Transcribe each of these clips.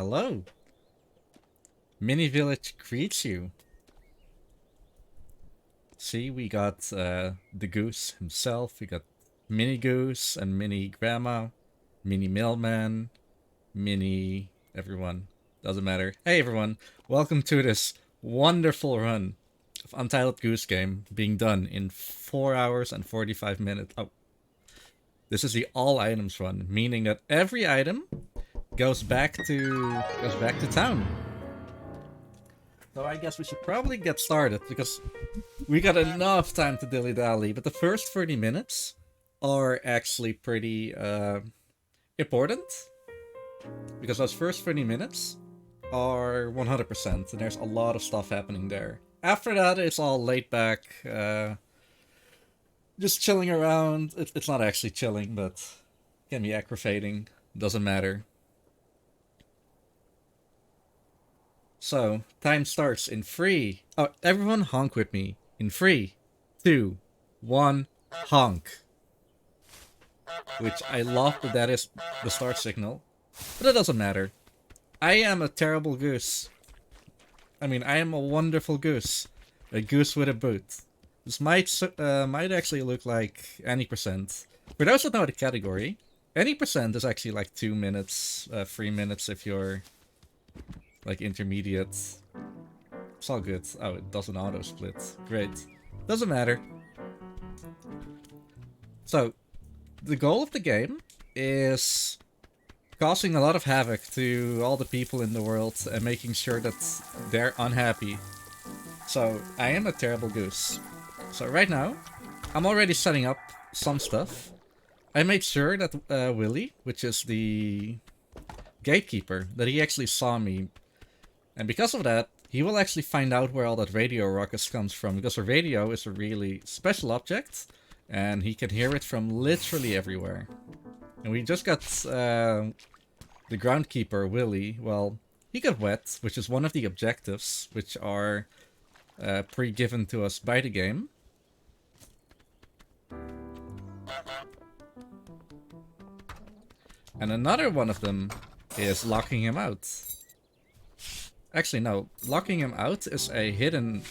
Hello. Mini Village greets you. See, we got the goose himself. We got Mini Goose and Mini Grandma, Mini Mailman, Mini everyone. Doesn't matter. Hey everyone, welcome to this wonderful run of Untitled Goose game being done in 4 hours and 45 minutes. Oh, this is the all items run, meaning that every item goes back to town. So I guess we should probably get started because we got enough time to dilly-dally, but the first 30 minutes are actually pretty important because those first 30 minutes are 100% and there's a lot of stuff happening there. After that, it's all laid back, just chilling around. It's not actually chilling, but can be aggravating. Doesn't matter. So, time starts in 3. Oh, everyone honk with me. In 3, 2, 1, honk. Which I love that is the start signal. But it doesn't matter. I am a terrible goose. I mean, I am a wonderful goose. A goose with a boot. This might actually look like any percent. For those that know the category, any percent is actually like 2 minutes, 3 minutes if you're like intermediate. It's all good. Oh, it doesn't auto split. Great. Doesn't matter. So, the goal of the game is causing a lot of havoc to all the people in the world and making sure that they're unhappy. So, I am a terrible goose. So right now, I'm already setting up some stuff. I made sure that Willy, which is the gatekeeper, that he actually saw me. And because of that, he will actually find out where all that radio ruckus comes from, because a radio is a really special object, and he can hear it from literally everywhere. And we just got the groundkeeper, Willy. Well, he got wet, which is one of the objectives, which are pre-given to us by the game. And another one of them is locking him out. Actually, no. Locking him out is a hidden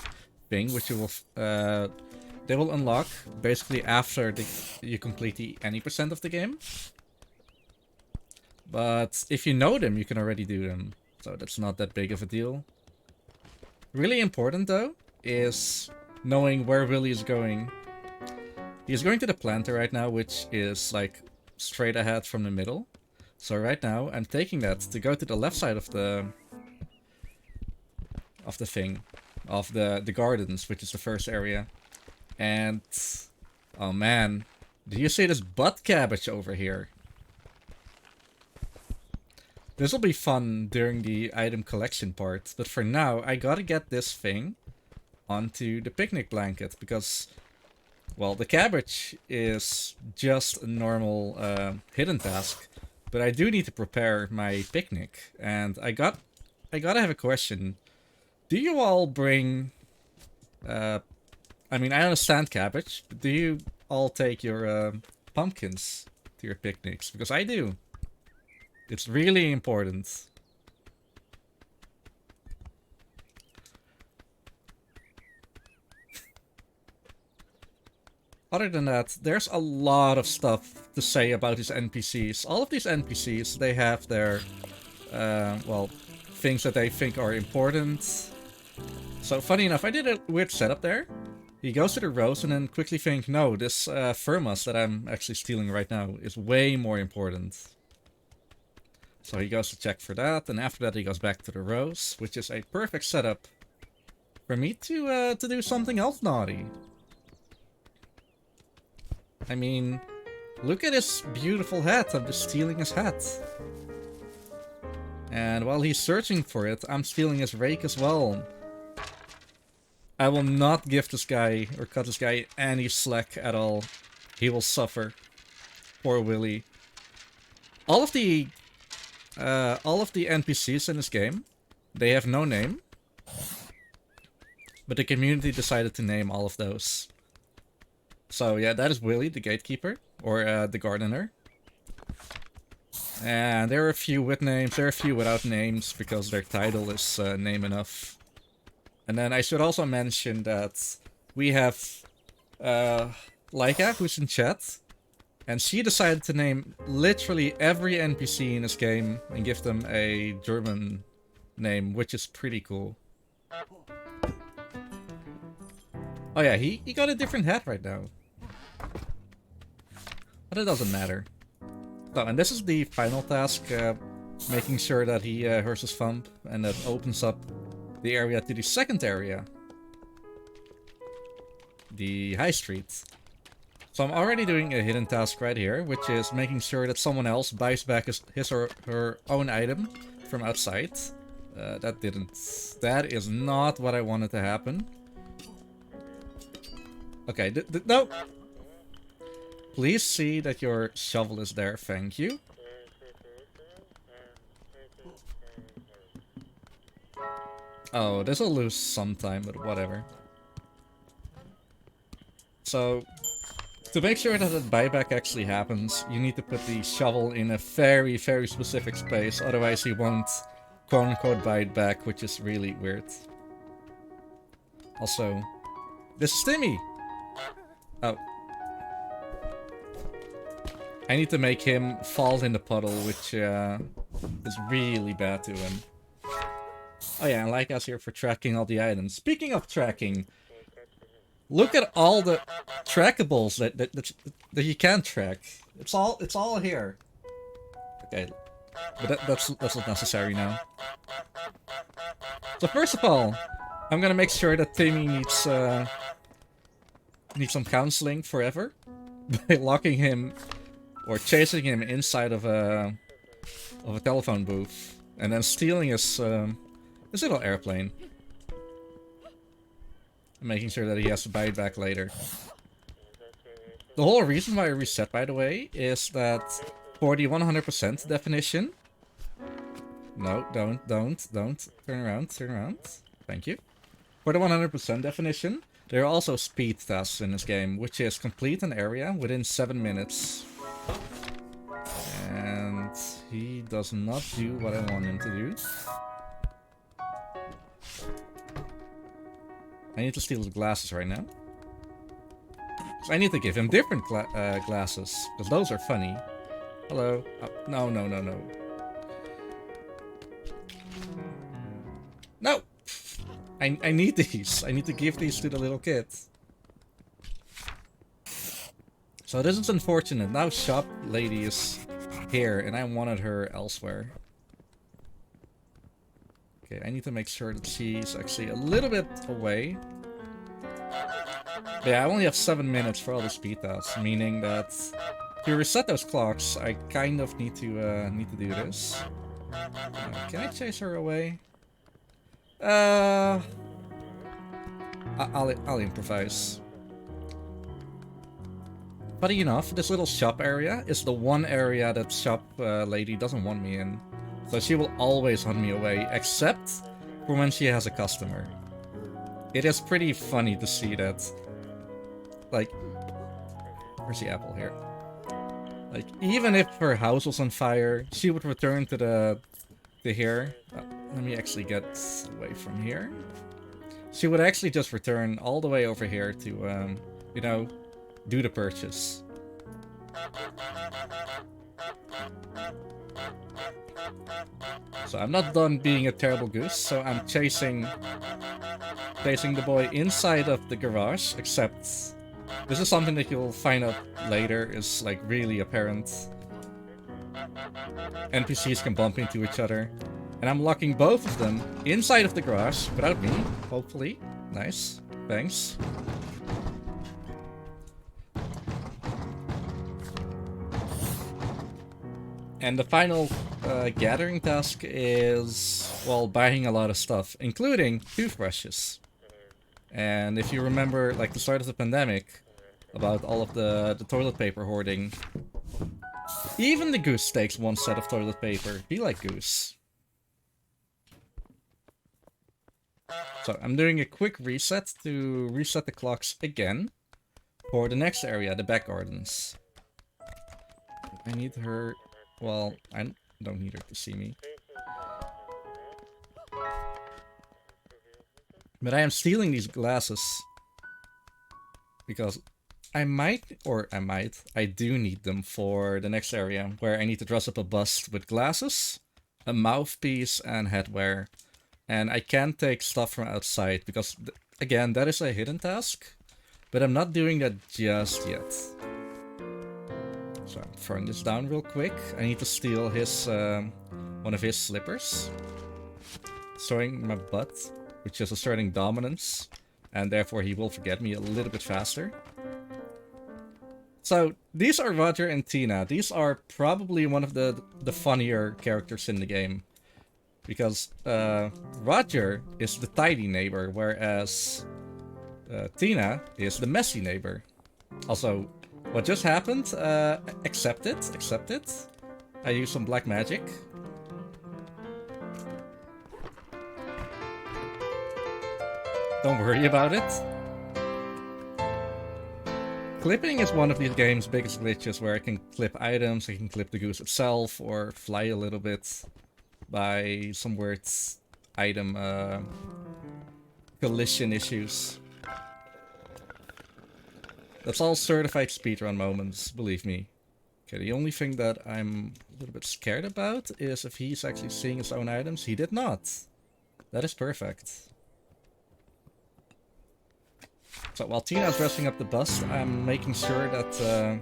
thing, which you will they will unlock basically after you complete the any percent of the game. But if you know them, you can already do them, so that's not that big of a deal. Really important though is knowing where Willy is going. He's going to the planter right now, which is like straight ahead from the middle. So right now, I'm taking that to go to the left side of the gardens, which is the first area. And oh man, do you see this butt cabbage over here? This will be fun during the item collection part, but for now, I gotta get this thing onto the picnic blanket because, well, the cabbage is just a normal hidden task, but I do need to prepare my picnic, and I gotta have a question. Do you all bring... I mean, I understand cabbage, but do you all take your pumpkins to your picnics? Because I do. It's really important. Other than that, there's a lot of stuff to say about these NPCs. All of these NPCs, they have their, well, things that they think are important. So, funny enough, I did a weird setup there. He goes to the rose and then quickly thinks, no, this thermos that I'm actually stealing right now is way more important. So he goes to check for that, and after that he goes back to the rose, which is a perfect setup for me to do something else naughty. I mean, look at his beautiful hat. I'm just stealing his hat. And while he's searching for it, I'm stealing his rake as well. I will not give this guy, or cut this guy, any slack at all. He will suffer. Poor Willy. All of the NPCs in this game, they have no name. But the community decided to name all of those. So yeah, that is Willy, the gatekeeper, or the gardener. And there are a few with names, there are a few without names, because their title is name enough. And then I should also mention that we have Laika, who's in chat, and she decided to name literally every NPC in this game and give them a German name, which is pretty cool. Oh yeah, he got a different hat right now. But it doesn't matter. So, and this is the final task, making sure that he hurts his thumb, and that opens up the area to the second area. The high street. So I'm already doing a hidden task right here, which is making sure that someone else buys back his or her own item from outside. That is not what I wanted to happen. Okay, no! Please see that your shovel is there, thank you. Oh, this'll lose some time, but whatever. So, to make sure that the buyback actually happens, you need to put the shovel in a very, very specific space, otherwise he won't quote-unquote buy it back, which is really weird. Also, this is Timmy! Oh. I need to make him fall in the puddle, which is really bad to him. Oh yeah, and Laika's here for tracking all the items. Speaking of tracking, look at all the trackables that you can track. It's all here. Okay, but that's not necessary now. So first of all, I'm gonna make sure that Timmy needs some counseling forever by locking him or chasing him inside of a telephone booth and then stealing his little airplane. Making sure that he has to buy it back later. The whole reason why I reset, by the way, is that for the 100% definition... No, don't. Turn around. Thank you. For the 100% definition, there are also speed tests in this game, which is complete an area within 7 minutes. And he does not do what I want him to do. I need to steal his glasses right now. So I need to give him different glasses, because those are funny. Hello. Oh, no. No! I need these. I need to give these to the little kid. So this is unfortunate. Now shop lady is here, and I wanted her elsewhere. Okay, I need to make sure that she's actually a little bit away. But yeah, I only have 7 minutes for all the speed tests, meaning that to reset those clocks, I kind of need to do this. Can I chase her away? I'll improvise. Funny enough, this little shop area is the one area that shop lady doesn't want me in. So she will always hunt me away, except for when she has a customer. It is pretty funny to see that. Like, where's the apple here? Like, even if her house was on fire, she would return to here. Let me actually get away from here. She would actually just return all the way over here to, you know, do the purchase. So I'm not done being a terrible goose, so I'm chasing the boy inside of the garage, except this is something that you'll find out later is like really apparent. NPCs can bump into each other. And I'm locking both of them inside of the garage without me, hopefully. Nice. Thanks. And the final gathering task is, well, buying a lot of stuff, including toothbrushes. And if you remember, like, the start of the pandemic, about all of the toilet paper hoarding, even the goose takes one set of toilet paper. Be like Goose. So I'm doing a quick reset to reset the clocks again for the next area, the back gardens. I need her Well, I don't need her to see me. But I am stealing these glasses. Because I do need them for the next area, where I need to dress up a bust with glasses, a mouthpiece, and headwear. And I can't take stuff from outside, because, again, that is a hidden task. But I'm not doing that just yet. So I'm throwing this down real quick. I need to steal his, one of his slippers. Showing my butt, which is asserting dominance. And therefore he will forget me a little bit faster. So, these are Roger and Tina. These are probably one of the funnier characters in the game. Because Roger is the tidy neighbor, whereas Tina is the messy neighbor. Also, what just happened? Accept it, accept it. I use some black magic. Don't worry about it. Clipping is one of these game's biggest glitches, where I can clip items, I can clip the goose itself, or fly a little bit by some weird item collision issues. That's all certified speedrun moments, believe me. Okay, the only thing that I'm a little bit scared about is if he's actually seeing his own items. He did not. That is perfect. So while Tina's dressing up the bus, I'm making sure that,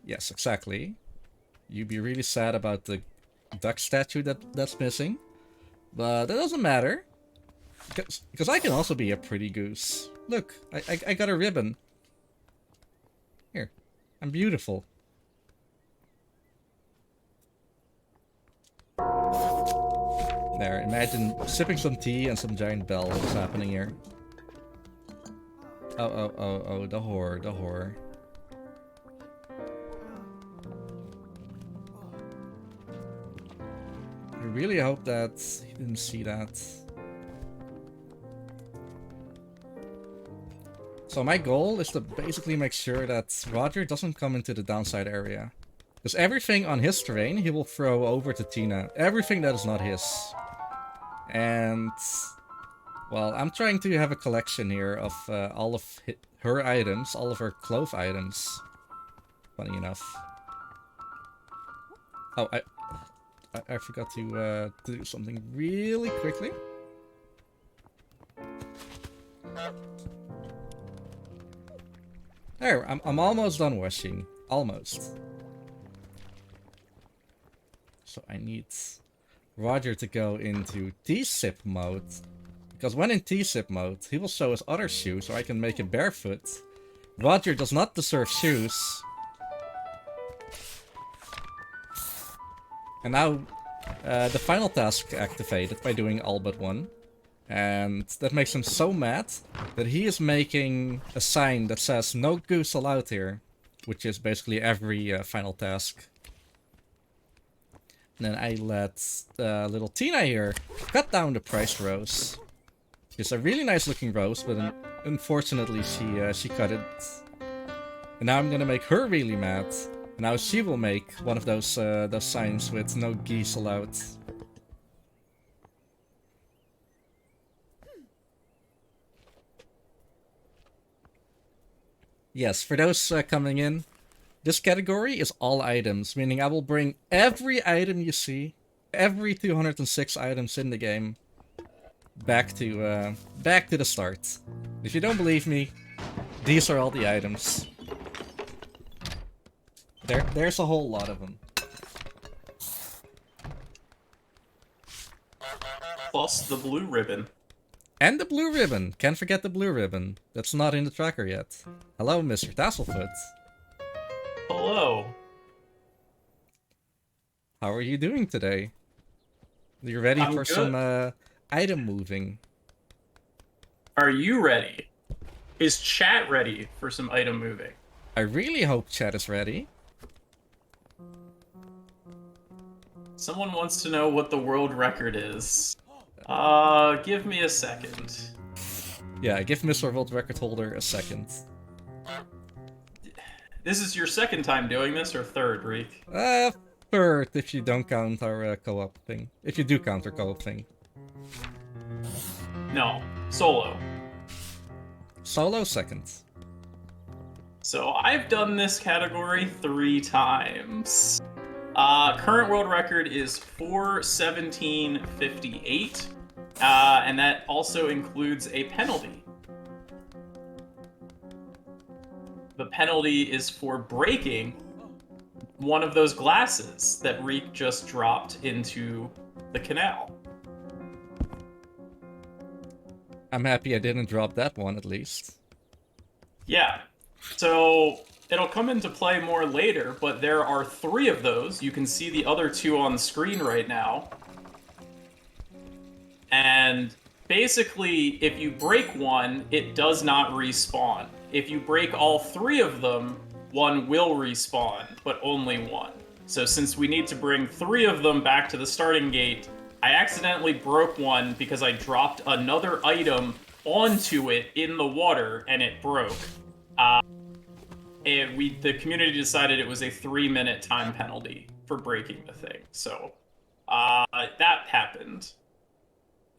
yes, exactly. You'd be really sad about the duck statue that's missing. But that doesn't matter. Because I can also be a pretty goose. Look, I got a ribbon. Here, I'm beautiful. There, imagine sipping some tea and some giant bell. What's happening here? Oh, the horror, the horror. I really hope that he didn't see that. So my goal is to basically make sure that Roger doesn't come into the downside area. Because everything on his terrain he will throw over to Tina. Everything that is not his. And... well, I'm trying to have a collection here of all of her items, all of her clove items. Funny enough. Oh, I forgot to do something really quickly. There, I'm almost done washing. Almost. So I need Roger to go into T-sip mode. Because when in T-sip mode, he will show his other shoe so I can make him barefoot. Roger does not deserve shoes. And now, the final task activated by doing all but one. And that makes him so mad that he is making a sign that says no goose allowed here. Which is basically every final task. And then I let little Tina here cut down the price rose. It's a really nice looking rose, but unfortunately she cut it. And now I'm gonna make her really mad. And now she will make one of those signs with no geese allowed. Yes, for those coming in, this category is all items, meaning I will bring every item you see, every 206 items in the game, back to the start. If you don't believe me, these are all the items. There's a whole lot of them. Plus the blue ribbon. And the blue ribbon. Can't forget the blue ribbon. That's not in the tracker yet. Hello, Mr. Tasselfoot. Hello. How are you doing today? You ready I'm for good. some item moving? Are you ready? Is chat ready for some item moving? I really hope chat is ready. Someone wants to know what the world record is. Give me a second. Yeah, give Mr. World Record Holder a second. This is your second time doing this, or third, Reek? Third, if you don't count our co-op thing. If you do count our co-op thing. No, solo. Solo second. So I've done this category 3 times. Current world record is 4:17:58, and that also includes a penalty. The penalty is for breaking one of those glasses that Reek just dropped into the canal. I'm happy I didn't drop that one, at least. Yeah. So it'll come into play more later, but there are 3 of those. You can see the other 2 on screen right now. And basically, if you break one, it does not respawn. If you break all 3 of them, one will respawn, but only one. So since we need to bring 3 of them back to the starting gate, I accidentally broke one because I dropped another item onto it in the water and it broke. The community decided it was a 3-minute time penalty for breaking the thing. So that happened.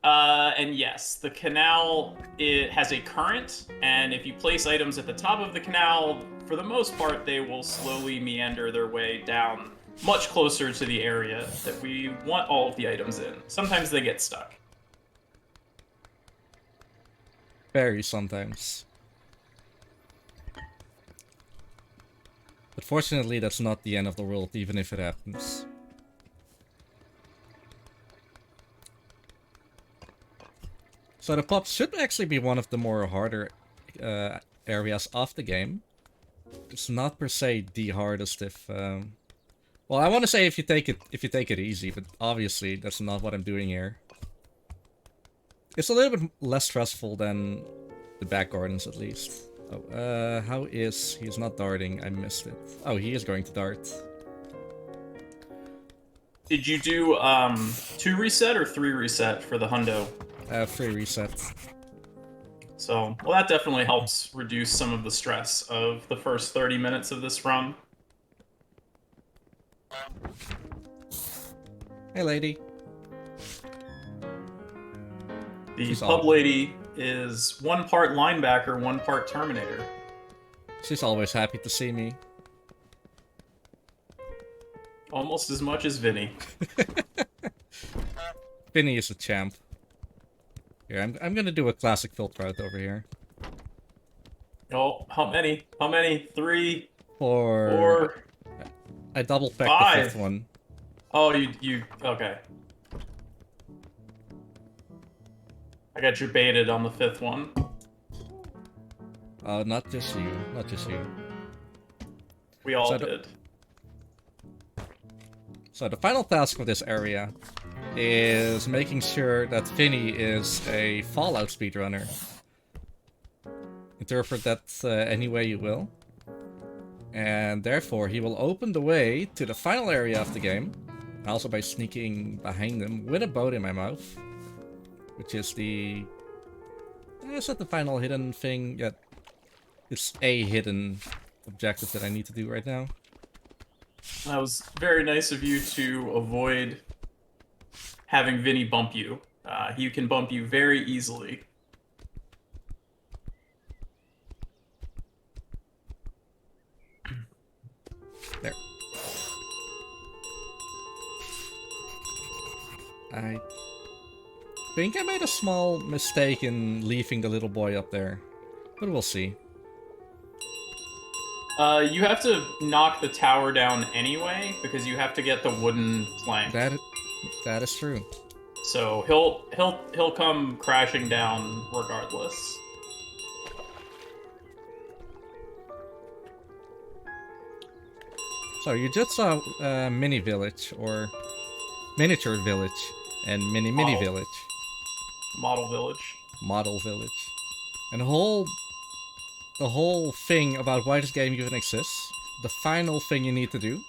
And yes, the canal, it has a current, and if you place items at the top of the canal, for the most part, they will slowly meander their way down much closer to the area that we want all of the items in. Sometimes they get stuck. Very sometimes. But fortunately, that's not the end of the world, even if it happens. So the pub should actually be one of the more harder areas of the game. It's not per se the hardest if... Well, I want to say if you take it easy, but obviously that's not what I'm doing here. It's a little bit less stressful than the back gardens, at least. Oh, how is... He's not darting, I missed it. Oh, he is going to dart. Did you do 2 reset or 3 reset for the hundo? 3 reset. So, well, that definitely helps reduce some of the stress of the first 30 minutes of this run. Hey, lady. The She's pub lady is 1 part linebacker, 1 part Terminator. She's always happy to see me. Almost as much as Vinny. Vinny is a champ. Here, I'm gonna do a classic filter out over here. Oh, how many? How many? 3, 4. 4. I double pecked 5. the 5th one. Oh, you okay. I got you baited on the 5th one. Not just you. Not just you. We all did. So the final task of this area is making sure that Vinny is a Fallout speedrunner. Interpret that any way you will. And therefore he will open the way to the final area of the game. Also by sneaking behind him with a boat in my mouth. Which is the... Is that the final hidden thing? Yeah. It's a hidden objective that I need to do right now. That was very nice of you to avoid having Vinny bump you. He can bump you very easily. There. I think I made a small mistake in leaving the little boy up there. But we'll see. You have to knock the tower down anyway, because you have to get the wooden plank. That is true. So he'll come crashing down regardless. So you just saw Mini Village, or Miniature Village, and Mini Village. Model Village. Model Village. And the whole thing about why this game even exists, the final thing you need to do,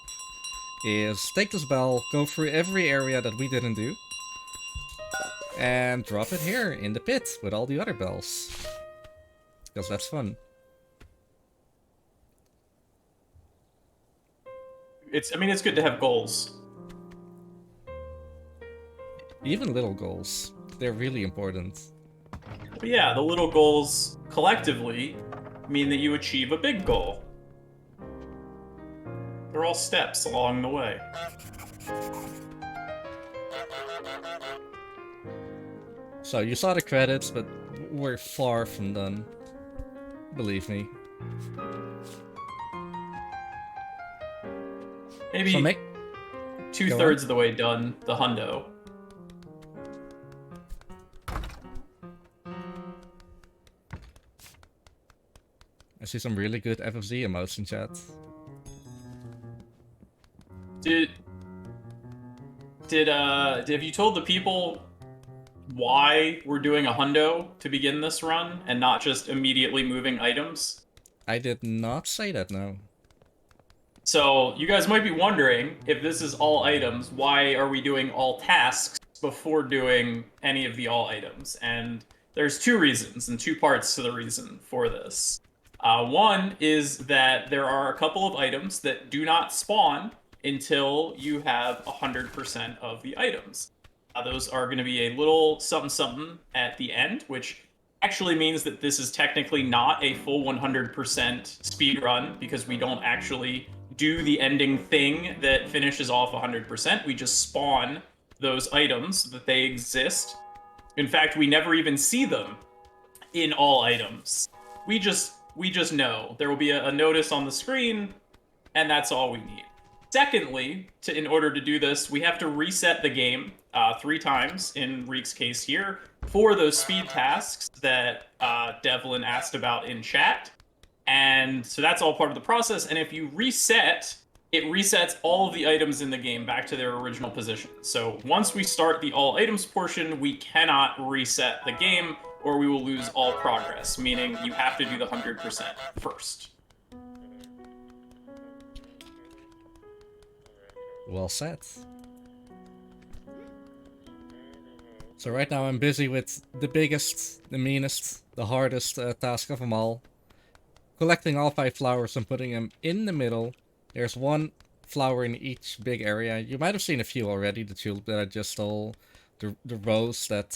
is take this bell, go through every area that we didn't do, and drop it here in the pit with all the other bells. Because that's fun. I mean, it's good to have goals. Even little goals, they're really important. But yeah, the little goals collectively mean that you achieve a big goal. They're all steps along the way. So you saw the credits, but we're far from done. Believe me. So Maybe make... Go on. 2/3 of the way done, the hundo. I see some really good FFZ emotes in chat. Did have you told the people why we're doing a hundo to begin this run and not just immediately moving items? I did not say that, no. So you guys might be wondering, if this is all items, why are we doing all tasks before doing any of the all items? And there's two reasons and two parts to the reason for this. One is that there are a couple of items that do not spawn until you have 100% of the items. Those are going to be a little something something at the end, which actually means that this is technically not a full 100% speed run because we don't actually do the ending thing that finishes off 100%. We just spawn those items so that they exist. In fact, we never even see them in all items. We just know there will be a notice on the screen, and that's all we need. Secondly, in order to do this, we have to reset the game 3 times in Reek's case here for those speed tasks that Devlin asked about in chat. And so that's all part of the process. And if you reset, it resets all of the items in the game back to their original position. So once we start the all items portion, we cannot reset the game or we will lose all progress, meaning you have to do the 100% first. Well said. So right now I'm busy with the biggest, the meanest, the hardest task of them all. Collecting all 5 flowers and putting them in the middle. There's 1 flower in each big area. You might have seen a few already. The tulip that I just stole. The rose that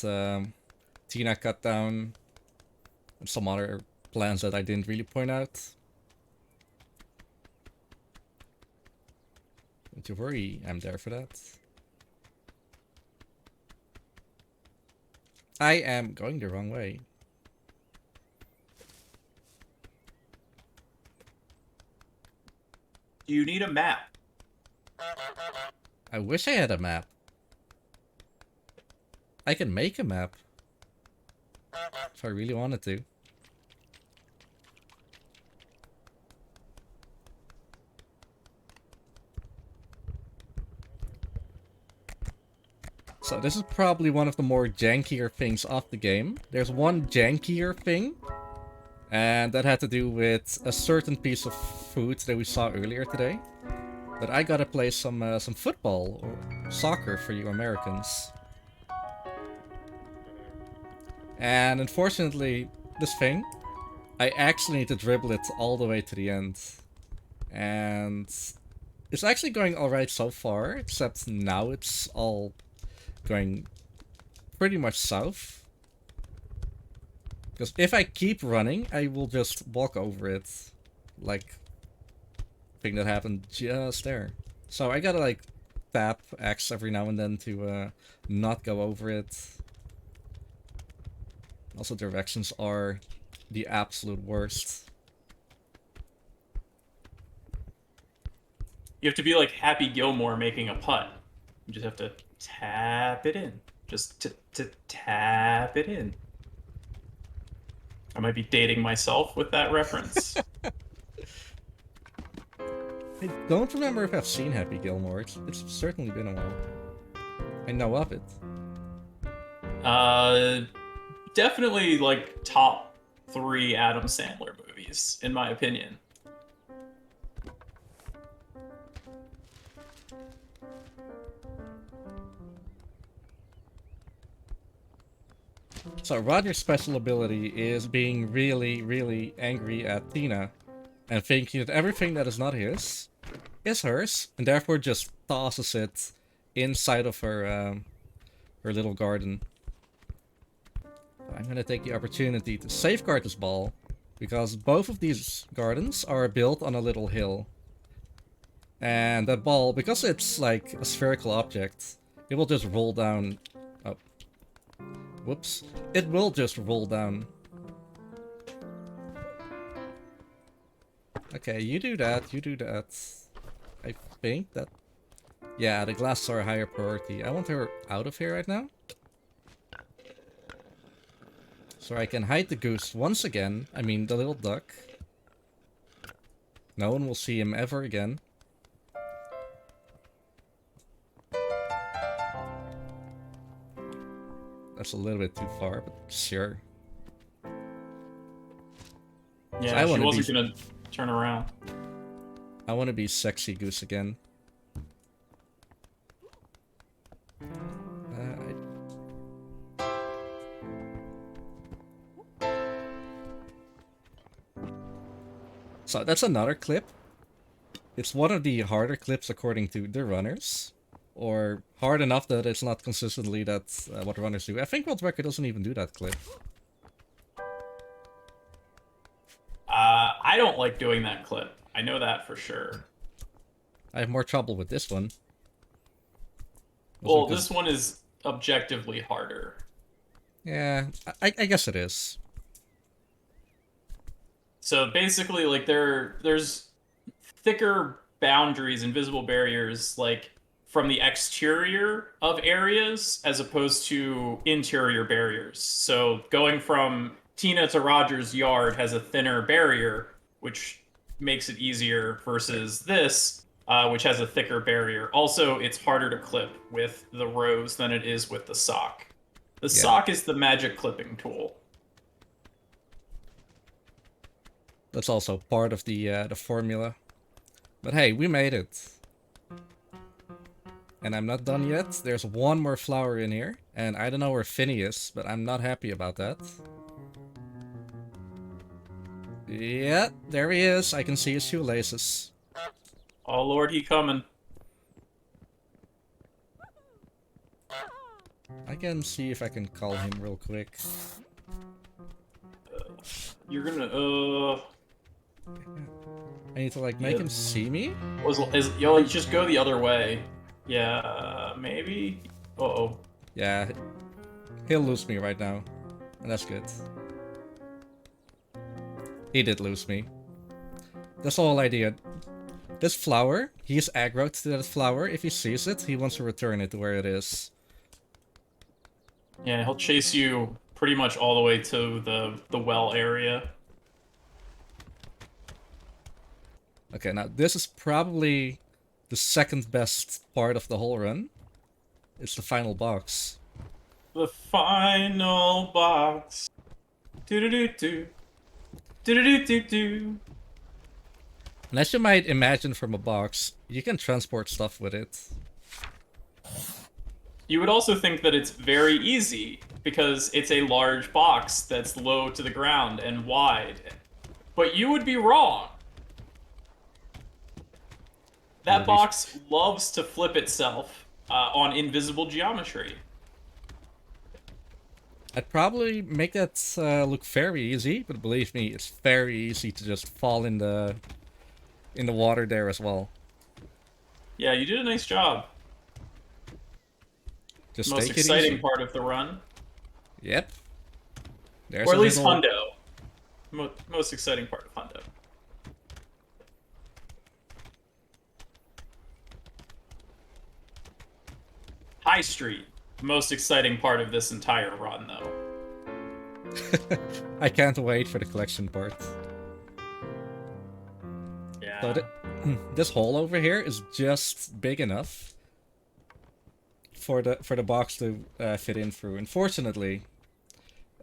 Tina cut down. And some other plants that I didn't really point out. Don't you worry, I'm there for that. I am going the wrong way. Do you need a map? I wish I had a map. I can make a map. If I really wanted to. So this is probably one of the more jankier things of the game. There's one jankier thing. And that had to do with a certain piece of food that we saw earlier today. But I gotta play some football or soccer for you Americans. And unfortunately, this thing, I actually need to dribble it all the way to the end. And it's actually going alright so far, except now it's all going pretty much south. Because if I keep running, I will just walk over it. Like, thing that happened just there. So I gotta like tap X every now and then to not go over it. Also, directions are the absolute worst. You have to be like Happy Gilmore making a putt. You just have to tap it in. Just to tap it in. I might be dating myself with that reference. I don't remember if I've seen Happy Gilmore. It's certainly been a while. I know of it. Definitely like top 3 Adam Sandler movies, in my opinion. So Roger's special ability is being really, really angry at Tina and thinking that everything that is not his is hers, and therefore just tosses it inside of her little garden. I'm gonna take the opportunity to safeguard this ball, because both of these gardens are built on a little hill. And that ball, because it's like a spherical object, it will just roll down. Oh. Whoops. It will just roll down. Okay, you do that, you do that. I think that... Yeah, the glasses are a higher priority. I want her out of here right now. So I can hide the goose once again. I mean, the little duck. No one will see him ever again. That's a little bit too far, but sure. Yeah, she wasn't gonna turn around. I want to be sexy goose again. So that's another clip. It's one of the harder clips according to the runners. Or hard enough that it's not consistently that what runners do. I think World Record doesn't even do that clip. I don't like doing that clip. I know that for sure. I have more trouble with this one. Well, this one is objectively harder. Yeah, I guess it is. So basically, like, there's thicker boundaries, invisible barriers, like, from the exterior of areas as opposed to interior barriers. So going from Tina to Roger's yard has a thinner barrier, which makes it easier versus this, which has a thicker barrier. Also, it's harder to clip with the rose than it is with the sock. The sock is the magic clipping tool. That's also part of the formula. But hey, we made it. And I'm not done yet. There's one more flower in here. And I don't know where Finny is, but I'm not happy about that. Yeah, there he is. I can see his shoelaces. Oh lord, he coming. I can see if I can call him real quick. You're gonna, I need to, like, make him see me? Yo, just go the other way. Yeah, maybe? Uh-oh. Yeah, he'll lose me right now. And that's good. He did lose me. That's the whole idea. This flower, he's aggroed to that flower. If he sees it, he wants to return it to where it is. Yeah, he'll chase you pretty much all the way to the well area. Okay, now this is probably the second best part of the whole run. It's the final box. The final box. Do-do-do-do. Do-do-do-do-do. And as you might imagine from a box, you can transport stuff with it. You would also think that it's very easy, because it's a large box that's low to the ground and wide. But you would be wrong. That box loves to flip itself on invisible geometry. I'd probably make that look very easy, but believe me, it's very easy to just fall in the water there as well. Yeah, you did a nice job. Just most take it exciting easy. part of the run. Yep. There's or at least little... Hundo. Most exciting part of Hundo. High Street. Most exciting part of this entire run, though. I can't wait for the collection part. Yeah. But this hole over here is just big enough for the box to fit in through. Unfortunately,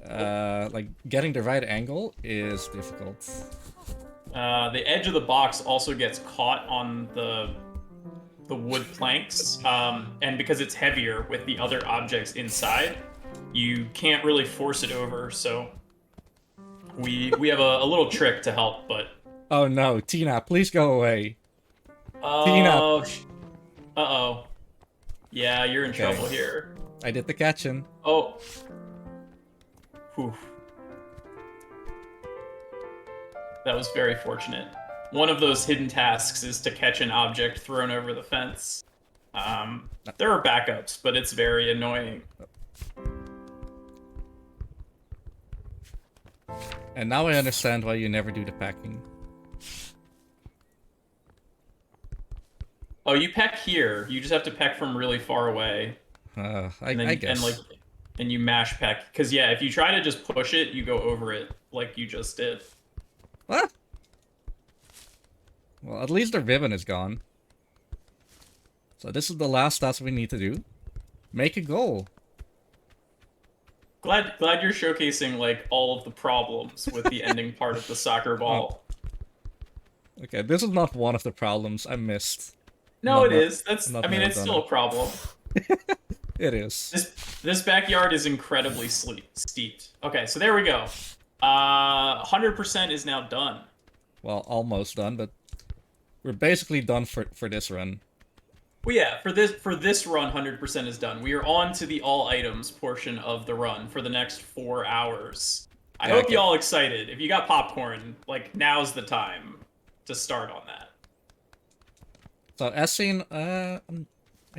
like getting the right angle is difficult. The edge of the box also gets caught on the wood planks, and because it's heavier with the other objects inside, you can't really force it over. So we have a little trick to help, but oh no, Tina, please go away. Tina! Oh, uh-oh. Yeah, you're in Okay, trouble here. I did the catching. Oh. Whew. That was very fortunate. One of those hidden tasks is to catch an object thrown over the fence. There are backups, but it's very annoying. And now I understand why you never do the packing. Oh, you peck here. You just have to peck from really far away, and I then guess. and you mash peck. Because yeah, if you try to just push it, you go over it like you just did. What? Well, at least the ribbon is gone. So this is the last task we need to do. Make a goal. Glad you're showcasing like all of the problems with the ending part of the soccer Oh, ball. okay. This is not one of the problems I missed. No, it is. That's Not I mean, it's still marathoning. a problem. It is. This backyard is incredibly steeped. Okay, so there we go. 100% is now done. Well, almost done, but we're basically done for this run. Well, yeah, for this run, 100% is done. We are on to the all items portion of the run for the next 4 hours. I Yeah, hope okay. y'all excited. If you got popcorn, like now's the time to start on that. So as seen, I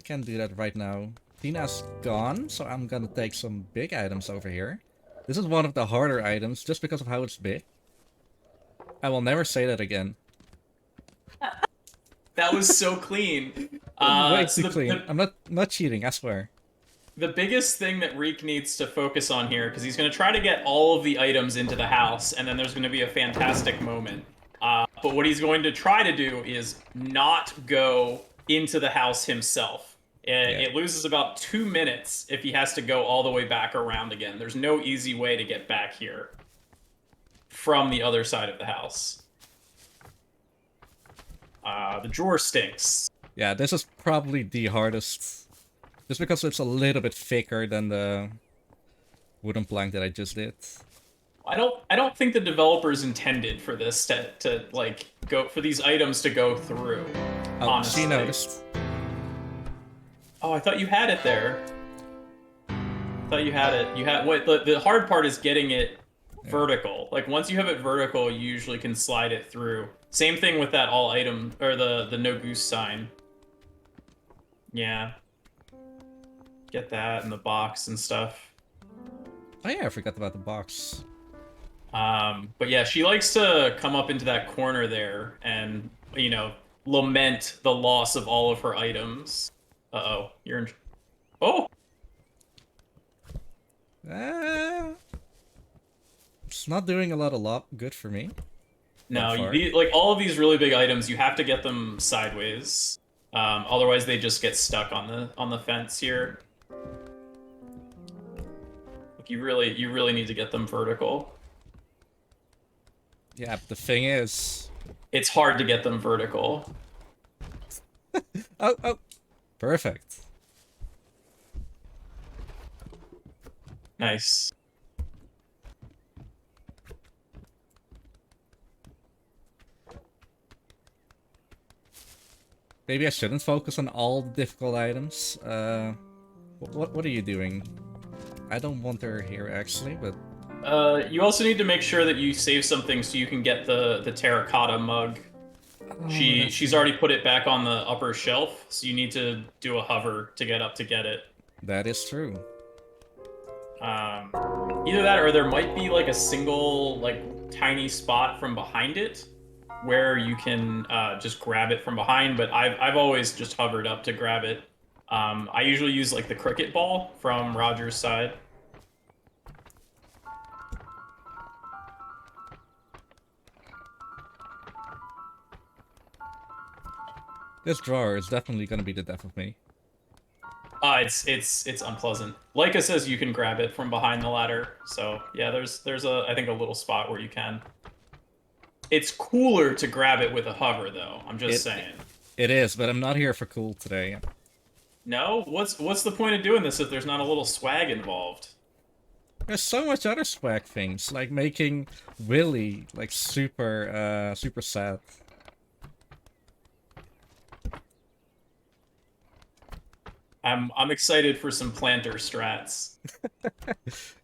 can't do that right now. Tina's gone, so I'm gonna take some big items over here. This is one of the harder items, just because of how it's big. I will never say that again. That was so clean. Way So too clean. I'm not cheating, I swear. the biggest thing that Reek needs to focus on here, because he's going to try to get all of the items into the house, and then there's going to be a fantastic moment. But what he's going to try to do is not go into the house himself. Yeah. It loses about 2 minutes if he has to go all the way back around again. There's no easy way to get back here from the other side of the house. The drawer stinks. Yeah, this is probably the hardest. Just because it's a little bit thicker than the wooden plank that I just did. I don't think the developers intended for this to like go for these items to go through. Oh, Honestly. she noticed. Oh, I thought you had it there. I thought you had it. You had what the hard part is getting it vertical. Like once you have it vertical, you usually can slide it through. Same thing with that all item or the no goose sign. Yeah. Get that in the box and stuff. Oh yeah, I forgot about the box. But yeah, she likes to come up into that corner there and, you know, lament the loss of all of her items. Uh-oh, you're in... Oh! It's not doing a lot good for me. No, far. like, all of these really big items, you have to get them sideways. Otherwise they just get stuck on the fence here. Like, you really need to get them vertical. Yeah, but the thing is... It's hard to get them vertical. Oh! Perfect. Nice. Maybe I shouldn't focus on all the difficult items. What are you doing? I don't want her here actually, but... You also need to make sure that you save something so you can get the terracotta mug. Oh, She's already put it back on the upper shelf, so you need to do a hover to get up to get it. That is true. Either that or there might be like a single like tiny spot from behind it where you can just grab it from behind, but I've always just hovered up to grab it. I usually use like the cricket ball from Roger's side. This drawer is definitely gonna be the death of me. It's unpleasant. Leica says you can grab it from behind the ladder, so yeah, there's a I think a little spot where you can. It's cooler to grab it with a hover, though. I'm just saying. It is, but I'm not here for cool today. No, what's the point of doing this if there's not a little swag involved? There's so much other swag things, like making Willy like super sad. I'm excited for some planter strats.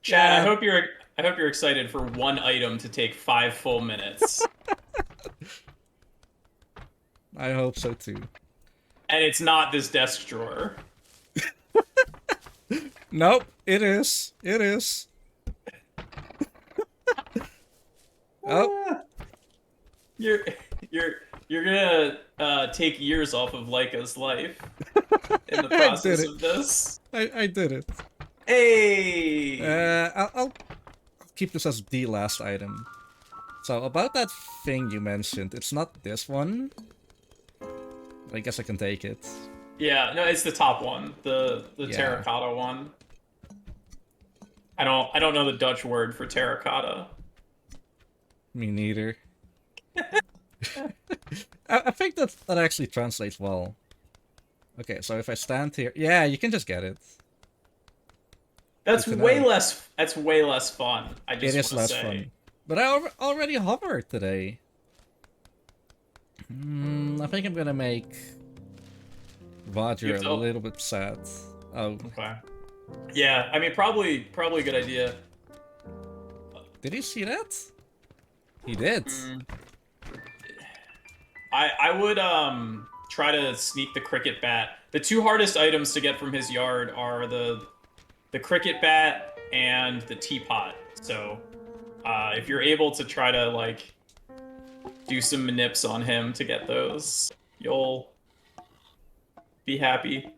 Chad, Yeah, I hope you're excited for one item to take 5 full minutes. I hope so too. And it's not this desk drawer. Nope, it is. It is. Oh, Ah, you're you're you're gonna take years off of Leica's life in the I did process it. of this. I did it. Hey! I'll keep this as the last item. So about that thing you mentioned, it's not this one. I guess I can take it. Yeah, no, it's the top one, the Yeah, terracotta one. I don't know the Dutch word for terracotta. me neither. I think that actually translates well. Okay, so if I stand here, yeah, you can just get it. Good to know. That's way less fun. I It just is want to less say. fun, but I already hovered today. I think I'm gonna make You Roger have a to. little bit sad. Oh, Okay. Yeah, I mean probably a good idea. did he see that? He did. Mm, I would try to sneak the cricket bat. The two hardest items to get from his yard are the cricket bat and the teapot. So if you're able to try to like do some manips on him to get those, you'll be happy.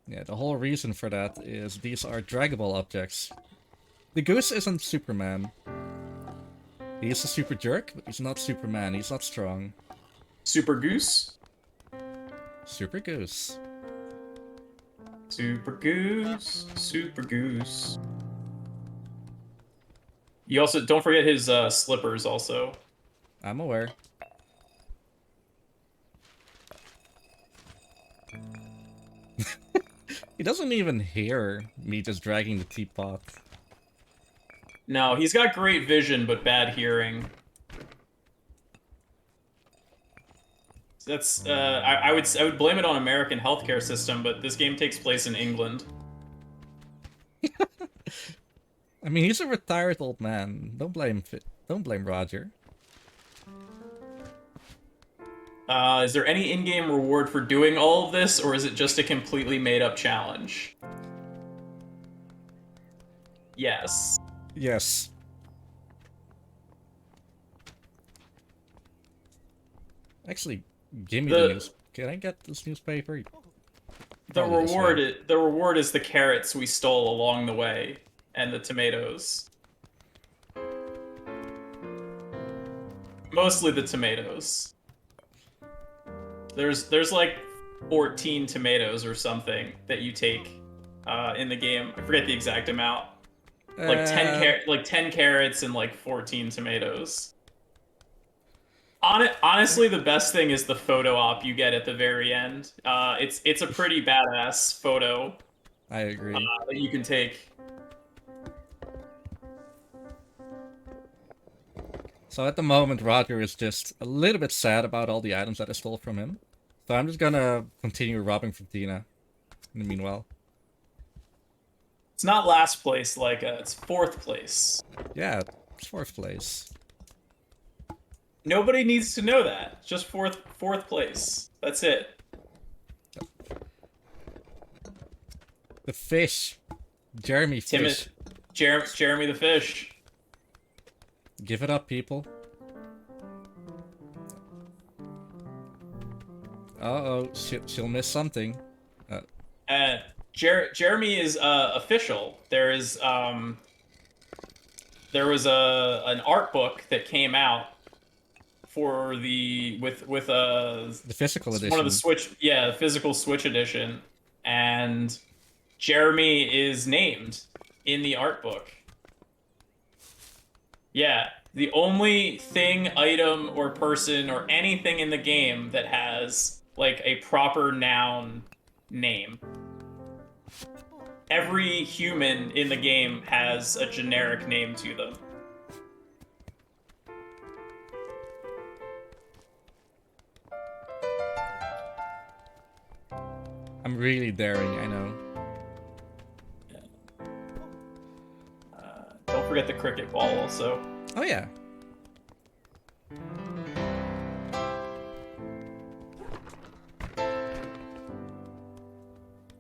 Yeah, the whole reason for that is these are draggable objects. The goose isn't Superman. He's a super jerk, but he's not Superman. He's not strong. Super Goose. Super goose. Super Goose. Super Goose. You also don't forget his slippers also. I'm aware. He doesn't even hear me just dragging the teapot. No, he's got great vision but bad hearing. That's I would blame it on American healthcare system, but this game takes place in England. I mean, he's a retired old man. Don't blame Roger. Is there any in-game reward for doing all of this, or is it just a completely made-up challenge? Yes. Yes. Actually, give me the The news. Can I get this newspaper? the Probably this way. reward is the carrots we stole along the way and the tomatoes. Mostly the tomatoes. There's like 14 tomatoes or something that you take in the game. I forget the exact amount. Uh, Like 10 carrots and like 14 tomatoes. Honestly, the best thing is the photo op you get at the very end. It's a pretty badass photo I agree. that you can take. So at the moment, Roger is just a little bit sad about all the items that I stole from him. So I'm just gonna continue robbing from Tina. In the meanwhile, It's not last place, like it's fourth place. yeah, it's fourth place. Nobody needs to know that. Just fourth place. That's it. The fish, Jeremy Timid Fish. Jeremy the fish. Give it up, people. Uh-oh, she'll miss something. Uh, Jeremy is official. There was a an art book that came out for the with The physical one of the edition. Switch, yeah, the physical Switch edition, and Jeremy is named in the art book. Yeah, the only thing, item, or person or anything in the game that has like a proper noun name. Every human in the game has a generic name to them. really daring, I know. Don't forget the cricket ball also. Oh yeah.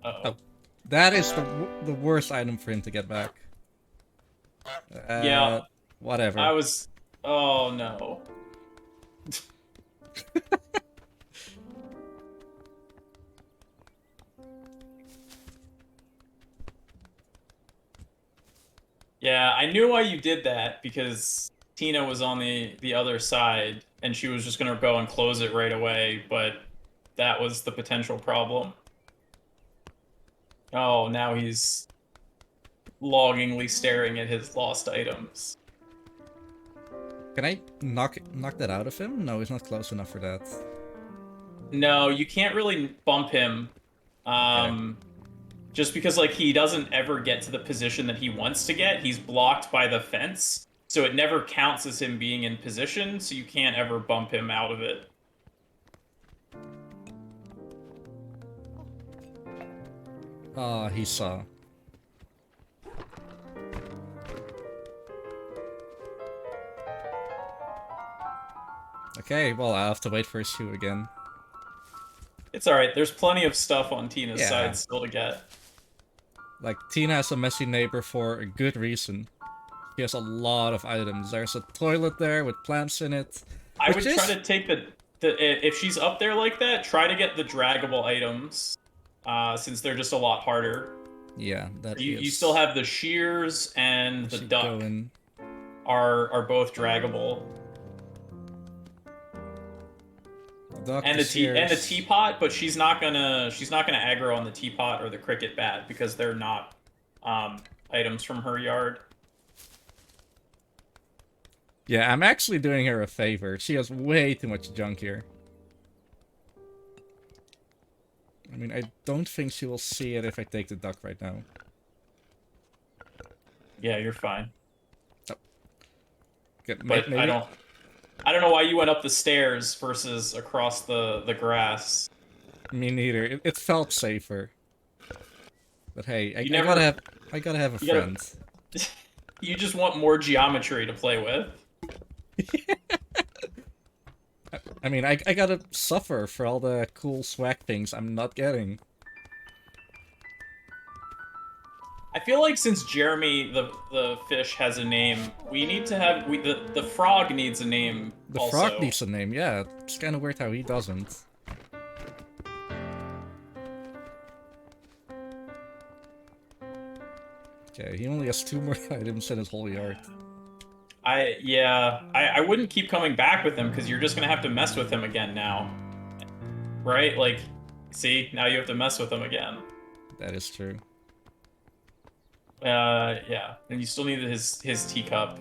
Uh-oh. Oh, that is the worst item for him to get back. Yeah, I Whatever. was... Oh, no. Yeah, I knew why you did that, because Tina was on the other side, and she was just gonna go and close it right away, but that was the potential problem. Oh, now he's longingly staring at his lost items. Can I knock that out of him? No, he's not close enough for that. No, you can't really bump him. Okay. Um, just because like he doesn't ever get to the position that he wants to get. He's blocked by the fence, so it never counts as him being in position, so you can't ever bump him out of it. Ah, he saw. Okay, well, I'll have to wait for his shoe again. It's all right. There's plenty of stuff on Tina's Yeah. side still to get. Like, Tina has a messy neighbor for a good reason. She has a lot of items. There's a toilet there with plants in it. I Which would try is... to take the if she's up there like that, try to get the draggable items, since they're just a lot harder. Yeah, that You still is... have the shears and the She duck going... are both draggable. Duck, And the the shears... teapot, but she's not gonna aggro on the teapot or the cricket bat because they're not items from her yard. Yeah, I'm actually doing her a favor. She has way too much junk here. I mean, I don't think she will see it if I take the duck right now. Yeah, you're fine. Oh. Good. But Maybe... I don't know why you went up the stairs versus across the grass. Me neither. It felt safer. But hey, You I gotta never have... I gotta have a you gotta friend. you just want more geometry to play with. I mean, I gotta suffer for all the cool swag things I'm not getting. I feel like since Jeremy the fish has a name, we need to have the frog needs a name The frog also. needs a name, yeah. It's kind of weird how he doesn't. Okay, he only has 2 more items in his whole yard. I wouldn't keep coming back with him because you're just gonna have to mess with him again now, right? Like, see, now you have to mess with him again. That is true. Yeah, and you still need his teacup.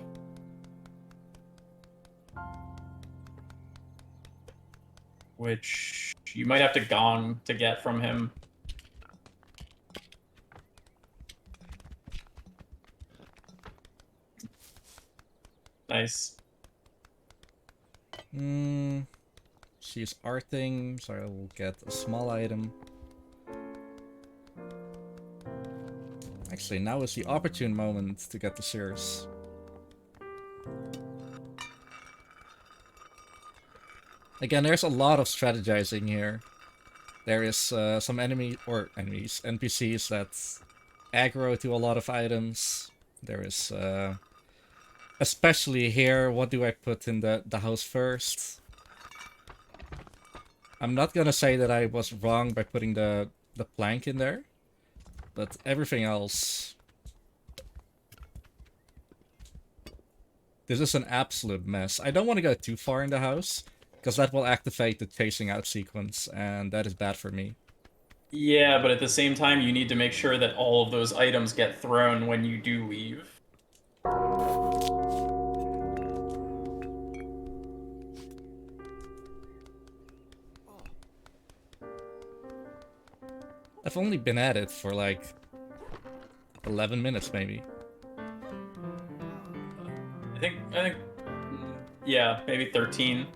Which you might have to gong to get from him. Nice. She's arting, so I will get a small item. Actually, now is the opportune moment to get the shears. Again, there's a lot of strategizing here. There is some NPCs that aggro to a lot of items. There is, especially here, what do I put in the house first? I'm not gonna say that I was wrong by putting the plank in there, but everything else... This is an absolute mess. I don't want to go too far in the house, because that will activate the chasing out sequence, and that is bad for me. Yeah, but at the same time, you need to make sure that all of those items get thrown when you do leave. I've only been at it for like 11 minutes maybe. I think, yeah, maybe 13.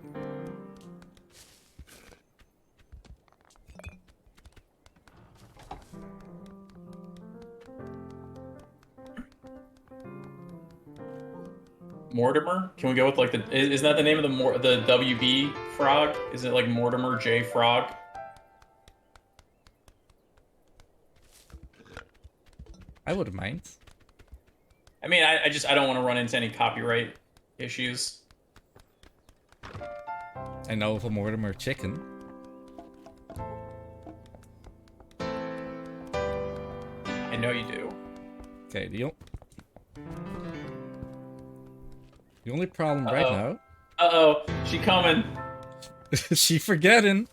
Mortimer? Can we go with like the? Isn't that the name of the WB frog? Is it like Mortimer J Frog? I wouldn't mind. I mean, I don't want to run into any copyright issues. I know of a Mortimer chicken. I know you do. Okay, the only problem right now. Uh-oh, she coming. She forgetting.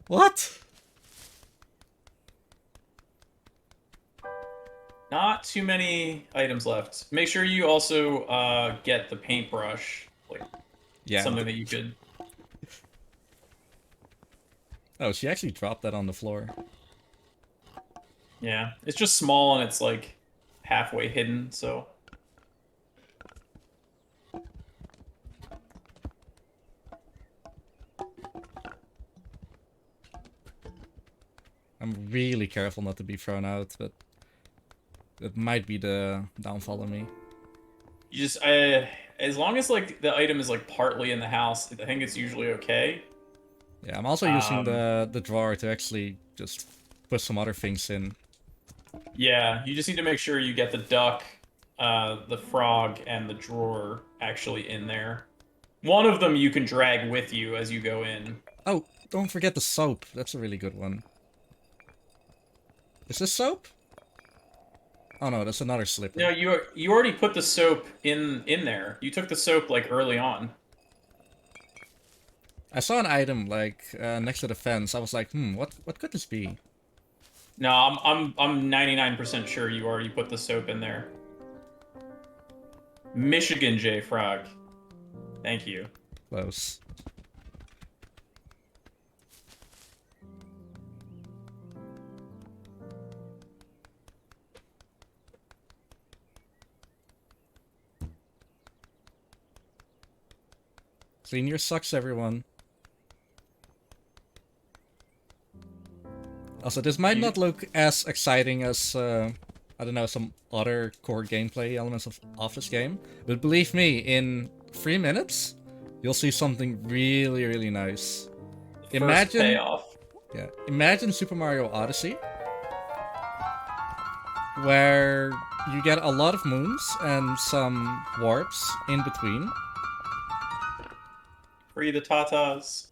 What? Not too many items left. Make sure you also get the paintbrush. Like, Yeah. something that you could. Oh, she actually dropped that on the floor. Yeah, it's just small and it's like halfway hidden, so. I'm really careful not to be thrown out, but that might be the downfall of me. You just, as long as like the item is like partly in the house, I think it's usually okay. Yeah, I'm also using the drawer to actually just put some other things in. Yeah, you just need to make sure you get the duck, the frog, and the drawer actually in there. One of them you can drag with you as you go in. Oh, don't forget the soap. That's a really good one. Is this soap? Oh no, that's another slipper. No, you already put the soap in there. You took the soap like early on. I saw an item like next to the fence. I was like, what could this be? No, I'm 99% sure you already put the soap in there. Michigan J Frog. Thank you. Close. Clean your socks, everyone. Also, this might not look as exciting as, I don't know, some other core gameplay elements of this game. But believe me, in 3 minutes, you'll see something really, really nice. First payoff. Yeah, imagine Super Mario Odyssey, where you get a lot of moons and some warps in between. Free the tatas.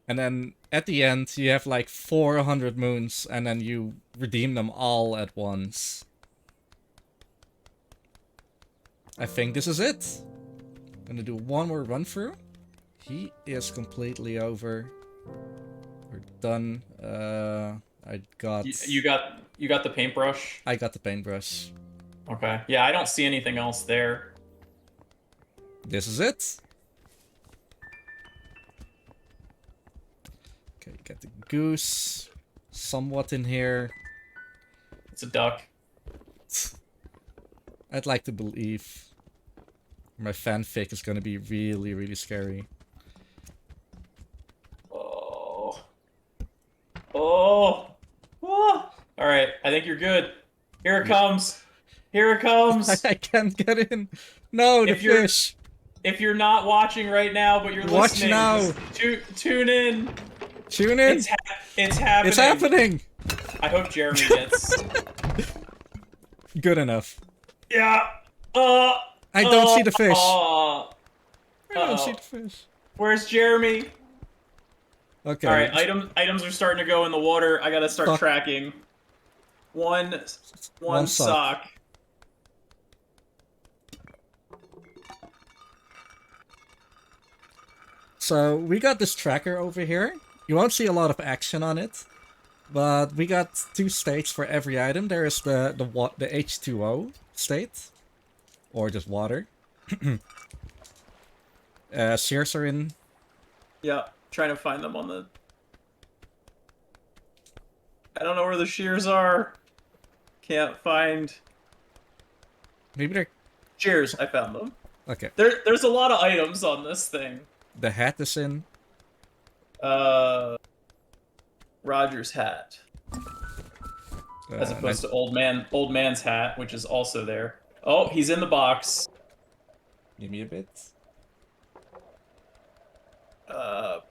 And then at the end, you have like 400 moons, and then you redeem them all at once. I think this is it. I'm gonna do one more run through. He is completely over. We're done. I got. You got the paintbrush. I got the paintbrush. Okay. Yeah, I don't see anything else there. This is it. Okay, got the goose. Somewhat in here. It's a duck. I'd like to believe my fanfic is gonna be really, really scary. Oh. Oh. Oh. All right. I think you're good. Here it comes. Here it comes. I can't get in. No, the fish. If you're not watching right now, but you're Watch listening, now. Tune in. Tune in. It's happening. It's happening. I hope Jeremy gets. Good enough. Yeah. I don't see the fish. I don't see the fish. Where's Jeremy? Okay. All right. Items are starting to go in the water. I gotta start tracking. One sock. So we got this tracker over here. You won't see a lot of action on it, but we got 2 states for every item. There is the H2O state, or just water. Shears are in. Yeah, trying to find them on the. I don't know where the shears are. Can't find. Maybe they're. Shears, I found them. Okay. There's a lot of items on this thing. The hat is in. Roger's hat. as Nine. opposed to old man's hat, which is also there. Oh, he's in the box. Give me a bit.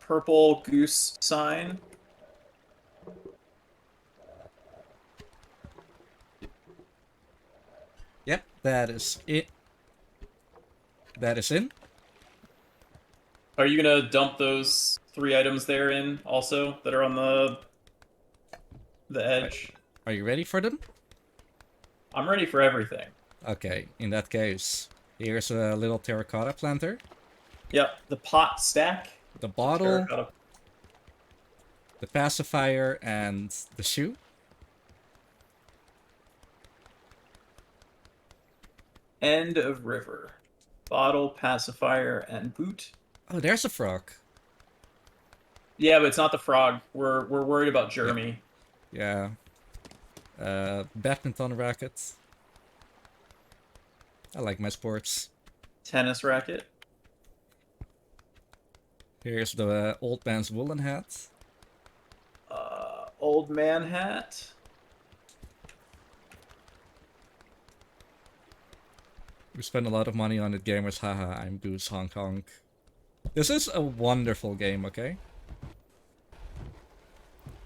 Purple goose sign. Yep, that is it. That is in. Are you gonna dump those 3 items there in also that are on the Right. edge? Are you ready for them? I'm ready for everything. Okay, in that case, here's a little terracotta planter, Yep, the pot stack, the bottle, terracotta. the pacifier, and the shoe. End of river. Bottle, pacifier, and boot. Oh, there's a frog. Yeah, but it's not the frog. We're worried about Yeah, Jeremy. yeah. Badminton racket. I like my sports. Tennis racket. Here's the old man's woolen hat. Old man hat. We spend a lot of money on it, gamers. Haha, I'm Goose Hong Kong. This is a wonderful game, okay?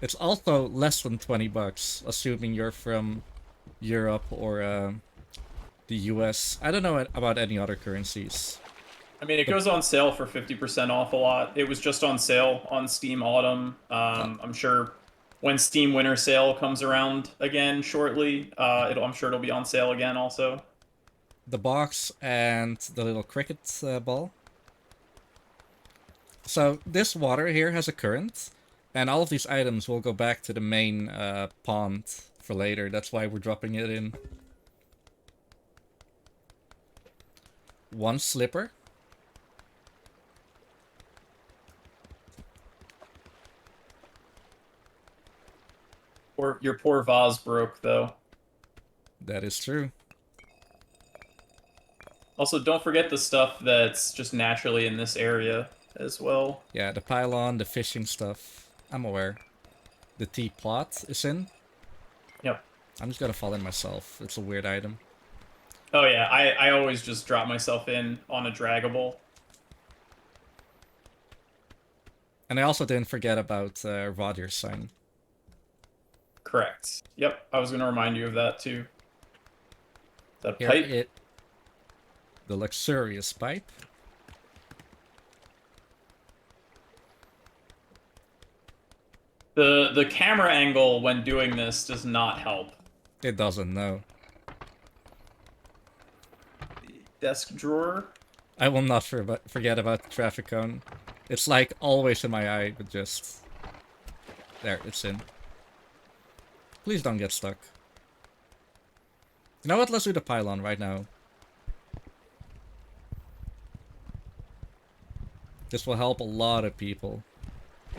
It's also less than 20 bucks, assuming you're from Europe or the US. I don't know about any other currencies. I mean, it goes on sale for 50% off a lot. It was just on sale on Steam Autumn. Uh, I'm sure when Steam Winter Sale comes around again shortly, I'm sure it'll be on sale again also. the box and the little cricket ball. So this water here has a current, and all of these items will go back to the main pond for later. That's why we're dropping it in. One slipper. Or your poor vase broke though. That is true. Also, don't forget the stuff that's just naturally in this area as well. Yeah, the pylon, the fishing stuff. I'm aware. The teapot is in. Yep. I'm just gonna fall in myself. It's a weird item. Oh yeah, I always just drop myself in on a draggable. And I also didn't forget about Roger's sign. Correct. Yep, I was gonna remind you of that too. That Here pipe. it. The luxurious pipe. The camera angle when doing this does not help. It doesn't know. Desk drawer. I will not forget about the traffic cone. It's like always in my eye, but just... There, it's in. Please don't get stuck. You know what? Let's do the pylon right now. This will help a lot of people.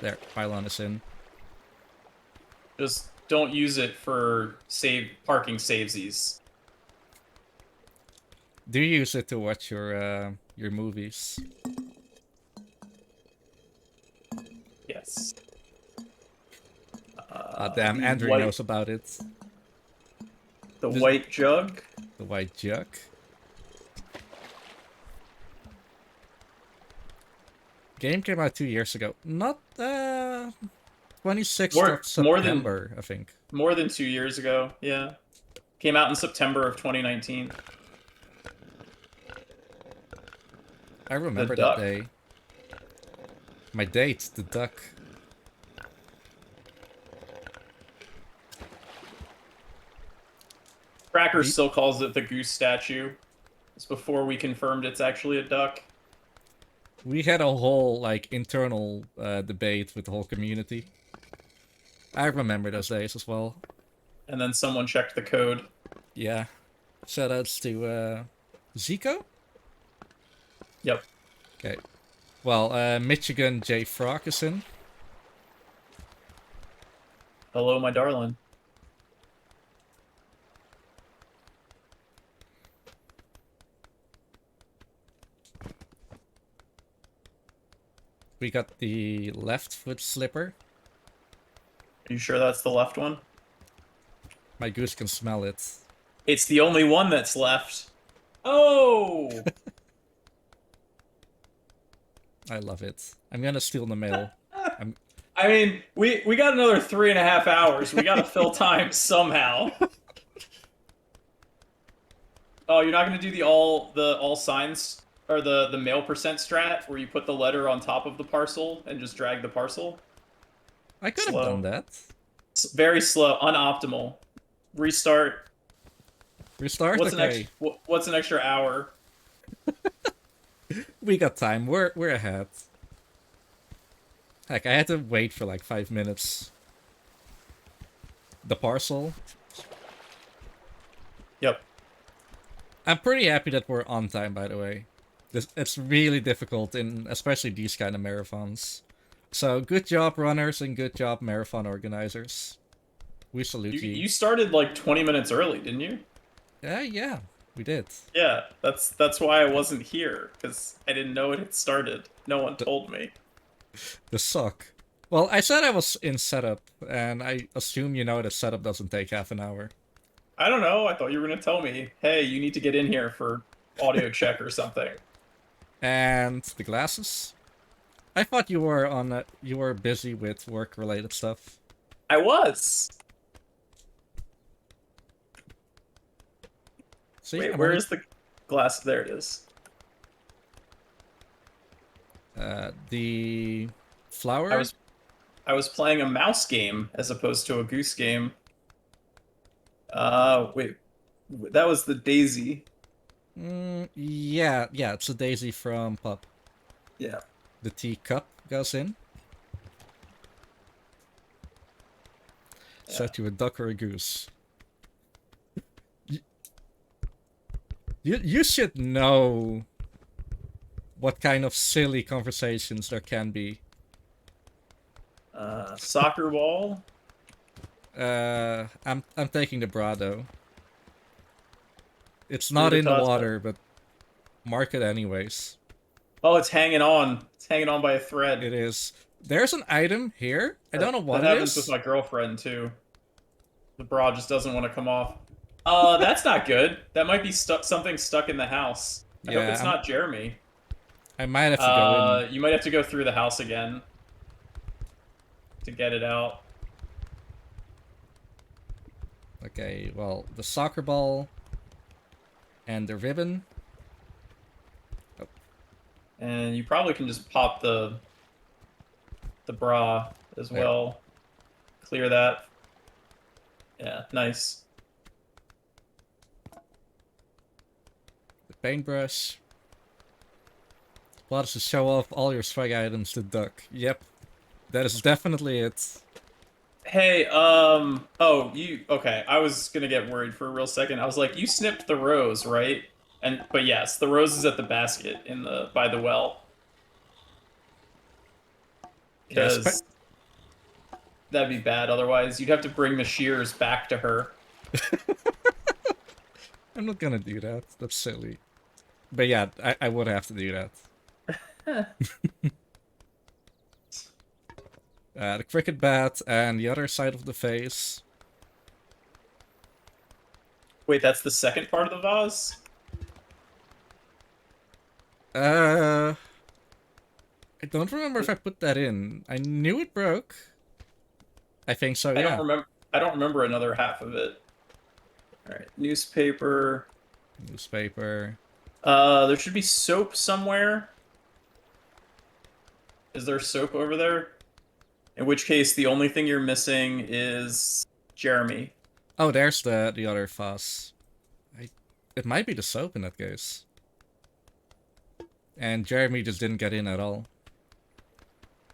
There, pylon is in. Just don't use it for parking savesies. Do you use it to watch your movies? Yes. Damn, the Andrew white, knows about it. the This- white jug. The white jug. Game came out 2 years ago. Not 26th More- of more than- September, I think. More than 2 years ago. Yeah. Came out in September of 2019. I remember that duck. day. My date, the duck. Cracker He- still calls it the goose statue. It's before we confirmed it's actually a duck. We had a whole like internal debate with the whole community. I remember those days as well. And then someone checked the code. Yeah. Shoutouts to Zico? Yep. Okay. Well, Michigan J Frog is in. Hello, my darling. We got the left foot slipper. Are you sure that's the left one? My goose can smell it. It's the only one that's left. Oh! I love it. I'm gonna steal the mail. I'm. I mean, we got another 3.5 hours. We gotta fill time somehow. Oh, you're not gonna do the all signs or the mail percent strat where you put the letter on top of the parcel and just drag the parcel? I could have done Slow. that. Very slow, unoptimal. Restart. Restart. Okay, What's an extra hour? we got time. We're ahead. Heck, I had to wait for like 5 minutes. The parcel. Yep. I'm pretty happy that we're on time, by the way. It's really difficult in especially these kind of marathons. So good job, runners, and good job, marathon organizers. We You salute you. you started like 20 minutes early, didn't you? Yeah, we did. Yeah, that's why I wasn't here, because I didn't know it had started. No one The, told me. the suck. Well, I said I was in setup, and I assume you know that setup doesn't take half an hour. I don't know. I thought you were gonna tell me, hey, you need to get in here for audio check or something. And the glasses. I thought you were on. You were busy with work-related stuff. I was. See, Wait, I'm where only is the glass? There it is. the I flower. was I was playing a mouse game as opposed to a goose game. Wait, that was the daisy. Yeah, it's a daisy from Pup. Yeah. The teacup goes in. Yeah. Set you a duck or a goose. You should know what kind of silly conversations there can be. Soccer ball. I'm taking the bra though. It's Free not to in the toss. water, but mark it anyways. Oh, it's hanging on. It's hanging on by a thread. It is. There's an item here. I don't know That what it happens with is. my girlfriend too. The bra just doesn't want to come off. That's not good. That might be stuck. Something stuck in the house. I hope Yeah, it's not Jeremy. I might have to go in. You might have to go through the house again to get it out. Okay, well, the soccer ball and the ribbon. And you probably can just pop the bra as There. well. Clear that. Yeah, nice. The paintbrush. Plots to show off all your swag items to Duck. Yep, that is definitely it. Hey, oh, okay. I was gonna get worried for a real second. I was like, you snipped the rose, right? But yes, the rose is at the basket in the by the well. Yes, Because that'd be bad. Otherwise, you'd have to bring the shears back to her. I'm not gonna do that. That's silly. But yeah, I would have to do that. The cricket bat and the other side of the face. Wait, that's the second part of the vase? Uh, I don't remember if I put that in. I knew it broke. I think so, I don't yeah. remember. I don't remember another half of it. All right, newspaper. Newspaper. There should be soap somewhere. Is there soap over there? In which case, the only thing you're missing is Jeremy. Oh, there's the other fuss. It might be the soap in that case. And Jeremy just didn't get in at all.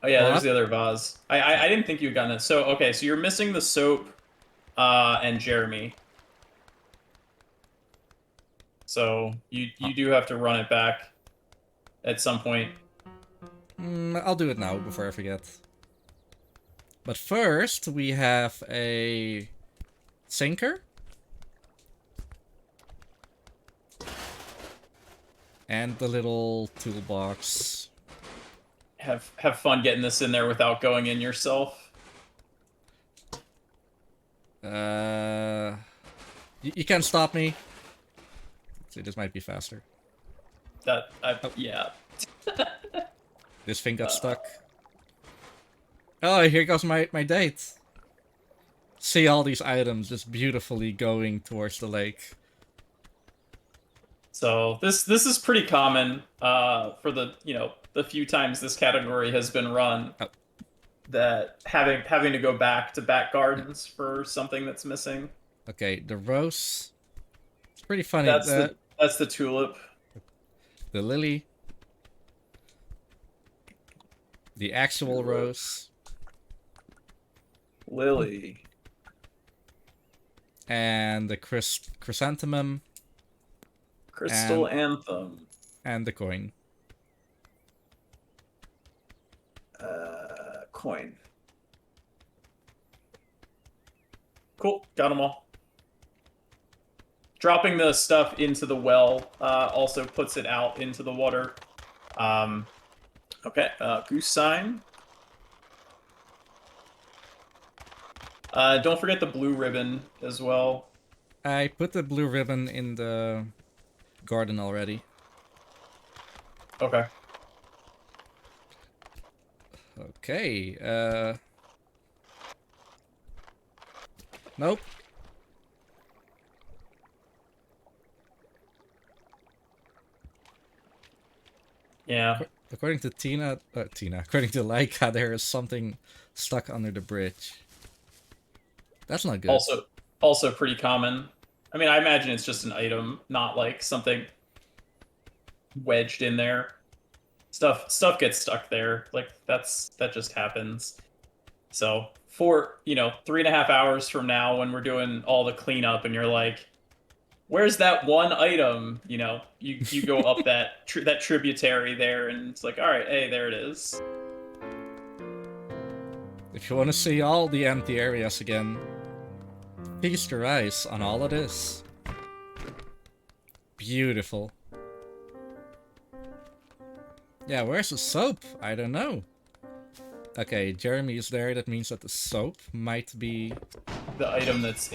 Oh yeah, there's What? the other vase. I didn't think you had gotten it. So okay, so you're missing the soap, and Jeremy. So you do have to run it back at some point. I'll do it now before I forget. But first, we have a sinker. And the little toolbox. Have fun getting this in there without going in yourself. Uh, you can't stop me. See, this might be faster. Oh, Yeah. this thing got Uh, stuck. Oh, here goes my date. See all these items just beautifully going towards the lake. so this is pretty common for the the few times this category has been run, Oh, that having to go back to back yeah. gardens for something that's missing. Okay, the rose. It's pretty funny. That's the tulip. The lily. The actual Tulip. rose. Lily. And the chrysanthemum. Crystal And anthem. and the coin. Coin. Cool. Got them all. Dropping the stuff into the well also puts it out into the water. Um, okay. Goose sign. Don't forget the blue ribbon as well. I put the blue ribbon in the garden already. Okay. Okay, nope. Yeah. According to according to Laika, there is something stuck under the bridge. That's not good. Also pretty common. I mean, I imagine it's just an item, not like something wedged in there. Stuff gets stuck there. Like that just happens. So for 3.5 hours from now, when we're doing all the cleanup, and you're like, "Where's that one item?" You go up that tributary there, and it's like, "All right, hey, there it is." If you want to see all the empty areas again, feast your eyes on all of this. Beautiful. Yeah, where's the soap? I don't know. Okay, Jeremy is there. That means that the soap might be The item that's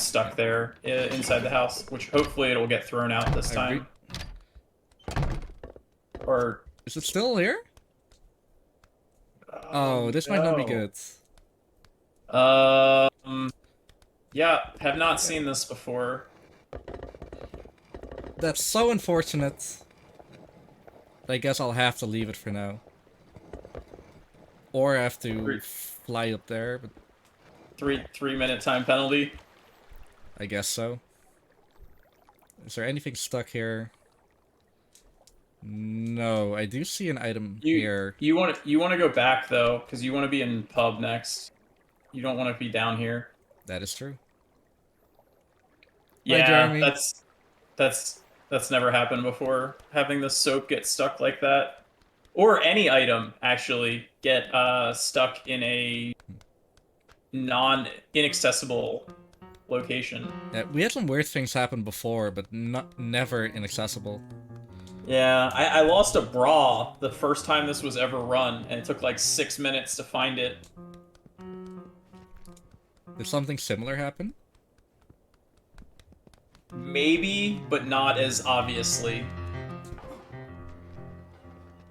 stuck there inside the house, which hopefully it'll get thrown out this time. Or Is it still here? Oh, this might not be no. good. Yeah, have not seen this before. That's so unfortunate. I guess I'll have to leave it for now. Or I have to fly up there, but 3 minute time penalty. I guess so. Is there anything stuck here? No, I do see an item here. You want to go back though, because you want to be in pub next. You don't want to be down here. That is true. Bye, Yeah, Jeremy. that's never happened before. Having the soap get stuck like that, or any item actually get stuck in a non-inaccessible location. Yeah, we had some weird things happen before, but never inaccessible. Yeah, I lost a bra the first time this was ever run, and it took like 6 minutes to find it. Did something similar happen? Maybe, but not as obviously.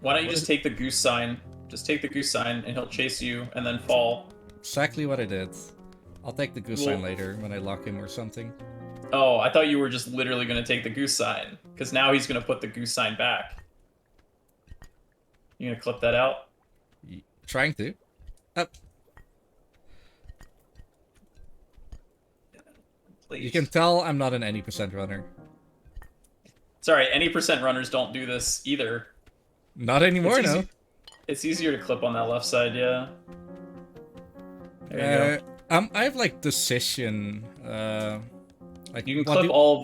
Why don't you just take the goose sign? Just take the goose sign, and he'll chase you, and then fall. Exactly what I did. I'll take the goose Well- sign later when I lock him or something. Oh, I thought you were just literally going to take the goose sign, because now he's going to put the goose sign back. You going to clip that out? Trying to. Up. Please. You can tell I'm not an any percent runner. Sorry, any percent runners don't do this either. Not anymore, It's no. easy- It's easier to clip on that left side, yeah. There you go. I have like decision. Like You can clip all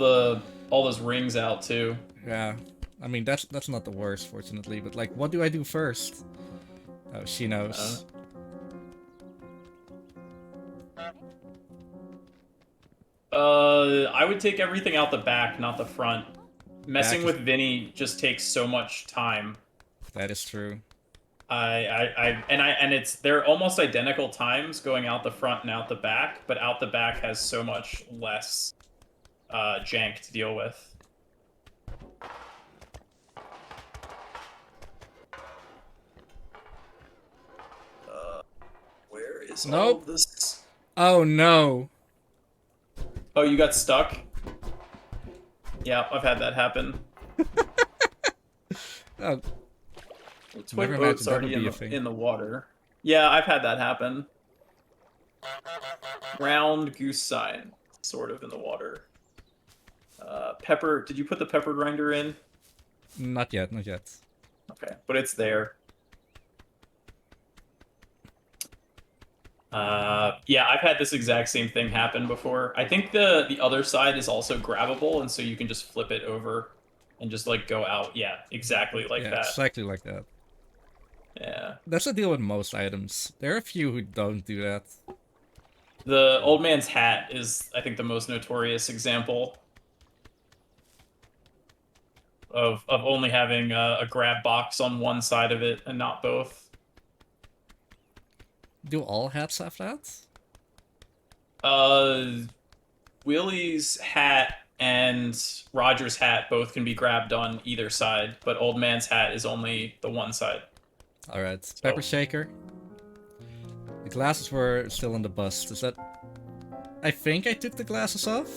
those rings out too. Yeah, I mean that's not the worst, fortunately. But like, what do I do first? Oh, she knows. I would take everything out the back, not the front. Messing Back with Vinny just takes so much time. That is true. And it's they're almost identical times going out the front and out the back, but out the back has so much less jank to deal with. Where is all Nope. of this? Oh no. Oh, you got stuck? Yeah, I've had that happen. Oh, Toy never boat's imagined that would already be a thing. in the water. Yeah, I've had that happen. Round goose sign, sort of in the water. Pepper, did you put the pepper grinder in? Not yet, not yet. Okay, but it's there. Yeah, I've had this exact same thing happen before. I think the other side is also grabbable, and so you can just flip it over and just like go out. Yeah, exactly like Yeah, that. exactly like that. Yeah. That's the deal with most items. There are a few who don't do that. The old man's hat is, I think, the most notorious example of only having a grab box on one side of it and not both. Do all hats have that? Uh, Willie's hat and Roger's hat both can be grabbed on either side, but old man's hat is only the one side. Alright. Pepper So, shaker. The glasses were still on the bust. Is that... I think I took the glasses off?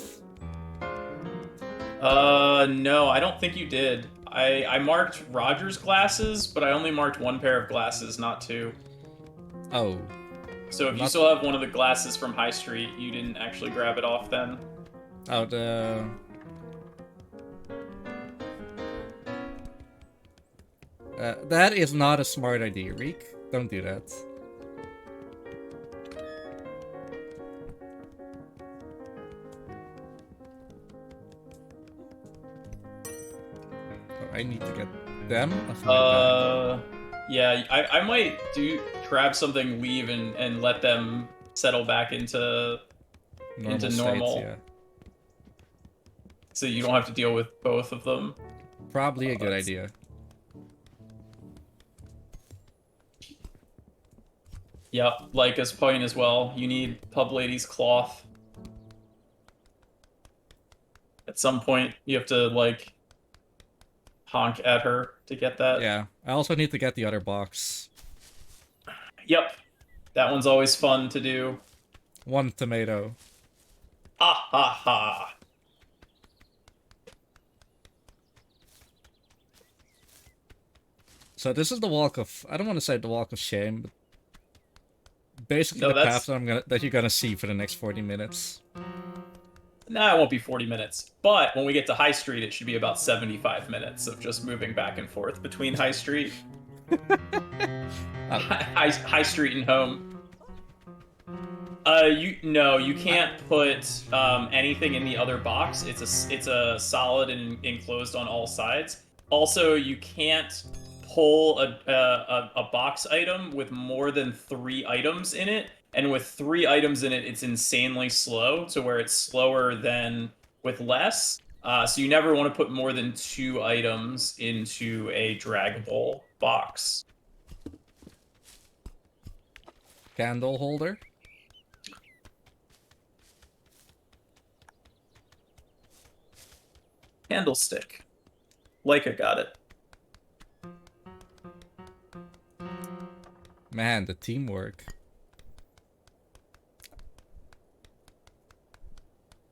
no, I don't think you did. I marked Roger's glasses, but I only marked one pair of glasses, not two. Oh. So if you Not... still have one of the glasses from High Street, you didn't actually grab it off then. Oh, the... that is not a smart idea, Reek. Don't do that. Oh, I need to get them off my back. Yeah, I might grab something, leave, and let them settle back into Normal states, normal, yeah. so you don't have to deal with both of them. Probably a good That's- idea. Yep, like as point as well. You need pub lady's cloth. At some point, you have to like honk at her to get that. Yeah. I also need to get the other box. Yep, that one's always fun to do. One tomato. Ha ha ha. So this is the walk of... I don't want to say the walk of shame, but basically No, the path that's that you're gonna see for the next 40 minutes. Nah, it won't be 40 minutes. But when we get to High Street, it should be about 75 minutes of just moving back and forth between High Street, High Street and home. You can't put anything in the other box. It's a solid and enclosed on all sides. Also, you can't pull a box item with more than 3 items in it, and with 3 items in it, it's insanely slow to where it's slower than with less. So you never want to put more than 2 items into a draggable box. Candle holder. Candlestick. Leica got it. Man, the teamwork.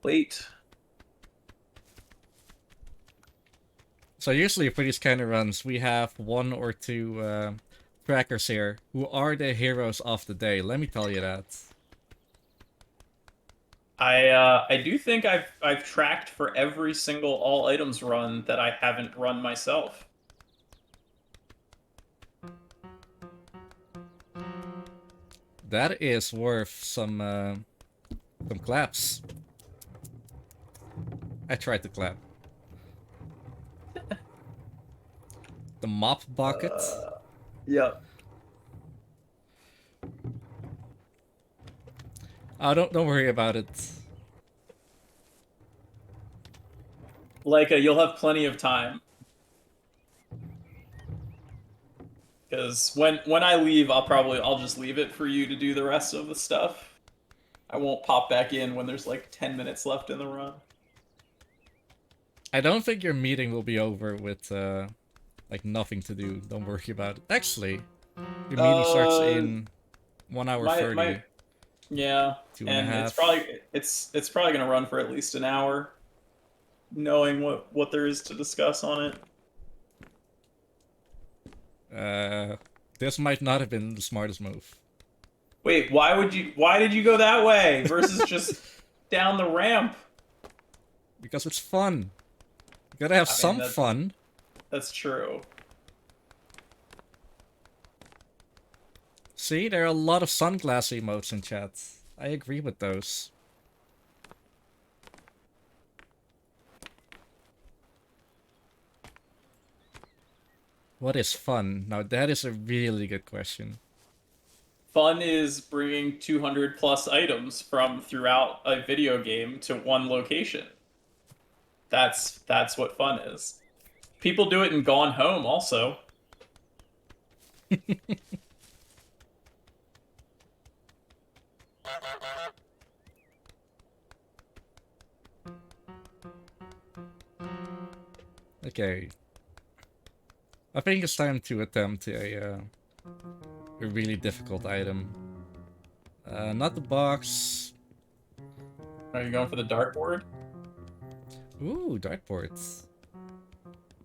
Wait. So usually for these kind of runs, we have one or two trackers here who are the heroes of the day. Let me tell you that. I do think I've tracked for every single all items run that I haven't run myself. That is worth some claps. I tried to clap. The mop bucket. Yep. Oh, don't worry about it. Leica, you'll have plenty of time. because when I leave, I'll just leave it for you to do the rest of the stuff. I won't pop back in when there's like 10 minutes left in the run. I don't think your meeting will be over with like nothing to do. Don't worry about it. Actually, your meeting starts Uh, in 1 hour my 30, yeah, two and a and half. it's probably gonna run for at least an hour, knowing what there is to discuss on it. Uh, this might not have been the smartest move. Wait, why did you go that way versus just down the ramp? Because it's fun. You gotta have I mean, some fun. that's true. See, there are a lot of sunglass emotes in chat. I agree with those. What is fun? Now that is a really good question. Fun is bringing 200 plus items from throughout a video game to one location. That's what fun is. People do it in Gone Home also. Okay. I think it's time to attempt a really difficult item. Not the box. Are you going for the dartboard? Ooh, dartboards.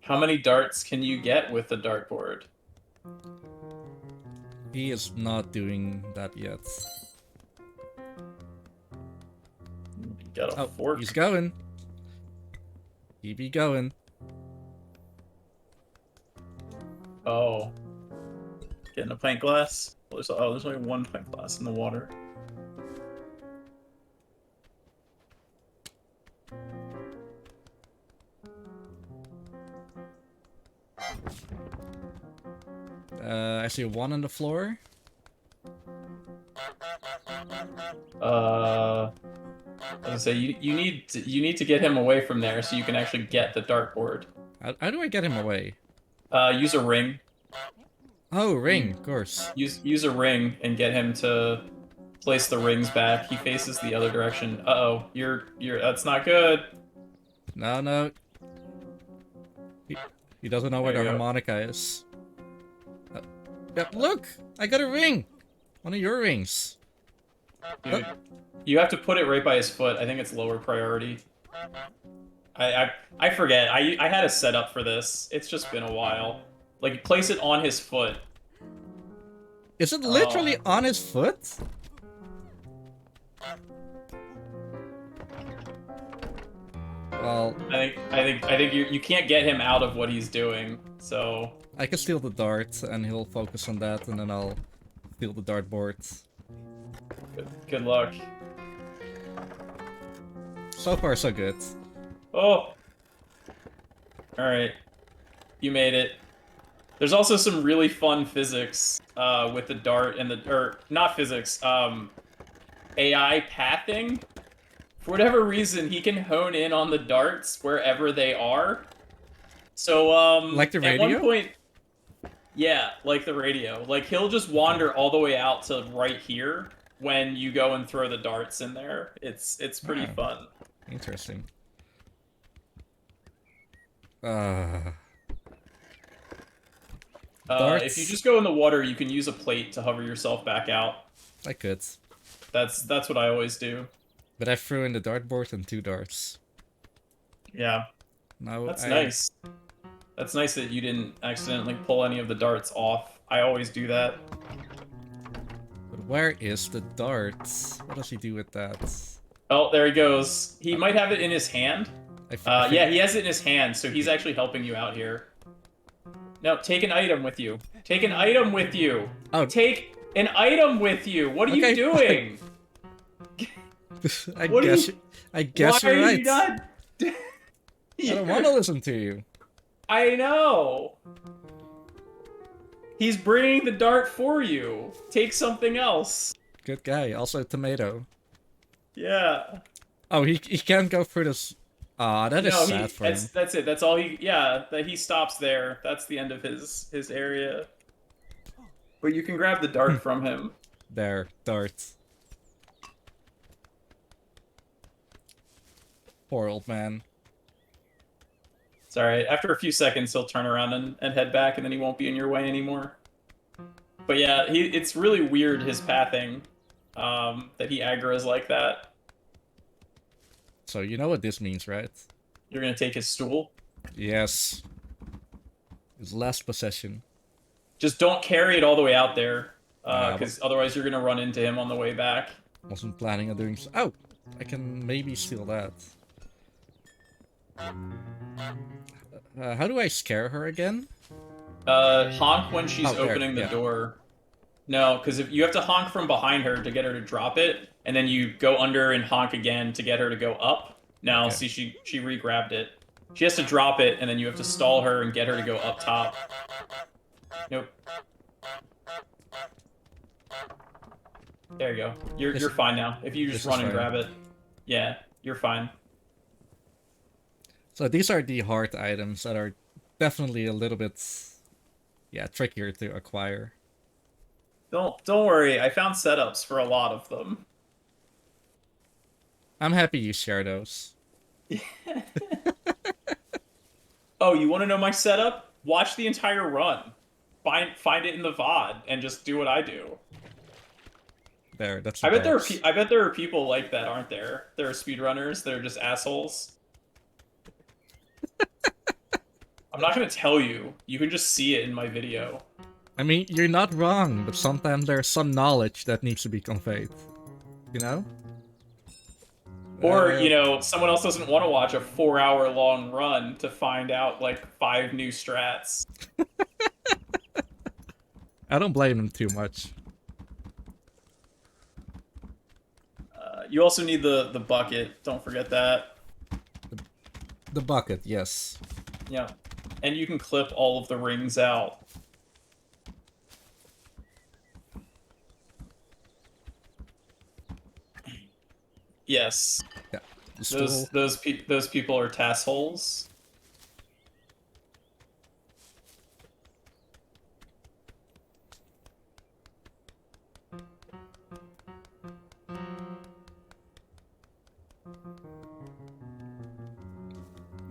How many darts can you get with the dartboard? He is not doing that yet. You got a Oh, fork. he's going. He be going. Oh. Getting a pint glass? Well, there's only one pint glass in the water. I see one on the floor. I was gonna say you need to get him away from there so you can actually get the dartboard. How do I get him away? Use a ring. Oh, ring, of course. Use a ring and get him to place the rings back. He faces the other direction. Uh-oh, you're that's not good. No, no. He doesn't know where There the you go. harmonica is. Yep, look! I got a ring! One of your rings. Dude, you have to put it right by his foot. I think it's lower priority. I forget. I had a setup for this. It's just been a while. Like place it on his foot. Is it literally on his foot? Well, I think you can't get him out of what he's doing. So I can steal the dart and he'll focus on that and then I'll steal the dartboard. good luck. So far, so good. Oh. All right. You made it. There's also some really fun physics with the dart and or not physics, AI pathing. For whatever reason, he can hone in on the darts wherever they are. So, Like the at one radio? point, yeah, like the radio. Like, he'll just wander all the way out to right here when you go and throw the darts in there. It's pretty Oh. fun. Interesting. If you Darts? just go in the water, you can use a plate to hover yourself back out. I could. That's what I always do. But I threw in the dartboard and 2 darts. Yeah, Now that's nice. That's nice that you didn't accidentally pull any of the darts off. I always do that. But where is the dart? What does he do with that? Oh, there he goes. He might have it in his hand. I think... Yeah, he has it in his hand, so he's actually helping you out here. No, take an item with you. Take an item with you. Oh. Take an item with you. What are you doing? I What are guess you- I guess Why you're are right. you not? I don't want to listen to you. I know. He's bringing the dart for you. Take something else. Good guy. Also tomato. Yeah. Oh, he can't go through this. Ah, that is No, sad for him. that's it. That's all he. Yeah, that he stops there. That's the end of his area. But you can grab the dart from him. There, dart. Poor old man. It's alright. After a few seconds, he'll turn around and head back, and then he won't be in your way anymore. But yeah, it's really weird, his pathing, that he aggroes like that. So you know what this means, right? You're gonna take his stool. Yes. His last possession. Just don't carry it all the way out there, Nah, because otherwise you're gonna run into him on the way back. wasn't planning on doing so. Oh! I can maybe steal that. How do I scare her again? Honk when she's Oh, there, opening the yeah. door. No, because if you have to honk from behind her to get her to drop it, and then you go under and honk again to get her to go up. Now, Okay. see, she re-grabbed it. She has to drop it, and then you have to stall her and get her to go up top. Nope. There you go. You're fine now. If you just This is run and fine. grab it, yeah, you're fine. So these are the hard items that are definitely a little bit, yeah, trickier to acquire. Don't worry. I found setups for a lot of them. I'm happy you share those. Oh, you want to know my setup? Watch the entire run. Find it in the VOD and just do what I do. There, that's the box. I bet there are people like that, aren't there? There are speedrunners that are just assholes. I'm not gonna tell you. You can just see it in my video. I mean, you're not wrong, but sometimes there's some knowledge that needs to be conveyed. You know? Or, you know, someone else doesn't want to watch a 4 hour long run to find out like 5 new strats. I don't blame them too much. You also need the bucket. Don't forget that. The bucket, yes. Yeah. And you can clip all of the rings out. Yes. Yeah. The stool. Those people are tassholes.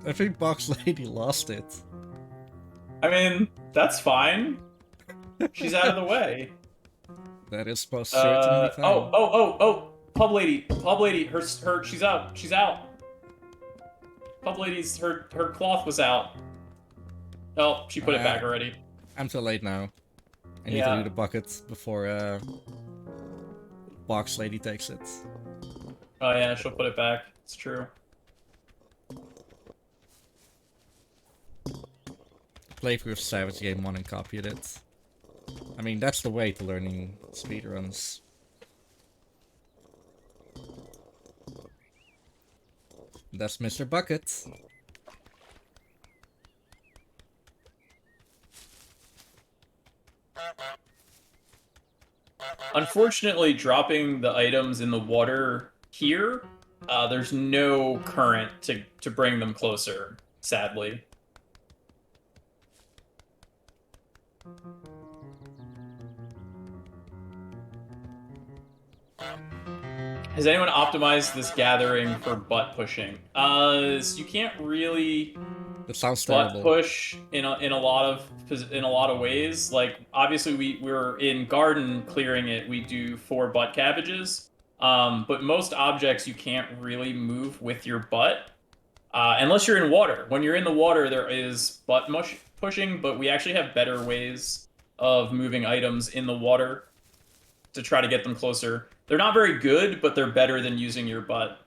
I think Box Lady lost it. I mean, that's fine. She's out of the way. That is most certainly fine. Oh, pub lady, she's out. Pub lady's, her cloth was out. Oh, she put it back already. I'm too late now. I need to do the bucket before Box Lady takes it. Oh yeah, she'll put it back. It's true. Play through Savage Game 1 and copied it. I mean, that's the way to learning speedruns. That's Mr. Bucket. Unfortunately, dropping the items in the water here, there's no current to bring them closer, sadly. Has anyone optimized this gathering for butt pushing? So you can't really That sounds butt terrible. push in a lot of ways. Like obviously we're in garden clearing it. We do 4 butt cabbages, but most objects you can't really move with your butt unless you're in water. When you're in the water, there is butt pushing, but we actually have better ways of moving items in the water to try to get them closer. They're not very good, but they're better than using your butt.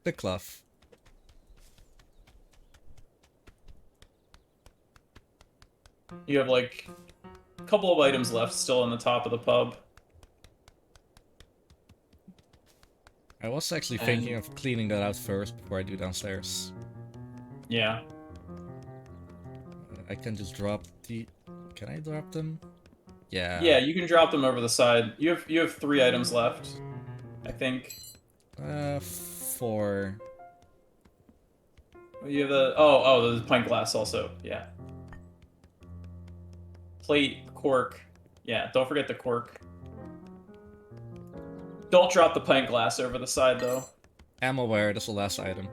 The cloth. You have like a couple of items left still in the top of the pub. I was actually thinking of cleaning that out first before I do downstairs. Yeah. I can just drop the... Can I drop them? Yeah. Yeah, you can drop them over the side. You have 3 items left, I think. 4. You have the the pint glass also. Yeah. plate, cork. Yeah, don't forget the cork. Don't drop the pint glass over the side, though. I'm aware, that's the last item.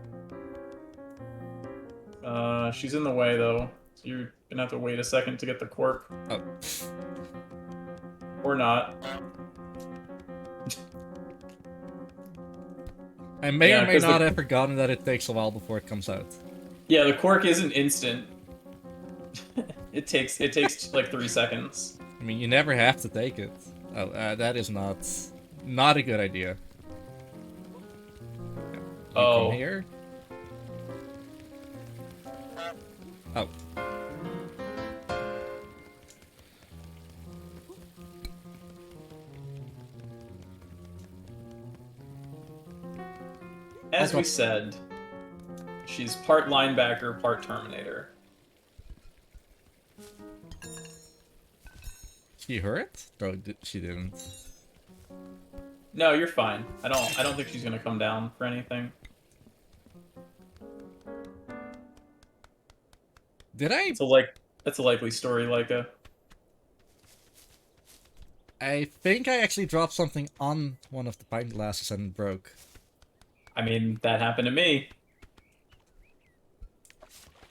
She's in the way, though. So you're gonna have to wait a second to get the cork. Oh. Or not. I may Yeah, or may 'cause not have forgotten that it takes a while before it comes out. Yeah, the cork isn't instant. It takes like 3 seconds. I mean, you never have to take it. Oh, that is not a good idea. You Oh. come here. Oh. As we said, she's part linebacker, part Terminator. She hurt? No, she didn't. No, you're fine. I don't think she's gonna come down for anything. Did I? That's a likely story, Leica. I think I actually dropped something on one of the pint glasses and it broke. I mean, that happened to me.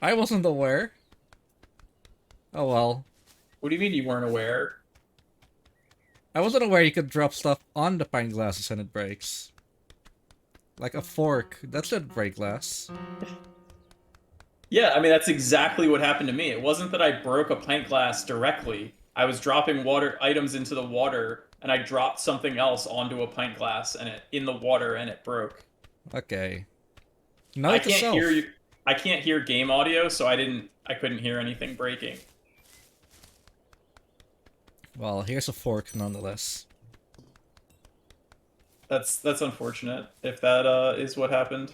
I wasn't aware. Oh well. What do you mean you weren't aware? I wasn't aware you could drop stuff on the pint glasses and it breaks. Like a fork. That should break glass. Yeah, I mean that's exactly what happened to me. It wasn't that I broke a pint glass directly. I was dropping water items into the water, and I dropped something else onto a pint glass, and it in the water, and it broke. Okay. Note I to can't self. hear you. I can't hear game audio, so I couldn't hear anything breaking. Well, here's a fork nonetheless. That's unfortunate if that is what happened.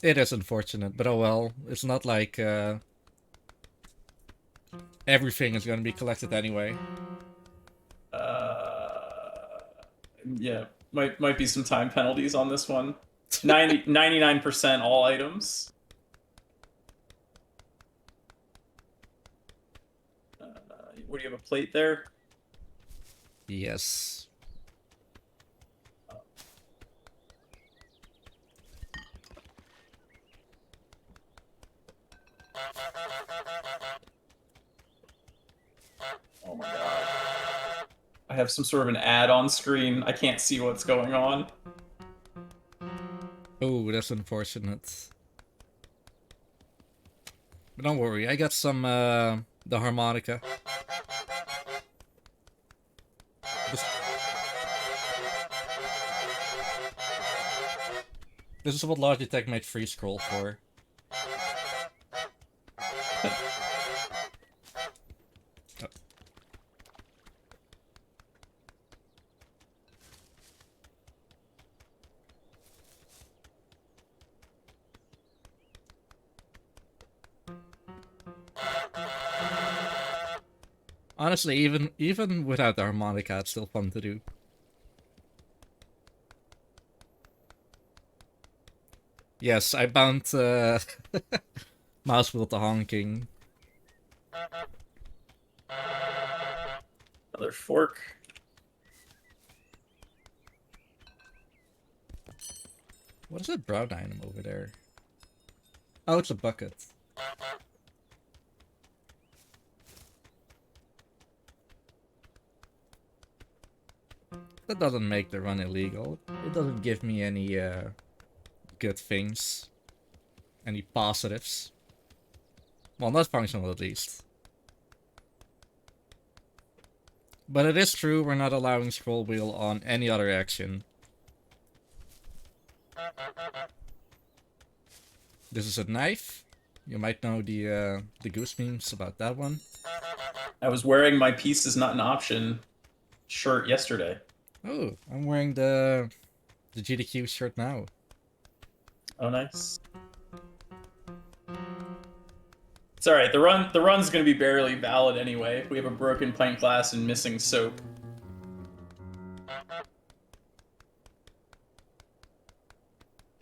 It is unfortunate, but oh well. It's not like everything is going to be collected anyway. Yeah, might be some time penalties on this one. 99% all items. What do you have, a plate there? Yes. Oh my god. I have some sort of an ad on screen. I can't see what's going on. Oh, that's unfortunate. But don't worry, I got some, the harmonica. This is what Logitech made free scroll for. Oh. Honestly, even without the harmonica, it's still fun to do. Yes, I bound mouse wheel to honking. Another fork. What is that brown item over there? Oh, it's a bucket. That doesn't make the run illegal. It doesn't give me any good things. Any positives. Well, not functional at least. But it is true we're not allowing scroll wheel on any other action. This is a knife. You might know the goose memes about that one. I was wearing my piece is not an option shirt yesterday. Oh, I'm wearing the GDQ shirt now. Oh, nice. It's all right. The run's gonna be barely valid anyway. If we have a broken pint glass and missing soap.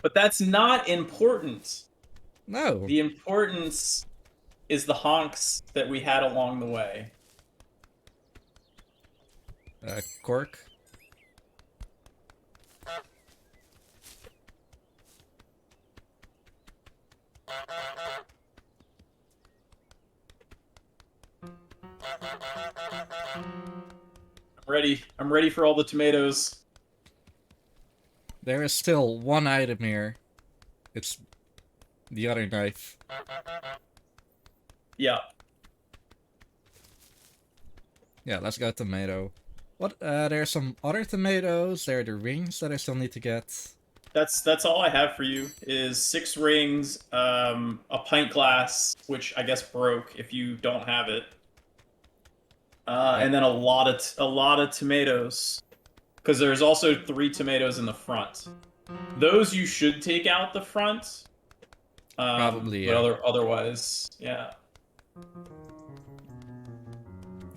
But that's not important. No. The importance is the honks that we had along the way. Cork. I'm ready. I'm ready for all the tomatoes. There is still one item here. It's the other knife. Yeah. Yeah, let's go tomato. What? There are some other tomatoes. There are the rings that I still need to get. That's all I have for you is 6 rings, a pint glass, which I guess broke if you don't have it, Yep. and then a lot of tomatoes, because there's also 3 tomatoes in the front. Those you should take out the front, Probably, but yeah. otherwise, yeah,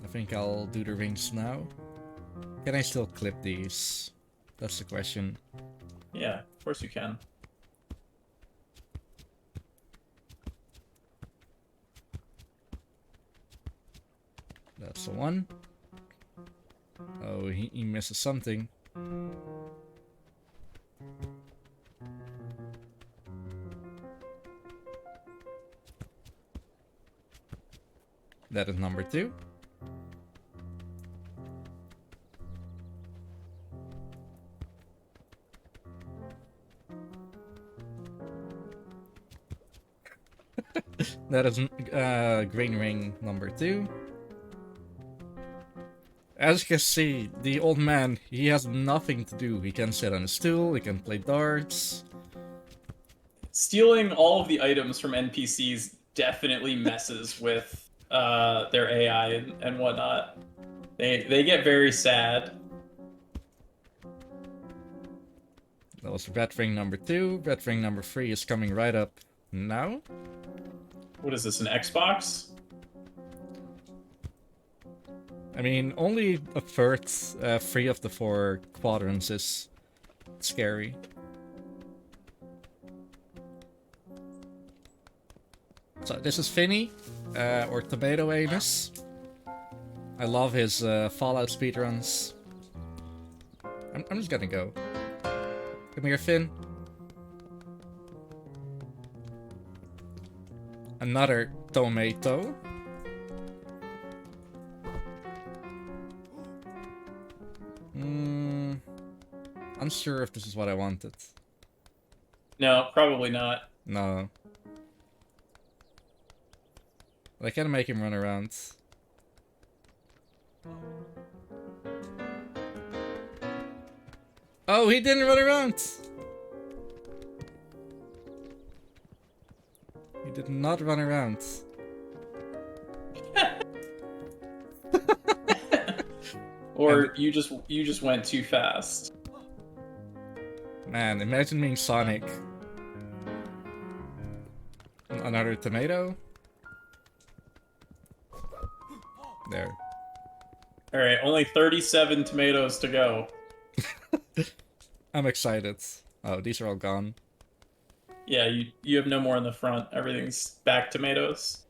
I think I'll do the rings now. Can I still clip these? That's the question. yeah, of course you can. That's the one. Oh, he misses something. That is number 2. That is green ring number 2. As you can see, the old man, he has nothing to do. He can sit on a stool, he can play darts. Stealing all of the items from NPCs definitely messes with their AI and whatnot. They get very sad. That was red ring number 2. Red ring number 3 is coming right up now. What is this, an Xbox? I mean, only a third, 3 of the 4 quadrants is scary. So this is Finny, or Tomato Anus. I love his Fallout speedruns. I'm just gonna go. Come here, Finn. Another tomato. Unsure if this is what I wanted. No, probably not. No. But I can make him run around. Oh, he didn't run around! He did not run around. Or you just went too fast. Man, imagine being Sonic. Another tomato? There. Alright, only 37 tomatoes to go. I'm excited. Oh, these are all gone. Yeah, you have no more in the front. Everything's back tomatoes.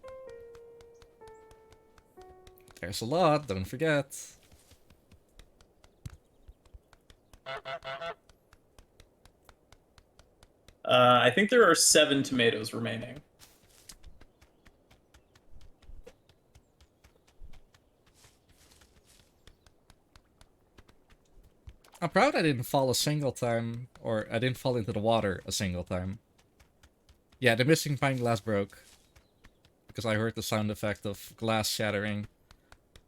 There's a lot, don't forget. I think there are 7 tomatoes remaining. I'm proud I didn't fall a single time, or I didn't fall into the water a single time. Yeah, the missing pint glass broke. Because I heard the sound effect of glass shattering.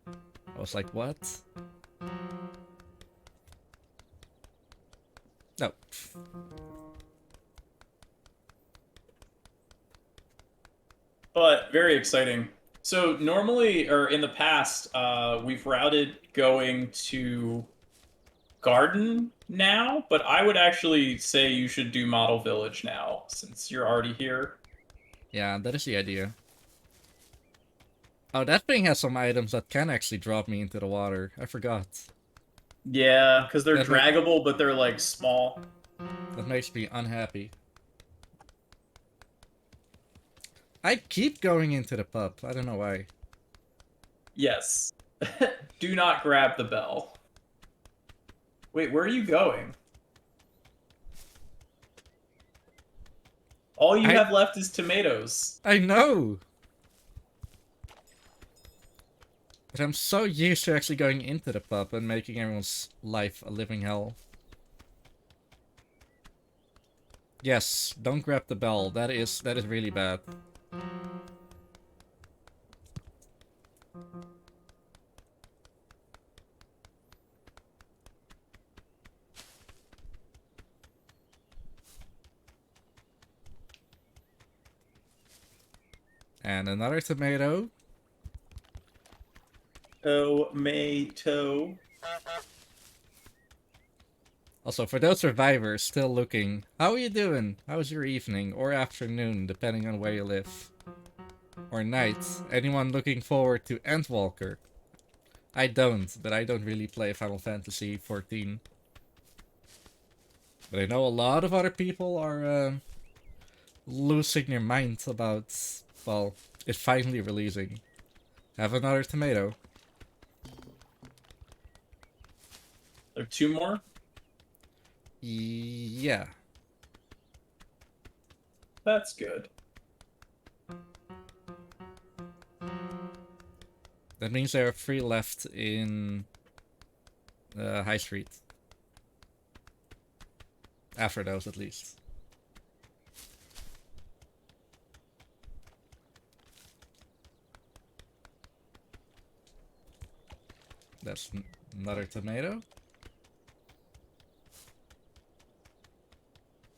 I was like, what? No. But very exciting. So normally, or in the past, we've routed going to Garden now, but I would actually say you should do Model Village now, since you're already here. Yeah, that is the idea. Oh, that thing has some items that can actually drop me into the water. I forgot. Yeah, because they're That ma- draggable, but they're like small. That makes me unhappy. I keep going into the pub. I don't know why. Yes. Do not grab the bell. Wait, where are you going? All you I have left is tomatoes. I know. But I'm so used to actually going into the pub and making everyone's life a living hell. Yes, don't grab the bell. That is really bad. And another tomato. Tomato. Also, for those survivors still looking, how are you doing? How's your evening or afternoon, depending on where you live? Or night? Anyone looking forward to Endwalker? I don't, but I don't really play Final Fantasy XIV. But I know a lot of other people are losing their minds about, well, it finally releasing. Have another tomato. There are two more? Yeah. That's good. That means there are 3 left in High Street. After those, at least. That's another tomato.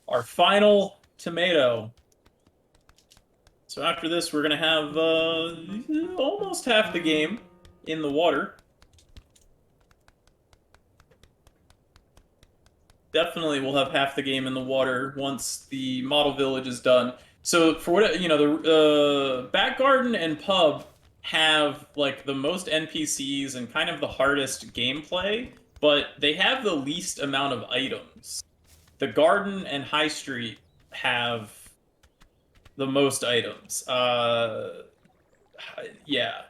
Our final tomato. So after this, we're gonna have almost half the game in the water. Definitely, we'll have half the game in the water once the model village is done. So for what you know, the back garden and pub have like the most NPCs and kind of the hardest gameplay, but they have the least amount of items. The garden and high street have the most items. Yeah,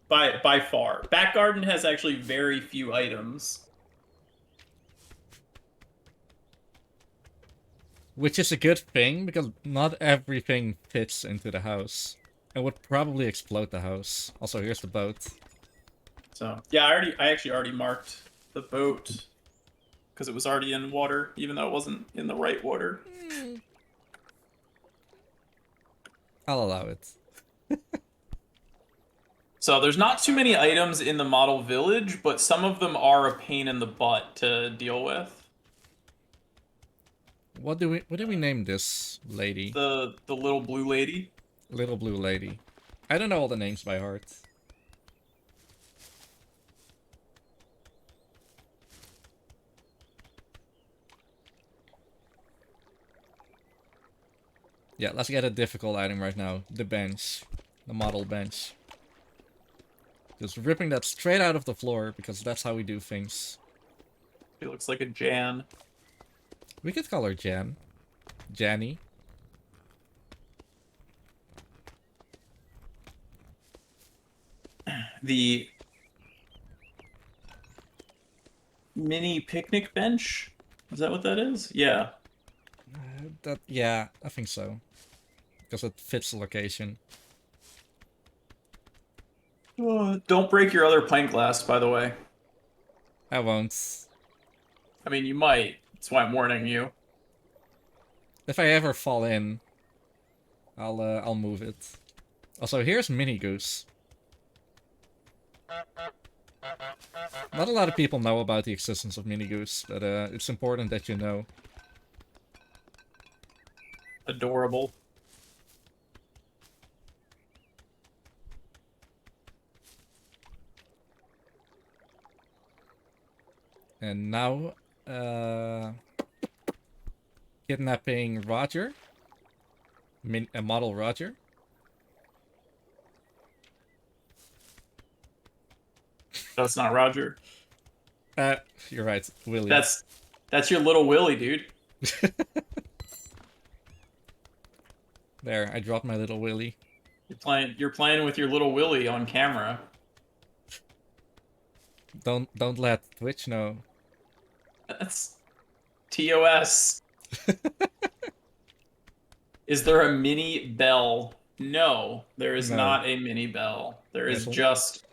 by far. Back garden has actually very few items. Which is a good thing, because not everything fits into the house. And would probably explode the house. Also, here's the boat. So yeah, I actually already marked the boat because it was already in water, even though it wasn't in the right water. I'll allow it. So there's not too many items in the model village, but some of them are a pain in the butt to deal with. What do we name this lady? The little blue lady. Little blue lady. I don't know all the names by heart. Yeah, let's get a difficult item right now. The bench. The model bench. Just ripping that straight out of the floor, because that's how we do things. She looks like a Jan. We could call her Jan. Janny. The mini picnic bench. Is that what that is? Yeah. Yeah, I think so. Because it fits the location. Don't break your other pint glass, by the way. I won't. I mean, you might. That's why I'm warning you. If I ever fall in, I'll move it. Also, here's Mini Goose. Not a lot of people know about the existence of Mini Goose, but it's important that you know. Adorable. And now, kidnapping Roger. Model Roger. That's not Roger. You're right, Willie. That's your little Willy, dude. There, I dropped my little Willie. You're playing with your little Willy on camera. Don't let Twitch know. That's TOS. Is there a mini bell? No, there is No, not a mini bell. There is yes, just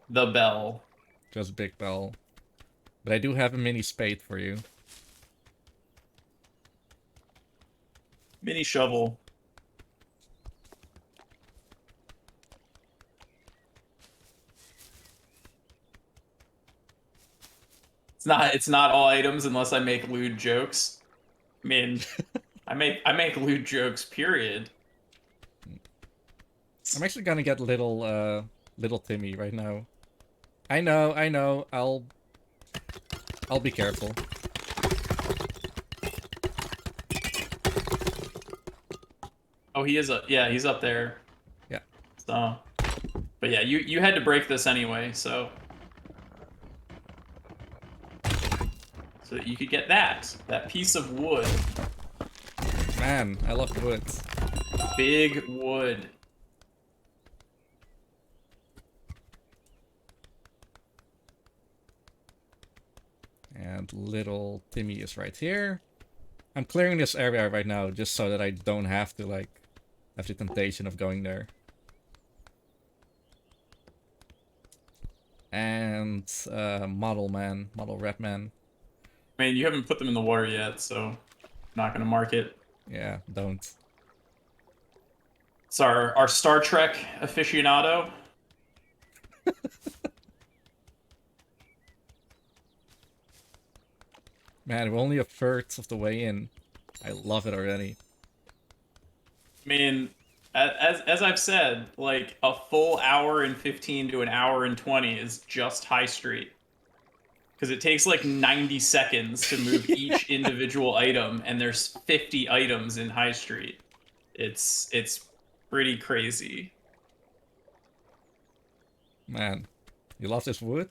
the bell. just big bell. But I do have a mini spade for you. Mini shovel. It's not all items unless I make lewd jokes. I mean, I make lewd jokes, period. I'm actually gonna get little Timmy right now. I know, I know. I'll be careful. Oh, he is yeah, he's up there. Yeah. So, but yeah, you had to break this anyway, so that you could get that piece of wood. Man, I love wood. Big wood. And little Timmy is right here. I'm clearing this area right now just so that I don't have to, like, have the temptation of going there. And, model red man. I mean, you haven't put them in the water yet, so I'm not gonna mark it. Yeah, don't. It's our Star Trek aficionado. Man, we're only a third of the way in. I love it already. I mean, as I've said, like a full hour and 15 to an hour and 20 is just High Street. Because it takes like 90 seconds to move each individual item, and there's 50 items in High Street. It's pretty crazy. Man, you love this wood?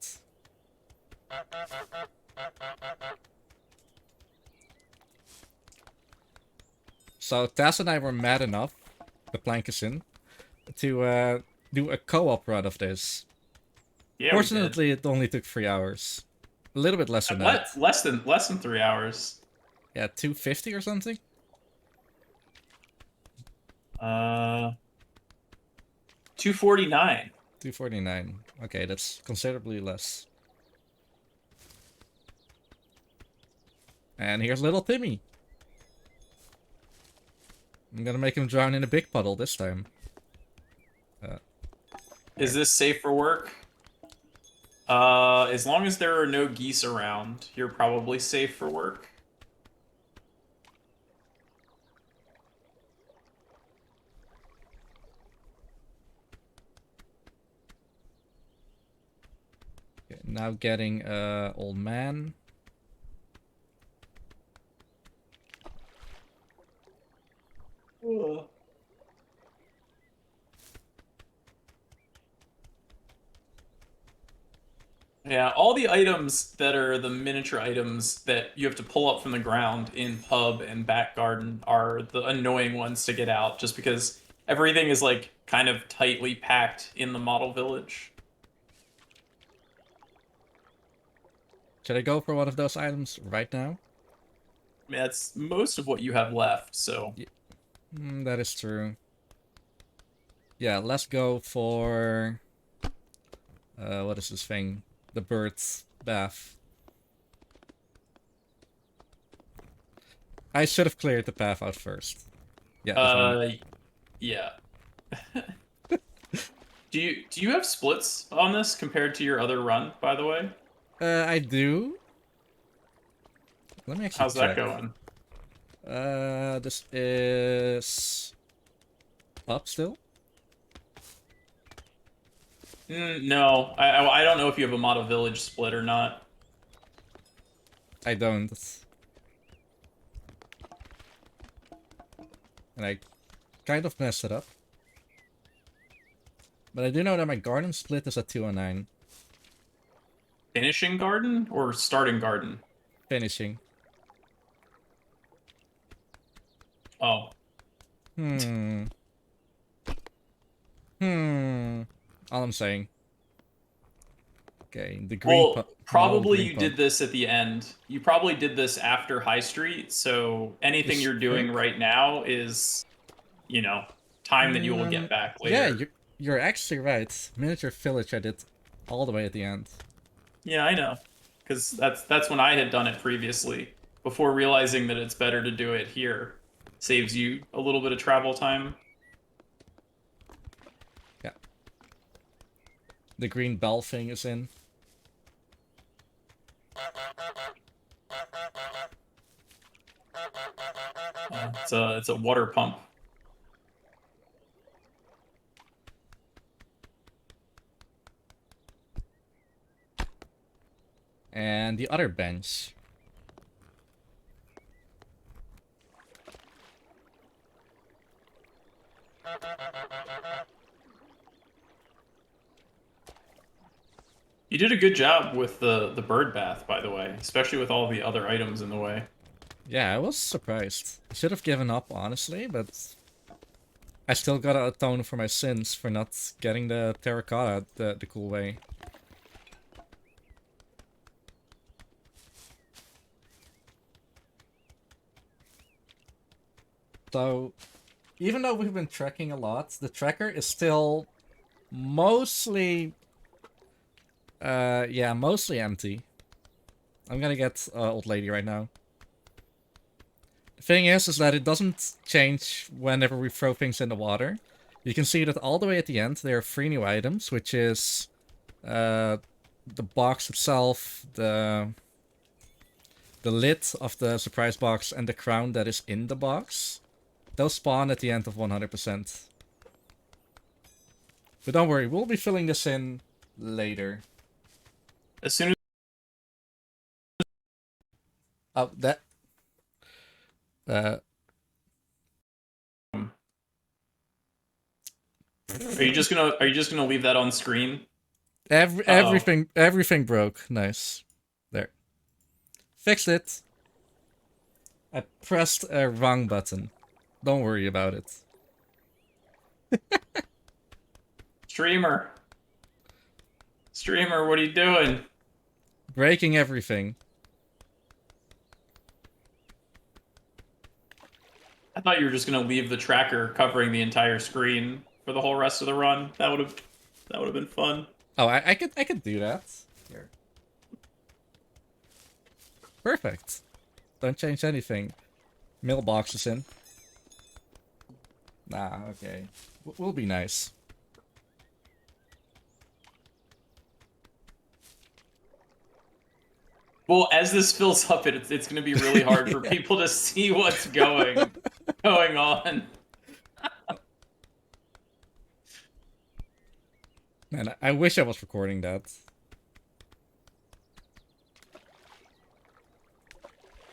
So Taz and I were mad enough, the plank is in, to do a co-op run of this. Yeah, we did. Fortunately, it only took 3 hours. A little bit less than that. Less than 3 hours. Yeah, 250 or something? Uh, 249. 249. Okay, that's considerably less. And here's little Timmy. I'm gonna make him drown in a big puddle this time. Is this safe for work? As long as there are no geese around, you're probably safe for work. Okay, now getting old man. Ugh. Yeah, all the items that are the miniature items that you have to pull up from the ground in pub and back garden are the annoying ones to get out, just because everything is like kind of tightly packed in the model village. Should I go for one of those items right now? I mean, that's most of what you have left, so That is true. Yeah, let's go for... what is this thing? The bird's bath. I should have cleared the path out first. Yeah, this one. yeah. Do you have splits on this compared to your other run, by the way? I do. Let me actually How's that check. going? This is... up still? No, I don't know if you have a model village split or not. I don't. And I kind of messed it up. But I do know that my garden split is at 209. Finishing garden or starting garden? Finishing. Oh, Hmm. All I'm saying. Okay, the Well, small probably green you pump. did this at the end. You probably did this after High Street, so You anything you're doing think? right now is, you know, time that you will get back Yeah, later. you're actually right. Miniature village I did all the way at the end. Yeah, I know. Because that's when I had done it previously, before realizing that it's better to do it here. Saves you a little bit of travel time. Yeah. The green bell thing is in. It's a water pump. And the other bench. You did a good job with the bird bath, by the way, especially with all the other items in the way. Yeah, I was surprised. I should have given up, honestly, but I still gotta atone for my sins for not getting the terracotta the cool way. So, even though we've been trekking a lot, the tracker is still mostly, yeah, mostly empty. I'm gonna get old lady right now. The thing is that it doesn't change whenever we throw things in the water. You can see that all the way at the end there are 3 new items, which is the box itself, the lid of the surprise box, and the crown that is in the box. They'll spawn at the end of 100%. But don't worry, we'll be filling this in later. As soon as Oh, that... Uh, are you just gonna leave that on screen? Uh-oh. everything broke. Nice. There. Fixed it. I pressed a wrong button. Don't worry about it. Streamer. Streamer, what are you doing? Breaking everything. I thought you were just gonna leave the tracker covering the entire screen for the whole rest of the run. That would have been fun. Oh, I could do that. Here. Perfect. Don't change anything. Mailbox is in. Nah, okay. We'll be nice. Well, as this fills up, it's going to be really hard for people to see what's going on. Man, I wish I was recording that.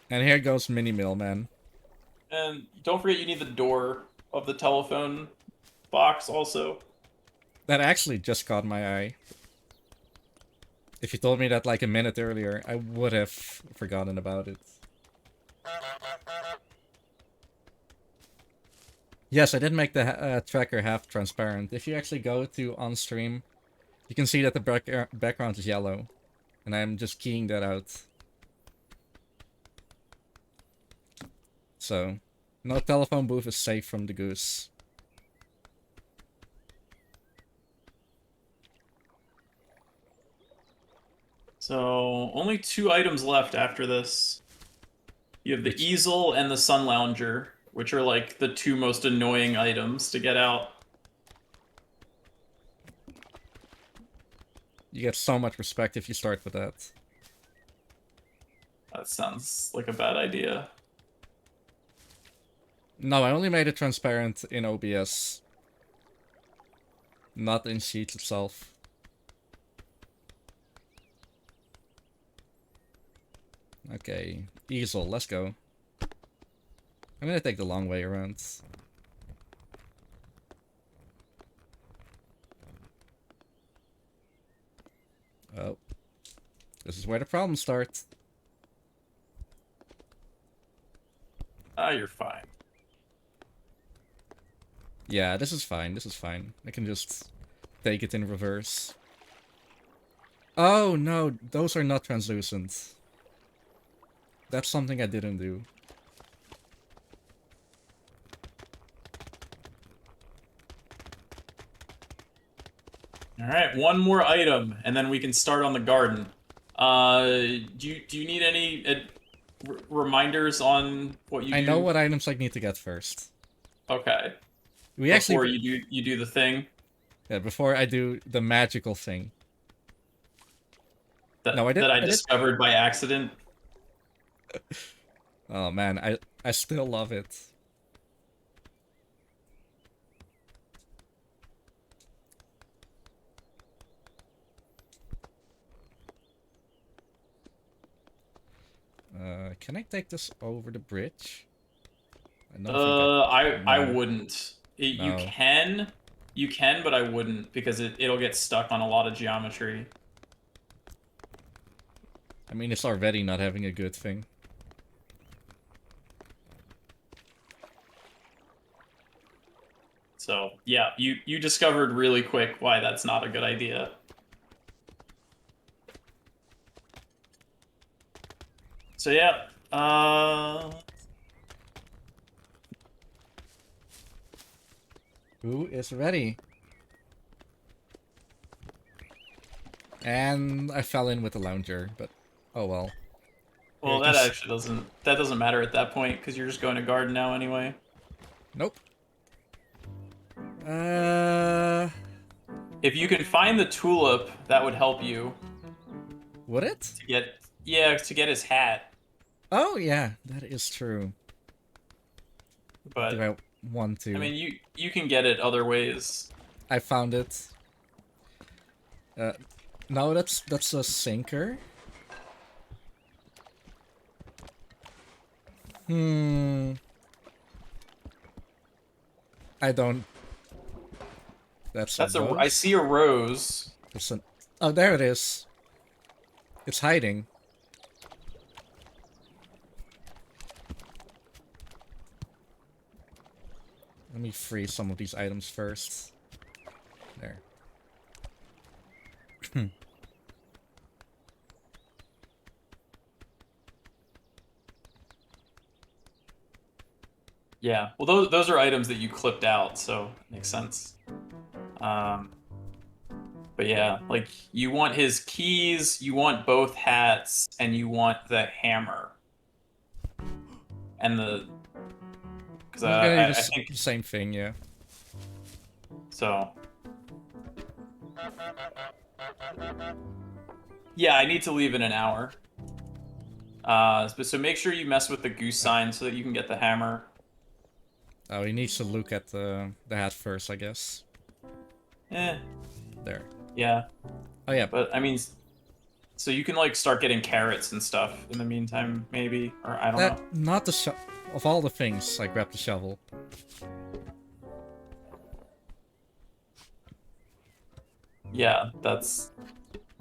And here goes Mini Mailman. And don't forget you need the door of the telephone box also. That actually just caught my eye. If you told me that like a minute earlier, I would have forgotten about it. Yes, I did make the tracker half transparent. If you actually go to on stream, you can see that the background is yellow. And I'm just keying that out. So, no telephone booth is safe from the goose. So, only 2 items left after this. You have the Which, easel and the sun lounger, which are like the 2 most annoying items to get out. you get so much respect if you start with that. That sounds like a bad idea. No, I only made it transparent in OBS. Not in Sheets itself. Okay, easel, let's go. I'm gonna take the long way around. Oh. This is where the problems start. Ah, you're fine. Yeah, this is fine, this is fine. I can just take it in reverse. Oh no, those are not translucent. That's something I didn't do. All right, one more item, and then we can start on the garden. Do you need any reminders on what you I know do? what items I need to get first. Okay, We actually, before you do the thing yeah, before I do the magical thing. No, that I did. that I I did. discovered by accident. Oh man, I still love it. Can I take this over the bridge? I don't think I. I No, wouldn't. no. You can, but I wouldn't because it'll get stuck on a lot of geometry. I mean, it's already not having a good thing. So yeah, you discovered really quick why that's not a good idea. So yeah, Who is ready? And I fell in with the lounger, but oh well. Here you well can. that actually doesn't matter at that point because you're just going to garden now anyway. Nope. Uh, If you can find the tulip, that would help you would it? to get yeah to get his hat. Oh yeah, that is true. Do But I want I to? mean you can get it other ways. I found it. Uh, no, that's a sinker. Hmm. I don't. That's a That's a I rose. see a rose. It's an. Oh, there it is. It's hiding. Let me freeze some of these items first. There. Yeah. Well, those are items that you clipped out, so it makes sense. Um, but yeah, like you want his keys, you want both hats, and you want the hammer and the because I'm gonna do I this think the same thing, yeah. so. Yeah, I need to leave in an hour. So make sure you mess with the goose sign so that you can get the hammer. Oh, he needs to look at the hat first, I guess. Eh, There. yeah. Oh yeah, But I mean, so you can like start getting carrots and stuff in the meantime, maybe, or I don't that know. not the of all the things, I grabbed the shovel. Yeah, that's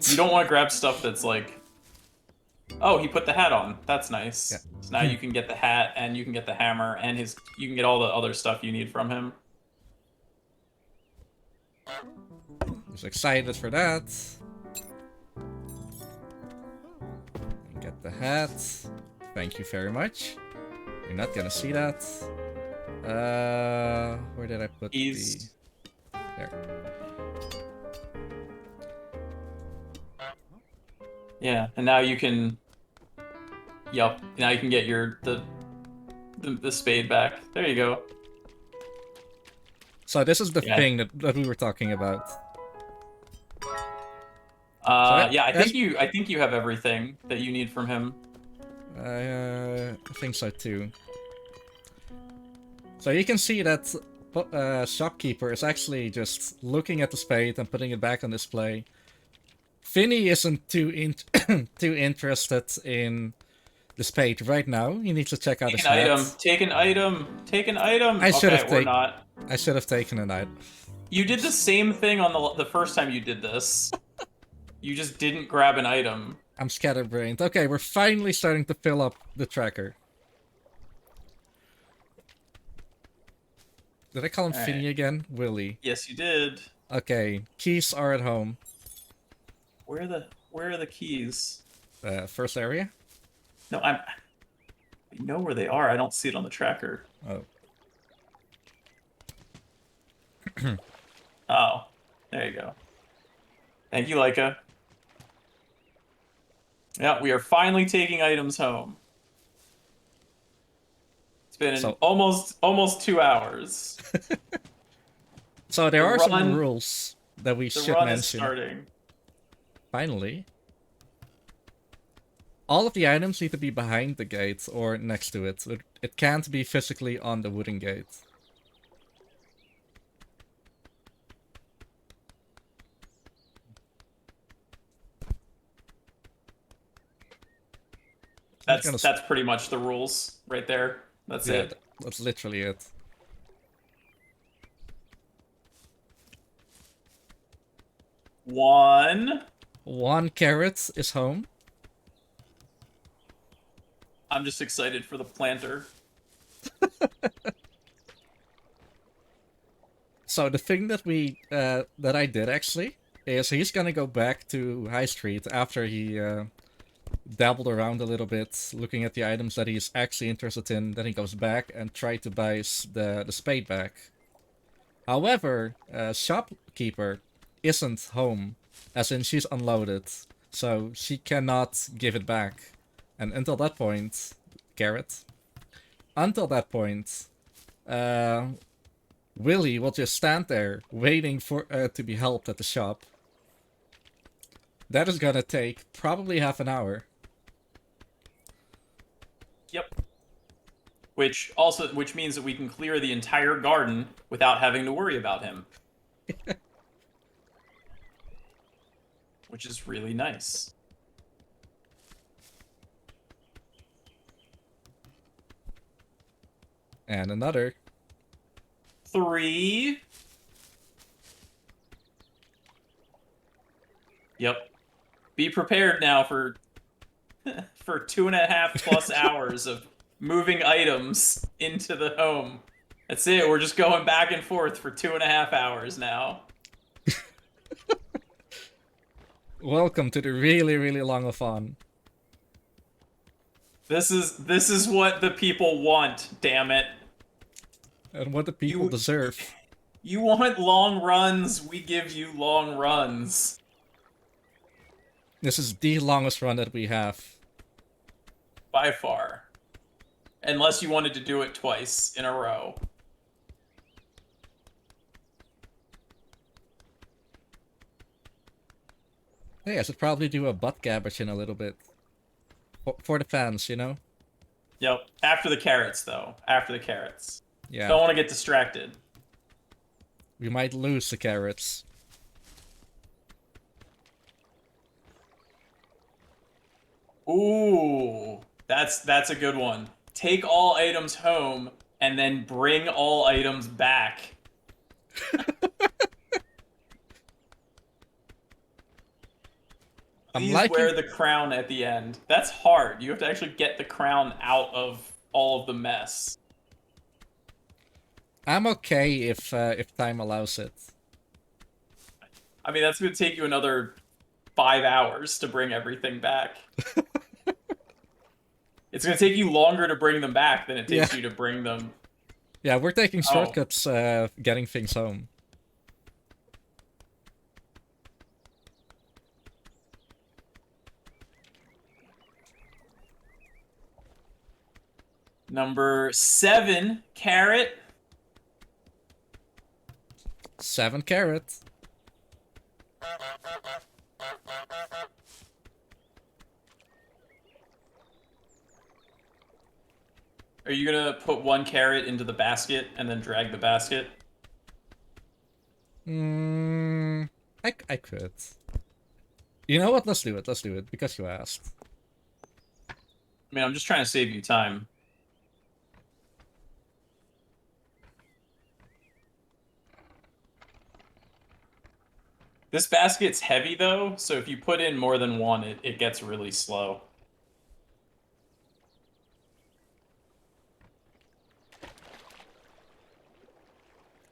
you don't want to grab stuff that's like, oh, he put the hat on. That's Yeah. nice. So now you can get the hat and you can get the hammer and you can get all the other stuff you need from him. Just excited for that. Get the hat. Thank you very much. You're not gonna see that. Where did I put the... He's There. yeah, and now you can yep, now you can get your the spade back. There you go. So this is the Yeah. thing that we were talking about. So Yeah, as I think you have everything that you need from him. I think so too. So you can see that shopkeeper is actually just looking at the spade and putting it back on display. Finny isn't too interested in the spade right now. He needs to check out Take his an item. hat. Take an item. Take an item. I should Okay, have we're taken. not. I should have taken a night. You did the same thing on the first time you did this. You just didn't grab an item. I'm scatterbrained. Okay, we're finally starting to fill up the tracker. Did I call him All Finny right. again? Willie. Yes, you did. Okay, keys are at home. Where the Where are the keys? First area. No, I know where they are. I don't see it on the tracker. Oh, Oh, there you go. Thank you, Leica. Yeah, we are finally taking items home. It's been so almost 2 hours. so there The are some run rules that we the should run is mention. starting. Finally, all of the items need to be behind the gate or next to it. It can't be physically on the wooden gate. I'm just That's gonna. that's pretty much the rules right there. That's Yeah, it. that's literally it. One. One carrot is home. I'm just excited for the planter. So the thing that I did actually is he's gonna go back to High Street after he dabbled around a little bit, looking at the items that he's actually interested in. Then he goes back and try to buy the spade back. However, shopkeeper isn't home, as in she's unloaded, so she cannot give it back. And until that point, Garrett. Until that point, uh, Willie will just stand there waiting for to be helped at the shop. That is gonna take probably half an hour. Yep. Which means that we can clear the entire garden without having to worry about him. Which is really nice. And another. 3. Yep. Be prepared now for for 2.5+ hours of moving items into the home. That's it. We're just going back and forth for 2.5 hours now. Welcome to the really, really Longathon. This is what the people want, damn it. And what the people You deserve. you want long runs, we give you long runs. This is the longest run that we have. By far. Unless you wanted to do it twice in a row. Hey, I should probably do a butt gabbage in a little bit. For the fans, you know? Yep. After the carrots, though. After the carrots. Yeah. Don't want to get distracted. We might lose the carrots. Ooh, that's a good one. Take all items home and then bring all items back. I'm Please wear liking... the crown at the end. That's hard. You have to actually get the crown out of all of the mess. I'm okay if time allows it. I mean, that's going to take you another 5 hours to bring everything back. It's going to take you longer to bring them back than it takes Yeah. you to bring them. Yeah, we're taking Oh. shortcuts getting things home. Number 7, carrot. 7 carrots. Are you gonna put one carrot into the basket and then drag the basket? I could. You know what? Let's do it. Let's do it because you asked. I mean, I'm just trying to save you time. This basket's heavy though, so if you put in more than one, it gets really slow.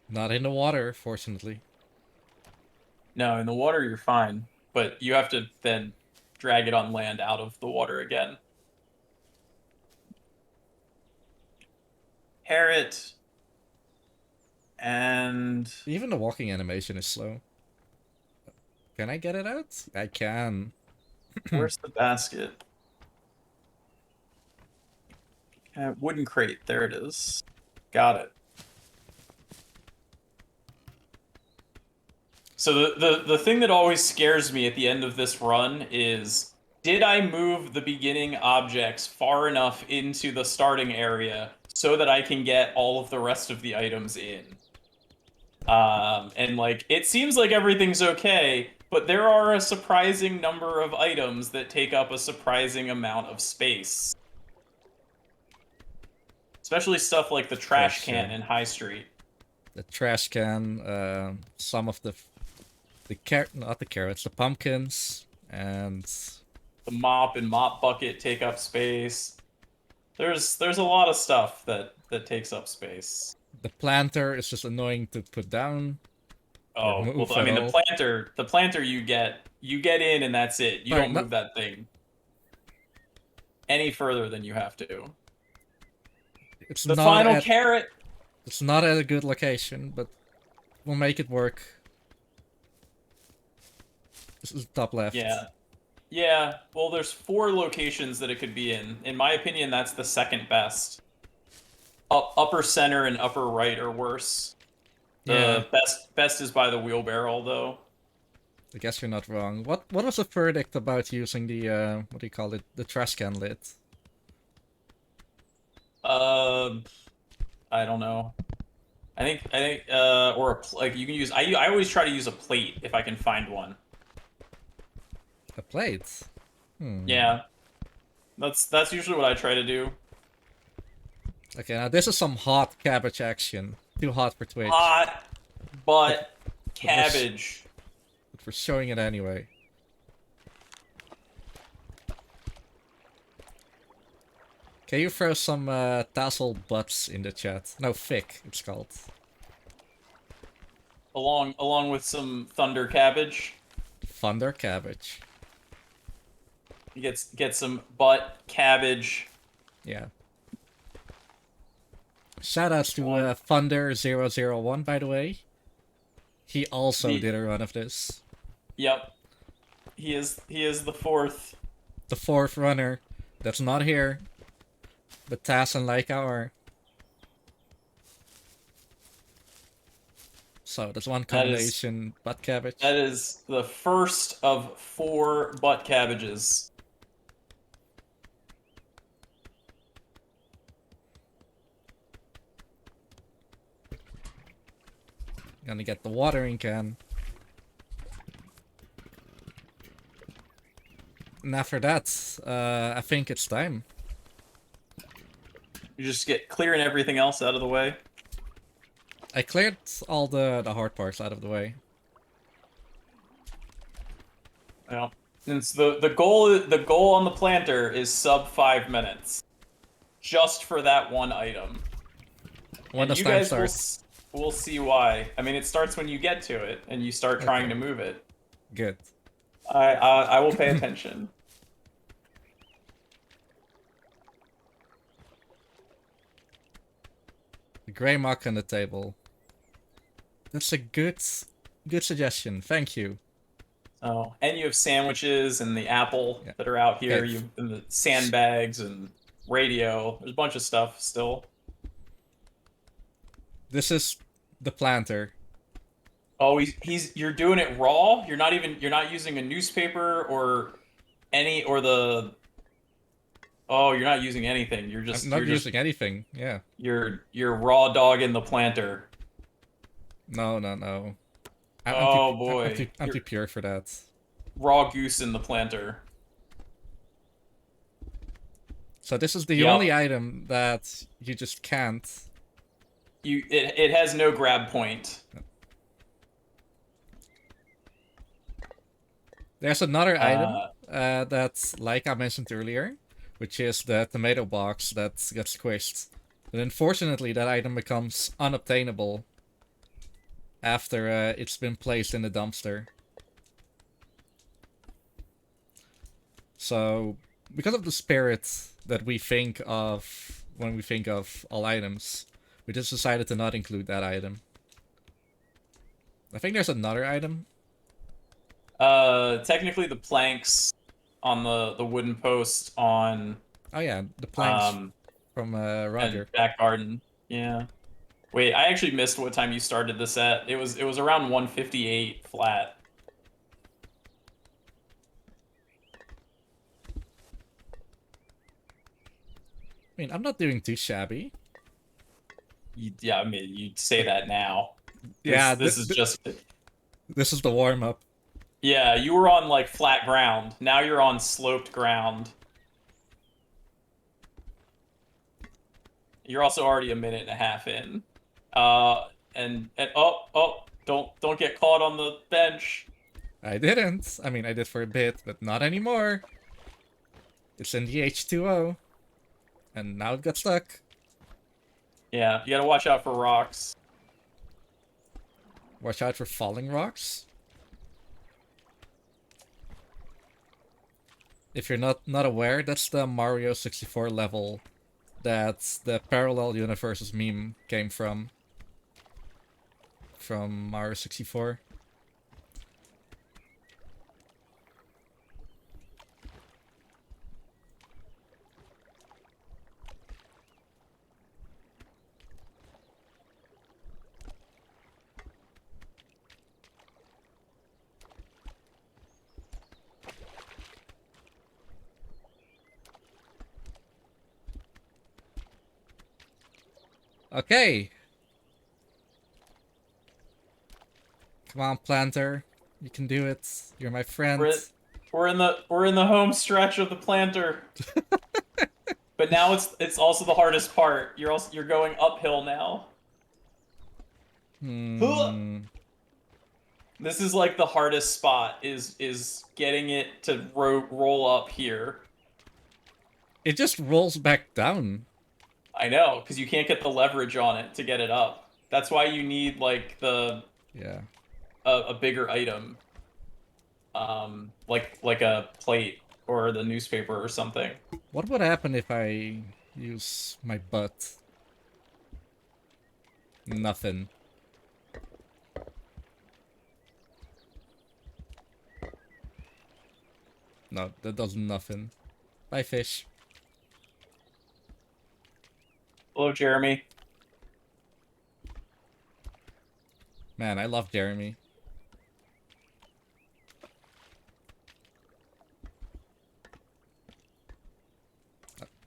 Not in the water, fortunately. No, in the water you're fine, but you have to then drag it on land out of the water again. Parrot. And Even the walking animation is slow. Can I get it out? I can. where's the basket? Wooden crate. There it is. Got it. So the thing that always scares me at the end of this run is, did I move the beginning objects far enough into the starting area so that I can get all of the rest of the items in? And like, it seems like everything's okay, but there are a surprising number of items that take up a surprising amount of space. Especially stuff like the trash can in High Street. The trash can, some of the not the carrots, the pumpkins, and The mop and mop bucket take up space. There's a lot of stuff that takes up space. the planter is just annoying to put down or Oh, move well, I at mean all. the planter you get in and that's it. You Sorry, don't move that thing any further than you have to. It's The not final at, carrot. It's not at a good location, but we'll make it work. This is top left. Yeah. Yeah, well, there's 4 locations that it could be in. In my opinion, that's the second best. Upper center and upper right are worse. Yeah. The best is by the wheelbarrow, though. I guess you're not wrong. What was the verdict about using the what do you call it? The trash can lid? Uh, I don't know. I think or like you can use. I always try to use a plate if I can find one. A plate. Yeah, that's usually what I try to do. Okay, now this is some hot cabbage action. Too hot for Twitch. Hot butt cabbage. But we're showing it anyway. Can you throw some tassel butts in the chat? No, thick, it's called. Along with some thunder cabbage. Thunder cabbage. You get some butt cabbage. Yeah. Shoutouts to Thunder001, by the way. He also did a run of this. Yep. He is the fourth. The fourth runner. That's not here. But Taz and Laika are. So that's one combination butt cabbage. That is the first of 4 butt cabbages. Gonna get the watering can. And after that, I think it's time. You just get clearing everything else out of the way. I cleared all the hard parts out of the way. Yeah. Since the goal on the planter is sub 5 minutes. Just for that one item. When does you time guys start? We'll see why. I mean, it starts when you get to it and you start trying to move it. Good. I will pay attention. The grey muck on the table. That's a good suggestion. Thank you. Oh, and you have sandwiches and the apple that are out here. Okay. You and the sandbags and radio. There's a bunch of stuff still. This is the planter. Oh, you're doing it raw? You're not using a newspaper or the Oh, you're not using anything. I'm not using anything. Yeah. You're raw dog in the planter. No. Boy. I'm too pure for that. Raw goose in the planter. So this is the only item that you just can't. It has no grab point. There's another item that's like I mentioned earlier, which is the tomato box that gets squished. But unfortunately, that item becomes unobtainable after it's been placed in the dumpster. So, because of the spirit that we think of when we think of all items, we just decided to not include that item. I think there's another item. Technically the planks on the wooden post on Oh yeah, the planks um from and Roger. back garden. Yeah. Wait, I actually missed what time you started the set. It was around 158 flat. I mean, I'm not doing too shabby. Yeah, I mean, you'd say that now. This Yeah, this is just this is the warm up. yeah, you were on like flat ground. Now you're on sloped ground. You're also already a minute and a half in. And don't get caught on the bench. I didn't. I mean, I did for a bit, but not anymore. It's in the H2O, and now it got stuck. Yeah, you gotta watch out for rocks. Watch out for falling rocks. If you're not aware, that's the Mario 64 level that the parallel universes meme came from Mario 64. Okay. Come on, Planter. You can do it. You're my friend. We're we're in the home stretch of the planter. But now it's also the hardest part. You're going uphill now. Hmm. This is like the hardest spot is getting it to roll up here. It just rolls back down. I know, because you can't get the leverage on it to get it up. That's why you need like the Yeah. a bigger item, like a plate or the newspaper or something. What would happen if I use my butt? Nothing. No, that does nothing. Bye, fish. Hello, Jeremy. Man, I love Jeremy.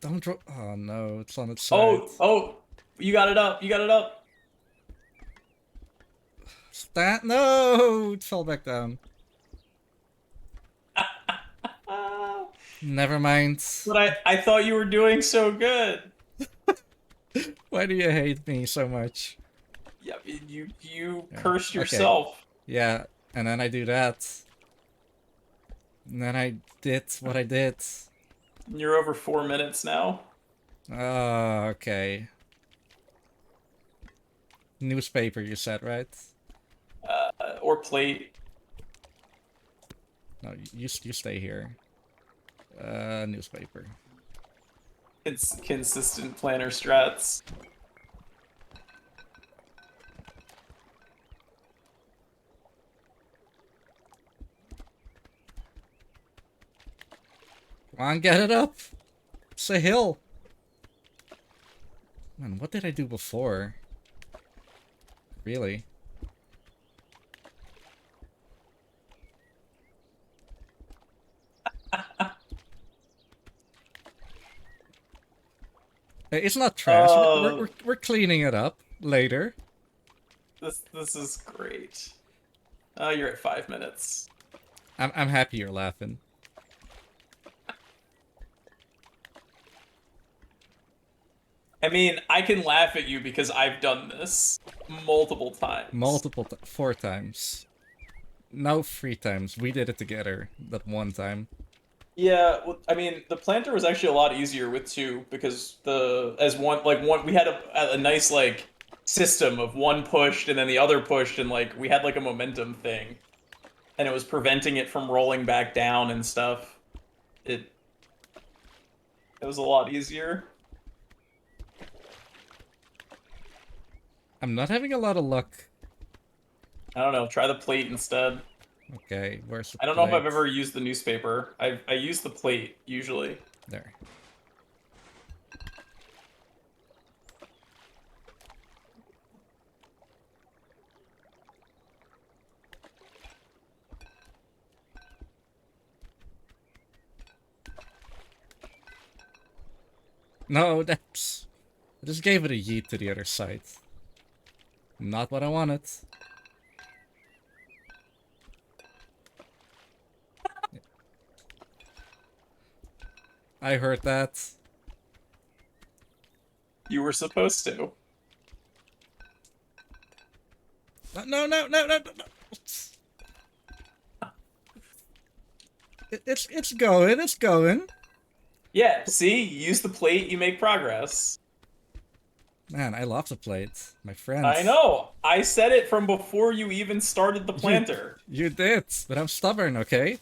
Don't drop. Oh no, it's on its side. Oh, you got it up. You got it up. Stat. No, it fell back down. Ah, Never mind. but I thought you were doing so good. Why do you hate me so much? Yeah, you Yeah. cursed Okay. yourself. Yeah, and then I do that. And then I did what I did. You're over 4 minutes now. Oh, okay. Newspaper, you said, right? Or plate. No, you stay here. Newspaper. It's consistent planner strats. Come on, get it up! It's a hill! Man, what did I do before? Really? Hey, it's not trash. Oh, We're cleaning it up later. this is great. Oh, you're at 5 minutes. I'm happy you're laughing. I mean, I can laugh at you because I've done this multiple times. Four times. No, 3 times. We did it together that one time. Yeah, well, I mean, the planter was actually a lot easier with two because the as one like one we had a nice like system of one pushed and then the other pushed and like we had like a momentum thing and it was preventing it from rolling back down and stuff. it was a lot easier. I'm not having a lot of luck. I don't know. Try the plate instead. Okay, where's the I don't know if I've plate? ever used the newspaper. I use the plate usually. There. No, that's... I just gave it a yeet to the other side. Not what I wanted. I heard that. You were supposed to. No, no, no, no, no, no. It's going, it's going. Yeah, see? You use the plate, you make progress. Man, I love the plate. My I friends. know. I said it from before you even started the You, planter. you did, but I'm stubborn, okay?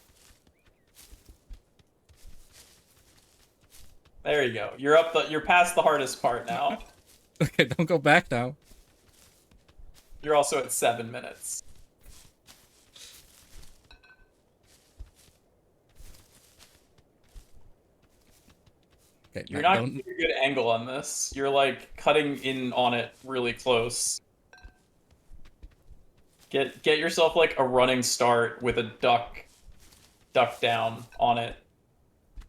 There you go. You're past the hardest part now. Okay, don't go back now. You're also at 7 minutes. Okay, You're no, not don't. getting a good angle on this. You're like cutting in on it really close. Get yourself like a running start with a duck down on it.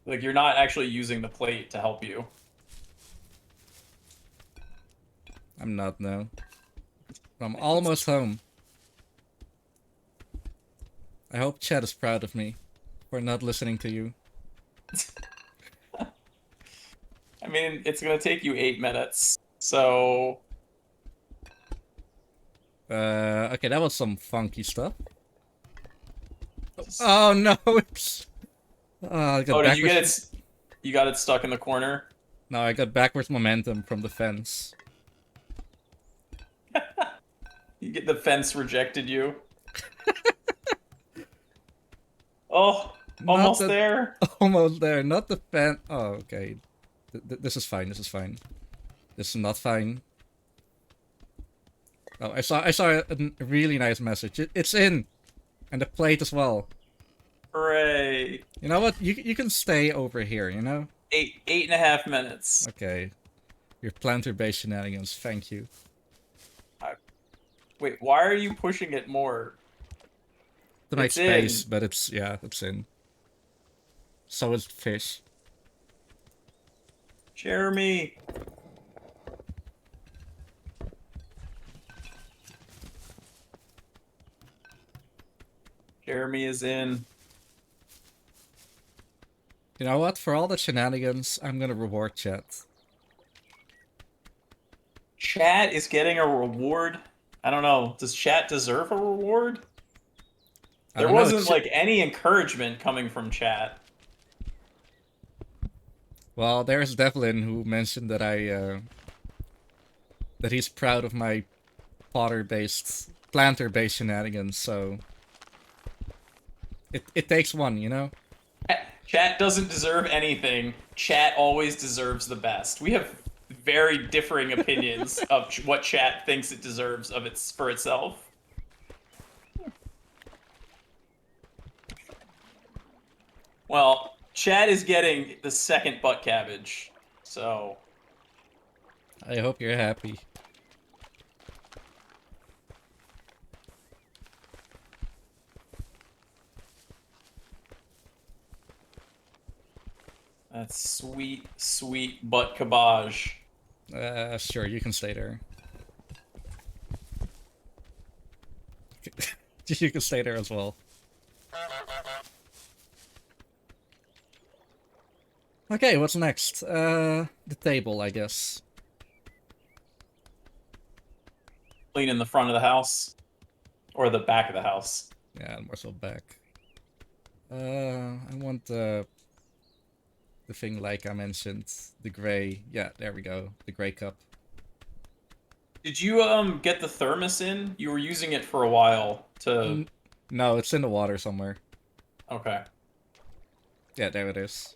Like you're not actually using the plate to help you. I'm not now. I'm almost home. I hope Chad is proud of me for not listening to you. I mean, it's gonna take you 8 minutes. So Okay, that was some funky stuff. Oh no, it's... I got oh, did you get backwards. it? You got it stuck in the corner. No, I got backwards momentum from the fence. You get the fence rejected you. Oh, Not almost the... there. Almost there, not the fence. Oh, okay. This is fine, this is fine. This is not fine. Oh, I saw a really nice message. It's in! And the plate as well. Hooray! You know what? You can stay over here, you know? 8.5 minutes. Okay. Your planter-based shenanigans, thank you. Wait, why are you pushing it more? To make It's space, in. but it's... yeah, it's in. So is fish. Jeremy. Jeremy is in. You know what? For all the shenanigans, I'm gonna reward chat. Chat is getting a reward. I don't know. Does chat deserve a reward? I There don't know, wasn't like any encouragement coming from chat. well, there's Devlin who mentioned that that he's proud of my planter-based shenanigans, so... It takes one, you know? Chat doesn't deserve anything. Chat always deserves the best. We have very differing opinions of what chat thinks it deserves of its for itself. Well, chat is getting the second butt cabbage, so I hope you're happy. that's sweet, sweet butt cabbage. Sure, you can stay there. You can stay there as well. Okay, what's next? The table, I guess. Clean in the front of the house or the back of the house. Yeah, more so back. I want the thing like I mentioned, the gray. Yeah, there we go. The gray cup. Did you get the thermos in? You were using it for a while to No, it's in the water somewhere. okay. Yeah, there it is.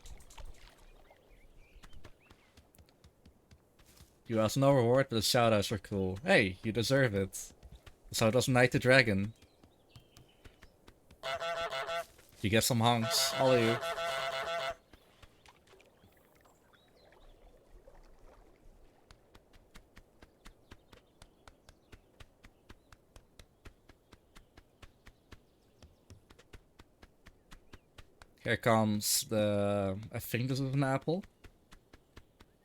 You ask no reward, but the shoutouts are cool. Hey, you deserve it. So does Knight the Dragon. You get some honks, all of you. Here comes the... I think this is an apple.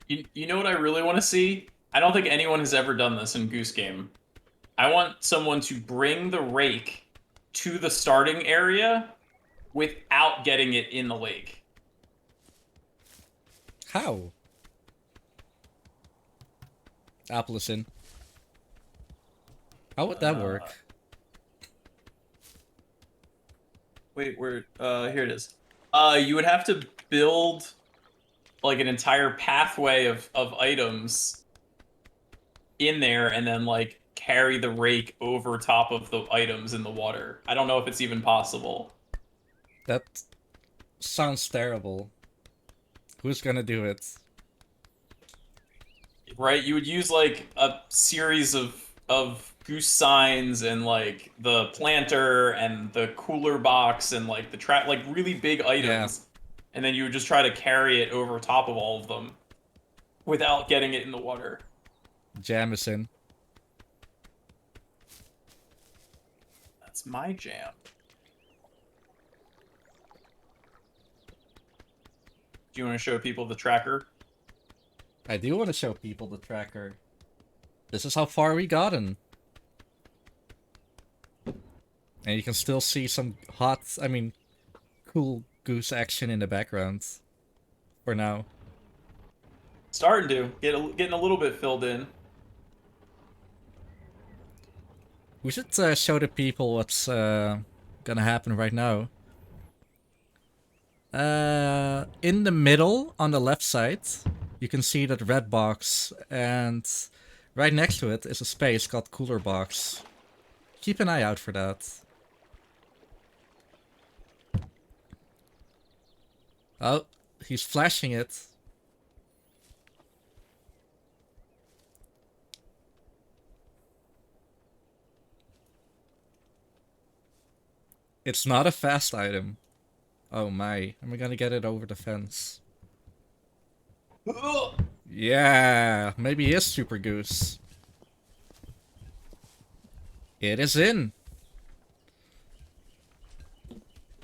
You know what I really want to see? I don't think anyone has ever done this in Goose Game. I want someone to bring the rake to the starting area without getting it in the lake. How? Apple is in. How would that work? Wait, where? Here it is. You would have to build like an entire pathway of items in there, and then like carry the rake over top of the items in the water. I don't know if it's even possible. That sounds terrible. Who's gonna do it? Right? You would use like a series of goose signs and like the planter and the cooler box and like the trap, like really big Yeah, items, and then you would just try to carry it over top of all of them without getting it in the water. Jamison. That's my jam. Do you want to show people the tracker? I do want to show people the tracker. This is how far we gotten. And you can still see some cool goose action in the background. For now. Starting to getting a little bit filled in. We should show the people what's gonna happen right now. In the middle, on the left side, you can see that red box, and right next to it is a space called cooler box. Keep an eye out for that. Oh, he's flashing it. It's not a fast item. Oh my, am I gonna get it over the fence? Ugh. Yeah, maybe he is Super Goose. It is in.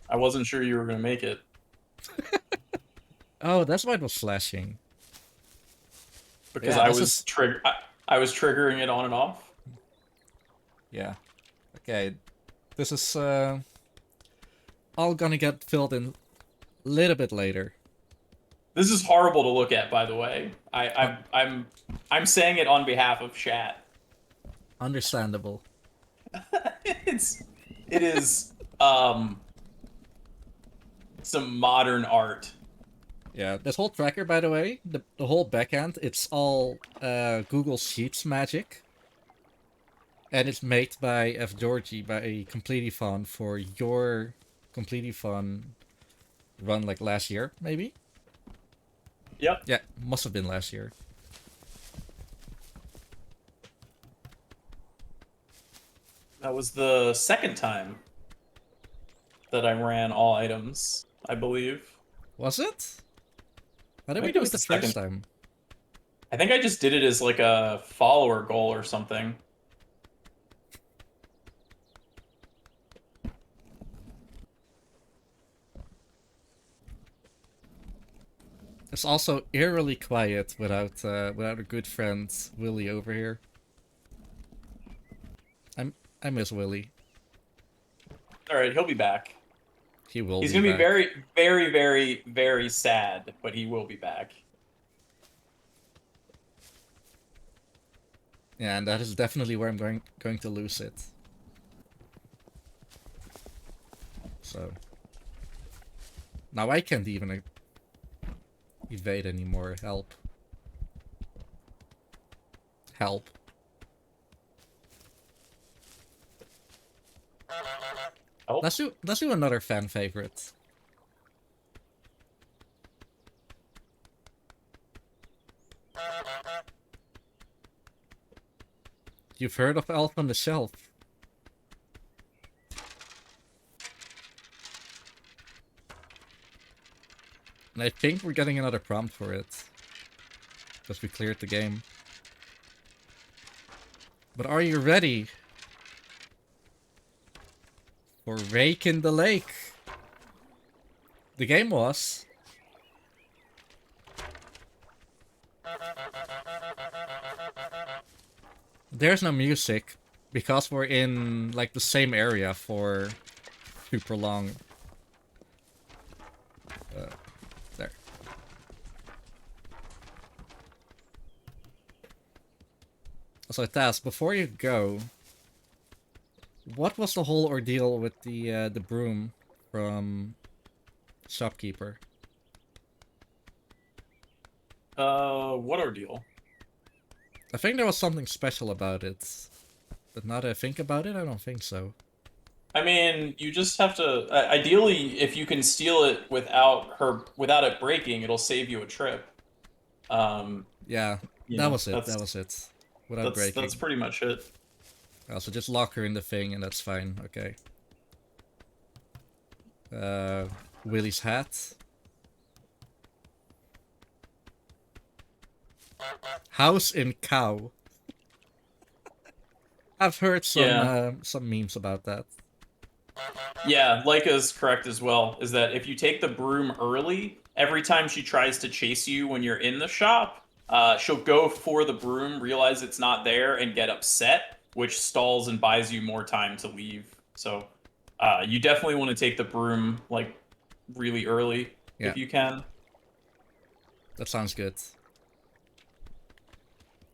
I wasn't sure you were gonna make it Oh, that's why it was flashing. because Yeah, I this was is... I was triggering it on and off. Yeah. Okay, this is all gonna get filled in a little bit later. This is horrible to look at, by the way. Uh, I'm saying it on behalf of chat. Understandable. It is some modern art. Yeah, this whole tracker, by the way, the whole backend, it's all Google Sheets magic. And it's made by F. Georgie, by Completyfon, for your Completyfon run like last year, maybe? Yep. Yeah, must have been last year. That was the second time that I ran all items, I believe. Was it? How did I we think do it it was the the first second. time? I think I just did it as like a follower goal or something. It's also eerily quiet without a good friend Willy over here. I miss Willy. All right, he'll be back. He will He's be gonna be back. very, very, very, very sad, but he will be back. Yeah, and that is definitely where I'm going to lose it. So now I can't even evade anymore. Help. Help. Oh, Let's do another fan favorite. You've heard of Elf on the Shelf. And I think we're getting another prompt for it. Because we cleared the game. But are you ready for Rake in the Lake? The game was. There's no music because we're in like the same area for super long. There. So Taz, before you go, what was the whole ordeal with the broom from Shopkeeper? What ordeal? I think there was something special about it. But now that I think about it, I don't think so. I mean, you just have to. Ideally, if you can steal it without it breaking, it'll save you a trip. Yeah, You that know, was it. That was it. Without breaking. that's pretty much it. Also, just lock her in the thing and that's fine. Okay. Willie's hat. House in cow. I've heard some memes about that. Yeah, Leica's correct as well. Is that if you take the broom early, every time she tries to chase you when you're in the shop, she'll go for the broom, realize it's not there, and get upset, which stalls and buys you more time to leave. So, you definitely want to take the broom like really early Yeah. if you can. That sounds good.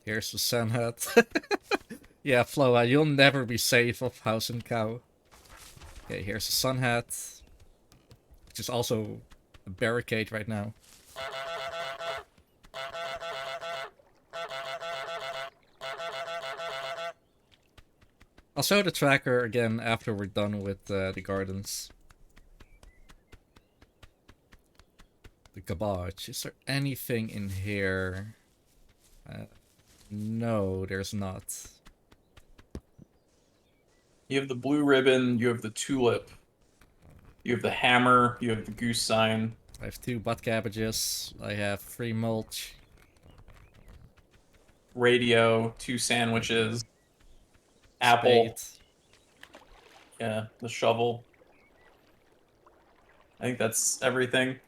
Here's the sun hat. Yeah, Floa, you'll never be safe of House and Cow. Okay, here's the sun hat. Which is also a barricade right now. I'll show the tracker again after we're done with the gardens. The garbage. Is there anything in here? No, there's not. You have the blue ribbon, you have the tulip, you have the hammer, you have the goose sign. I have 2 butt cabbages. I have 3 mulch. Radio, 2 sandwiches, apple, Spade. yeah, the shovel. I think that's everything.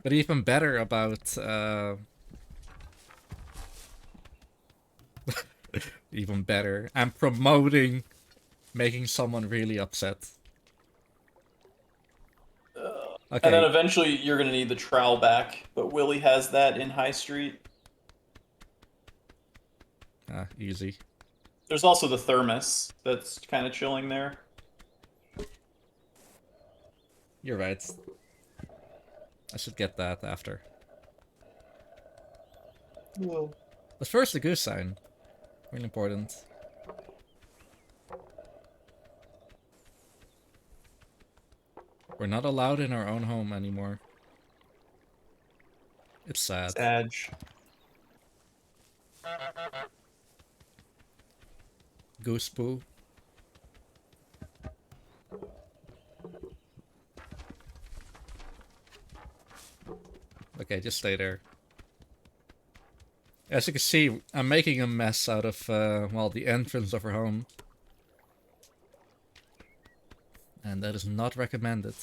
But even better about even better. I'm promoting making someone really upset. And then Okay. eventually you're gonna need the trowel back, but Willie has that in High Street. Easy. There's also the thermos that's kind of chilling there. You're right. I should get that after. Whoa. But first, the goose sign. Really important. We're not allowed in our own home anymore. It's sad. Sag. Goose poo. Okay, just stay there. As you can see, I'm making a mess out of, well, the entrance of her home. And that is not recommended.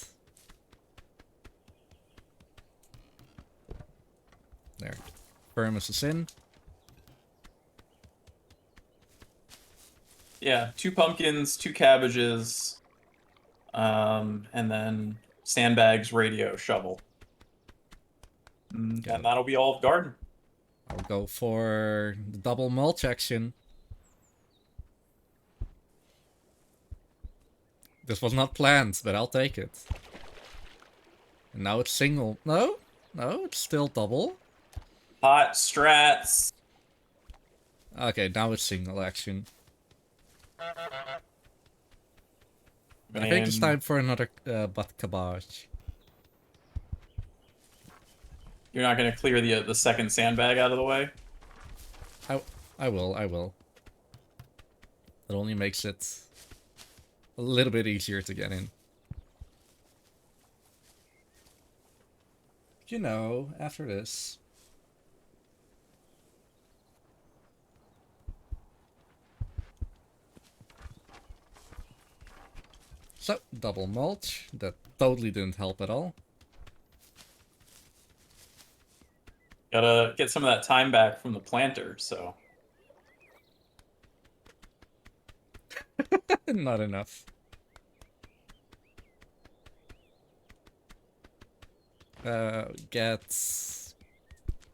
There. Thermos is in. Yeah, 2 pumpkins, 2 cabbages, and then sandbags, radio, shovel. Okay. And that'll be all of garden. I'll go for the double mulch action. This was not planned, but I'll take it. And now it's single. No? No, it's still double. Hot strats. Okay, now it's single action. I think it's Man. time for another butt cabbage. You're not gonna clear the second sandbag out of the way? I will. It only makes it a little bit easier to get in. You know, after this. So, double mulch. That totally didn't help at all. Gotta get some of that time back from the planter, so. Not enough. Get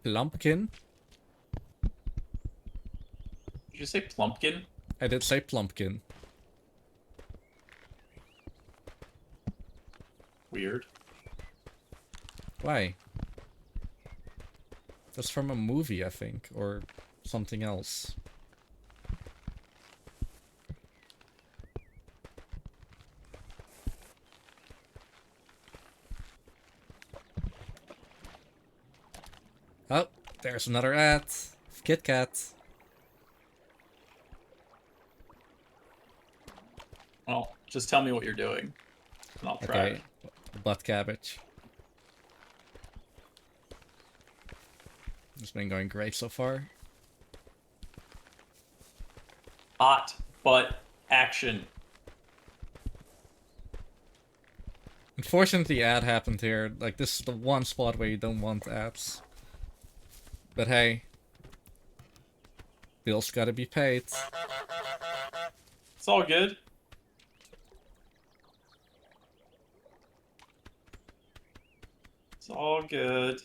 Plumpkin. Did you say plumpkin? I did say Plumpkin. Weird. Why? That's from a movie, I think, or something else. Oh, there's another ad. Kit Kat. Well, just tell me what you're doing, and I'll try Okay, butt cabbage. It's been going great so far. Hot butt action. Unfortunately, ad happened here. Like, this is the one spot where you don't want ads. But hey, bills gotta be paid. It's all good. It's all good.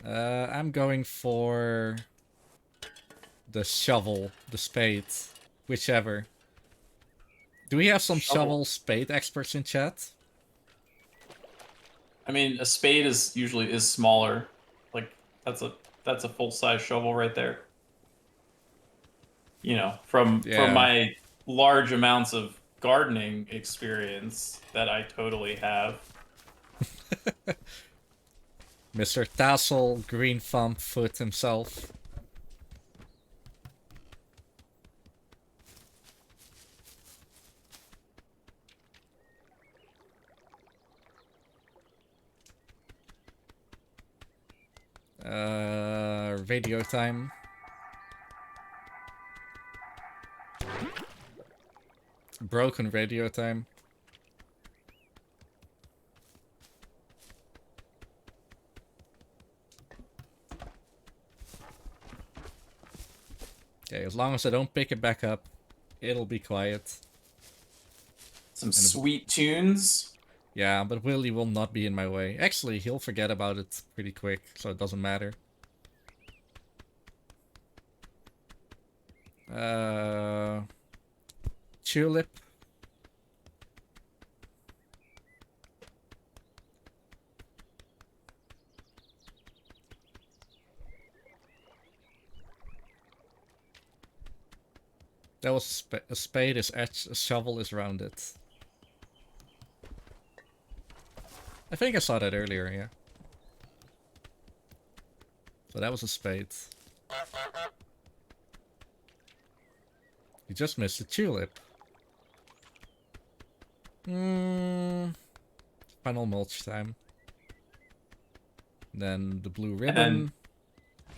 I'm going for the shovel, the spade, whichever. Do we have some shovel spade experts in chat? I mean, a spade is usually smaller. Like that's a full-size shovel right there. You know, from Yeah. my large amounts of gardening experience that I totally have. Mr. Tassel Green Thumb Foot himself. Radio time. Broken radio time. Okay, as long as I don't pick it back up, it'll be quiet. Some sweet tunes. Yeah, but Willy will not be in my way. Actually, he'll forget about it pretty quick, so it doesn't matter. Tulip. That was a spade is etched, a shovel is rounded. I think I saw that earlier, yeah. So that was a spade. You just missed the tulip. Final mulch time. Then the blue ribbon.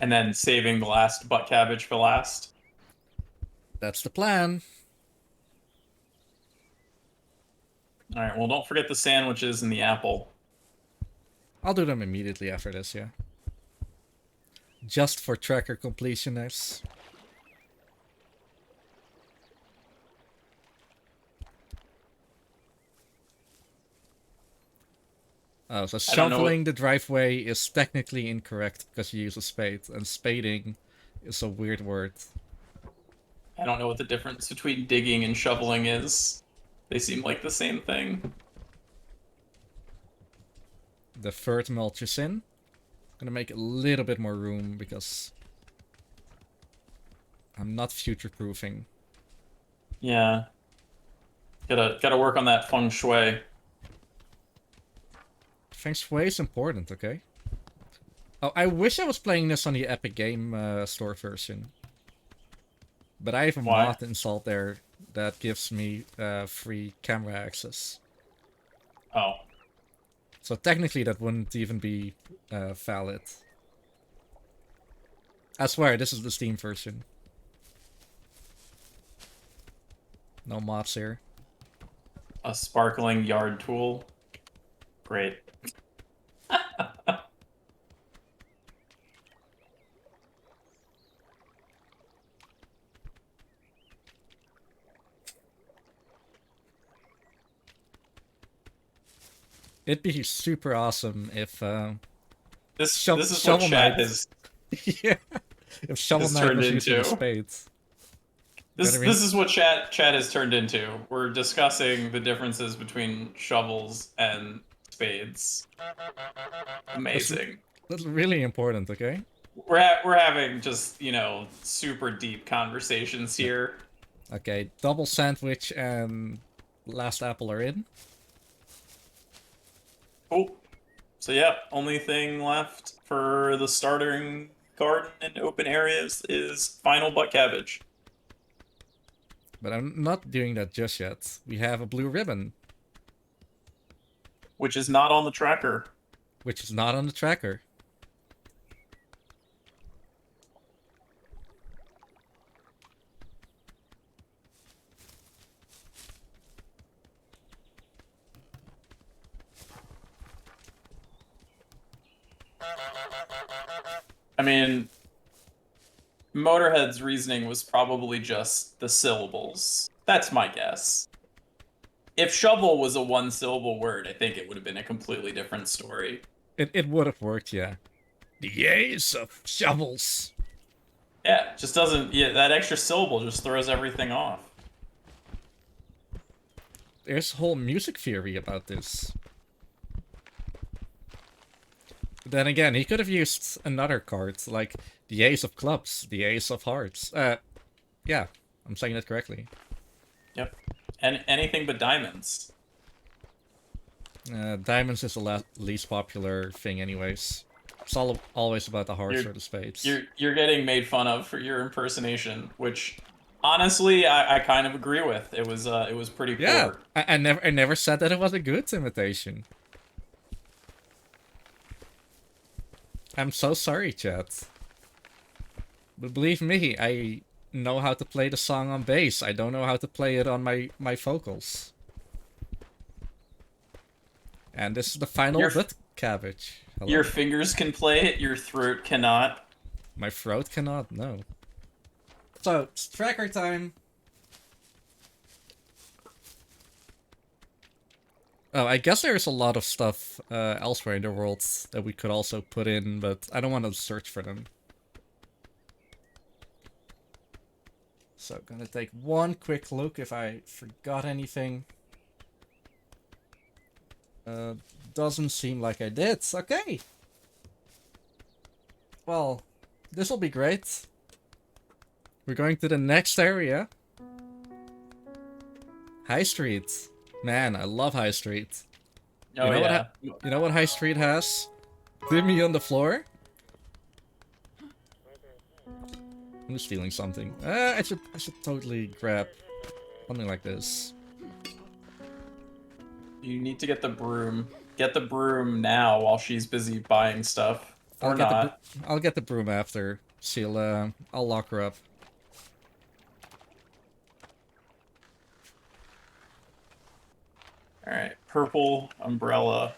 And then saving the last butt cabbage for last. That's the plan. All right, well, don't forget the sandwiches and the apple. I'll do them immediately after this, yeah. Just for tracker completionists. Oh, so shoveling the driveway is technically incorrect because you use a spade, and spading is a weird word. I don't know what the difference between digging and shoveling is. They seem like the same thing. The third mulch is in. Gonna make a little bit more room because I'm not future-proofing. Yeah. Gotta work on that feng shui. Feng Shui is important, okay? Oh, I wish I was playing this on the Epic Game Store version. But I have a Why? mod installed there that gives me free camera access. Oh, So technically that wouldn't even be valid. I swear, this is the Steam version. No mods here. a sparkling yard tool. Great. It'd be super awesome if This Shovel this is what Shovel chat Knight has yeah, if Shovel Knight turned was using a into. spade. This Gotta re- this is what chat has turned into. We're discussing the differences between shovels and spades. Amazing. That's really important, okay? We're having just, super deep conversations here. Okay, double sandwich and last apple are in. Cool. So yeah, only thing left for the starting garden and open areas is final butt cabbage. But I'm not doing that just yet. We have a blue ribbon, Which is not on the tracker. which is not on the tracker. I mean, Motorhead's reasoning was probably just the syllables. That's my guess. If shovel was a one-syllable word, I think it would have been a completely different story. It would have worked, yeah. The ace of shovels. Yeah, just doesn't. Yeah, that extra syllable just throws everything off. There's a whole music theory about this. Then again, he could have used another card, like the ace of clubs, the ace of hearts. Yeah, I'm saying that correctly. Yep. And anything but diamonds. Diamonds is the least popular thing anyways. It's always about the hearts or the spades. You're getting made fun of for your impersonation, which honestly I kind of agree with. It was pretty Yeah, poor. I never said that it was a good imitation. I'm so sorry, chat. But believe me, I know how to play the song on bass. I don't know how to play it on my vocals. And this is the final butt cabbage. Hello. Your fingers can play it, your throat cannot. My throat cannot, no. So, it's tracker time. Oh, I guess there's a lot of stuff elsewhere in the world that we could also put in, but I don't want to search for them. So, gonna take one quick look if I forgot anything. Doesn't seem like I did. Okay. Well, this will be great. We're going to the next area. High Street. Man, I love High Street. Oh you know yeah. you know what High Street has? Timmy on the floor. I'm just feeling something. I should totally grab something like this. You need to get the broom. Get the broom now while she's busy buying stuff. Or not. I'll get the broom after. I'll lock her up. Alright, purple umbrella.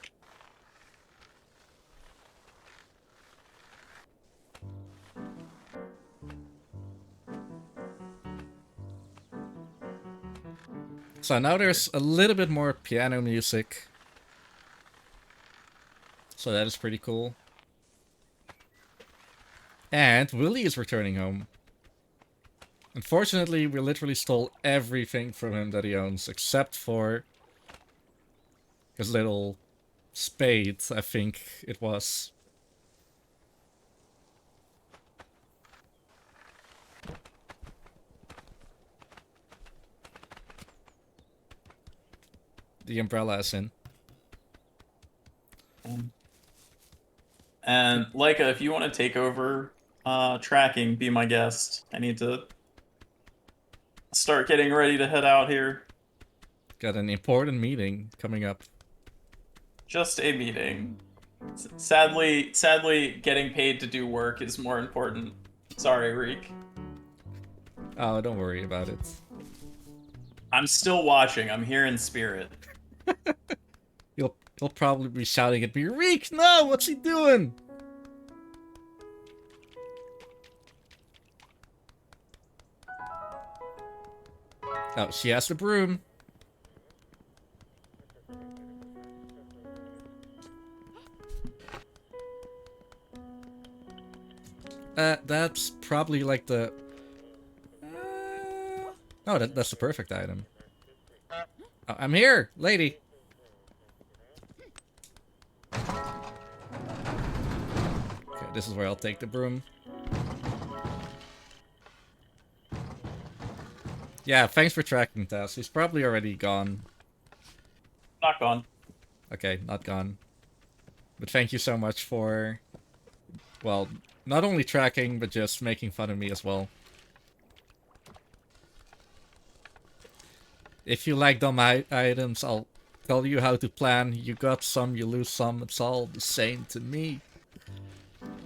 So now there's a little bit more piano music. So that is pretty cool. And Willie is returning home. Unfortunately, we literally stole everything from him that he owns, except for his little spade, I think it was. The umbrella is in. And Leica, if you want to take over tracking, be my guest. I need to start getting ready to head out here. Got an important meeting coming up. Just a meeting. Sadly, getting paid to do work is more important. Sorry, Reek. Oh, don't worry about it. I'm still watching. I'm here in spirit. He'll probably be shouting at me, Reek, no, what's he doing? Oh, she has the broom. That's probably like the... Oh, that's the perfect item. Oh, I'm here, lady. Okay, this is where I'll take the broom. Yeah, thanks for tracking, Tess. He's probably already gone. Not gone. Okay, not gone. But thank you so much for... Well, not only tracking, but just making fun of me as well. If you like dumb items, I'll tell you how to plan. You got some, you lose some. It's all the same to me.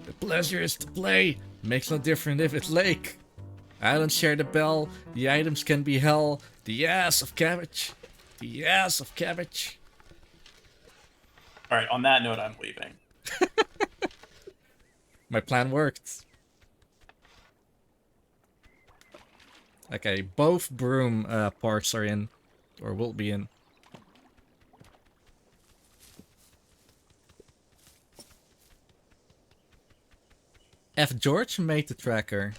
The pleasure is to play. Makes no difference if it's lake. I don't share the bell. The items can be hell. The ass of cabbage. The ass of cabbage. Alright, on that note, I'm leaving. My plan worked. Okay, both broom parts are in. Or will be in. F. George made the tracker.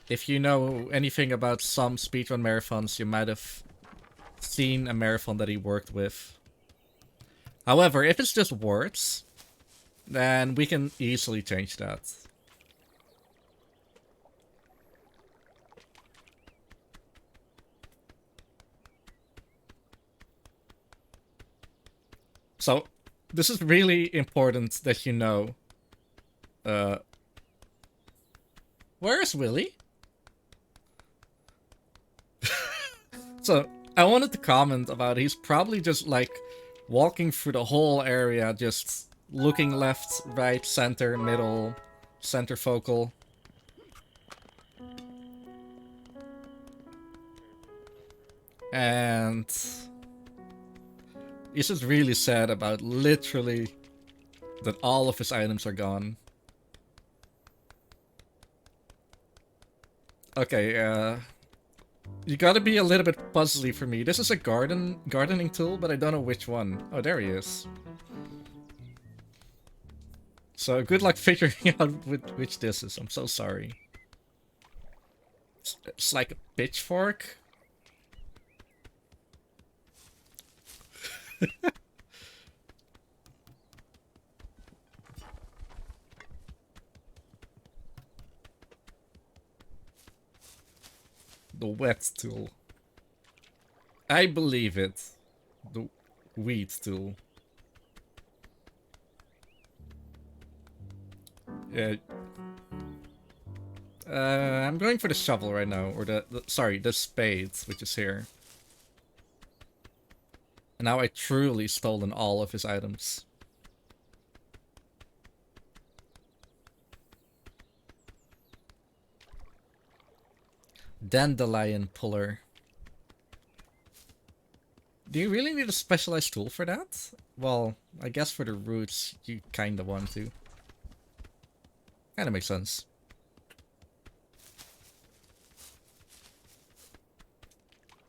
If you know anything about some speedrun marathons, you might have seen a marathon that he worked with. However, if it's just words, then we can easily change that. So, this is really important that you know. Where is Willy? So, I wanted to comment about he's probably just like walking through the whole area, just looking left, right, center, middle, center focal. And he's just really sad about literally that all of his items are gone. Okay, you gotta be a little bit puzzly for me. This is a gardening tool, but I don't know which one. Oh, there he is. So good luck figuring out which this is. I'm so sorry. It's like a pitchfork. The wet tool. I believe it. The weed tool. Yeah. I'm going for the shovel right now, or the spades, which is here. And now I truly stolen all of his items. Dandelion puller. Do you really need a specialized tool for that? Well, I guess for the roots, you kinda want to. Kinda makes sense.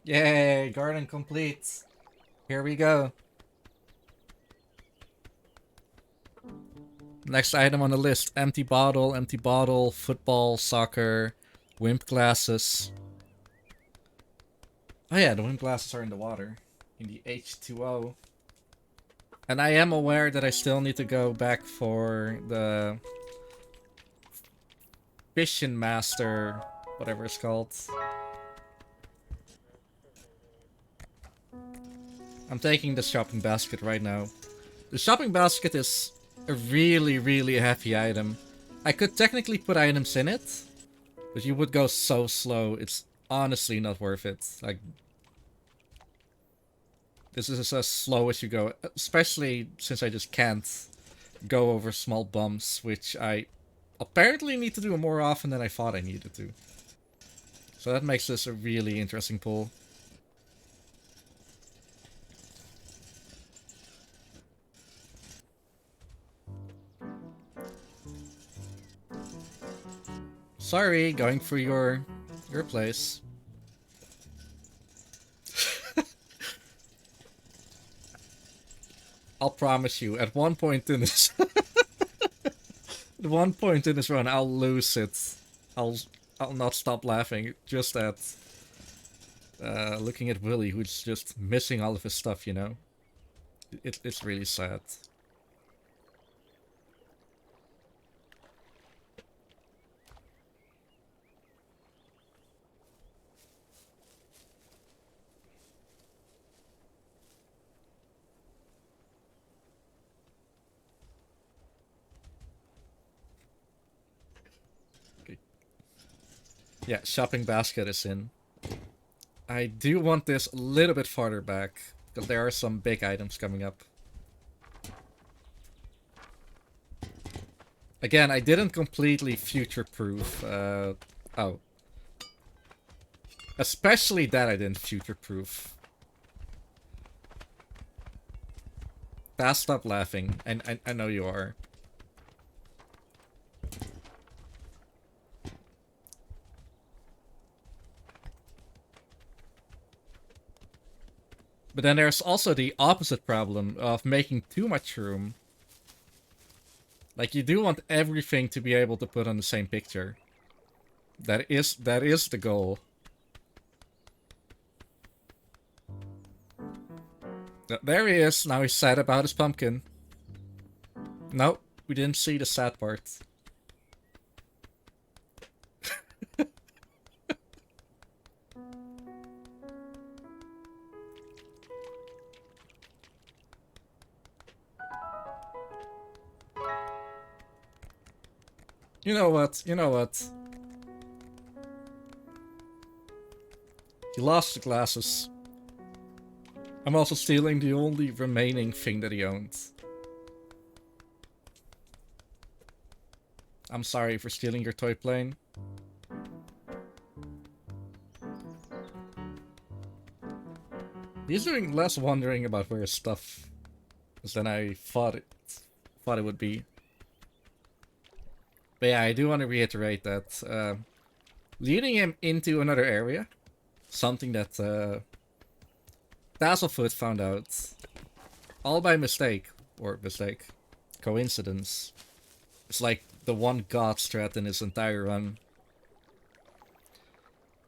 Yay, garden complete. Here we go. Next item on the list, empty bottle, football, soccer, wimp glasses. Oh yeah, the wimp glasses are in the water. In the H2O. And I am aware that I still need to go back for the Fishing Master, whatever it's called. I'm taking the shopping basket right now. The shopping basket is a really, really heavy item. I could technically put items in it, but you would go so slow, it's honestly not worth it. Like, this is as slow as you go, especially since I just can't go over small bumps, which I apparently need to do more often than I thought I needed to. So that makes this a really interesting pull. Sorry, going for your place. I'll promise you, at one point in this at one point in this run, I'll lose it. I'll not stop laughing just at looking at Willy, who's just missing all of his stuff, you know? It's really sad. Okay. Yeah, shopping basket is in. I do want this a little bit farther back, because there are some big items coming up. Again, I didn't completely future-proof, oh. Especially that I didn't future-proof. Bass, stop laughing. I know you are. But then there's also the opposite problem of making too much room. Like, you do want everything to be able to put on the same picture. That is the goal. There he is. Now he's sad about his pumpkin. Nope, we didn't see the sad part. You know what? You know what? He lost the glasses. I'm also stealing the only remaining thing that he owned. I'm sorry for stealing your toy plane. He's doing less wondering about where his stuff is than I thought it would be. But yeah, I do want to reiterate that leading him into another area, something that Dazzlefoot found out all by mistake, coincidence. It's like the one god strat in his entire run.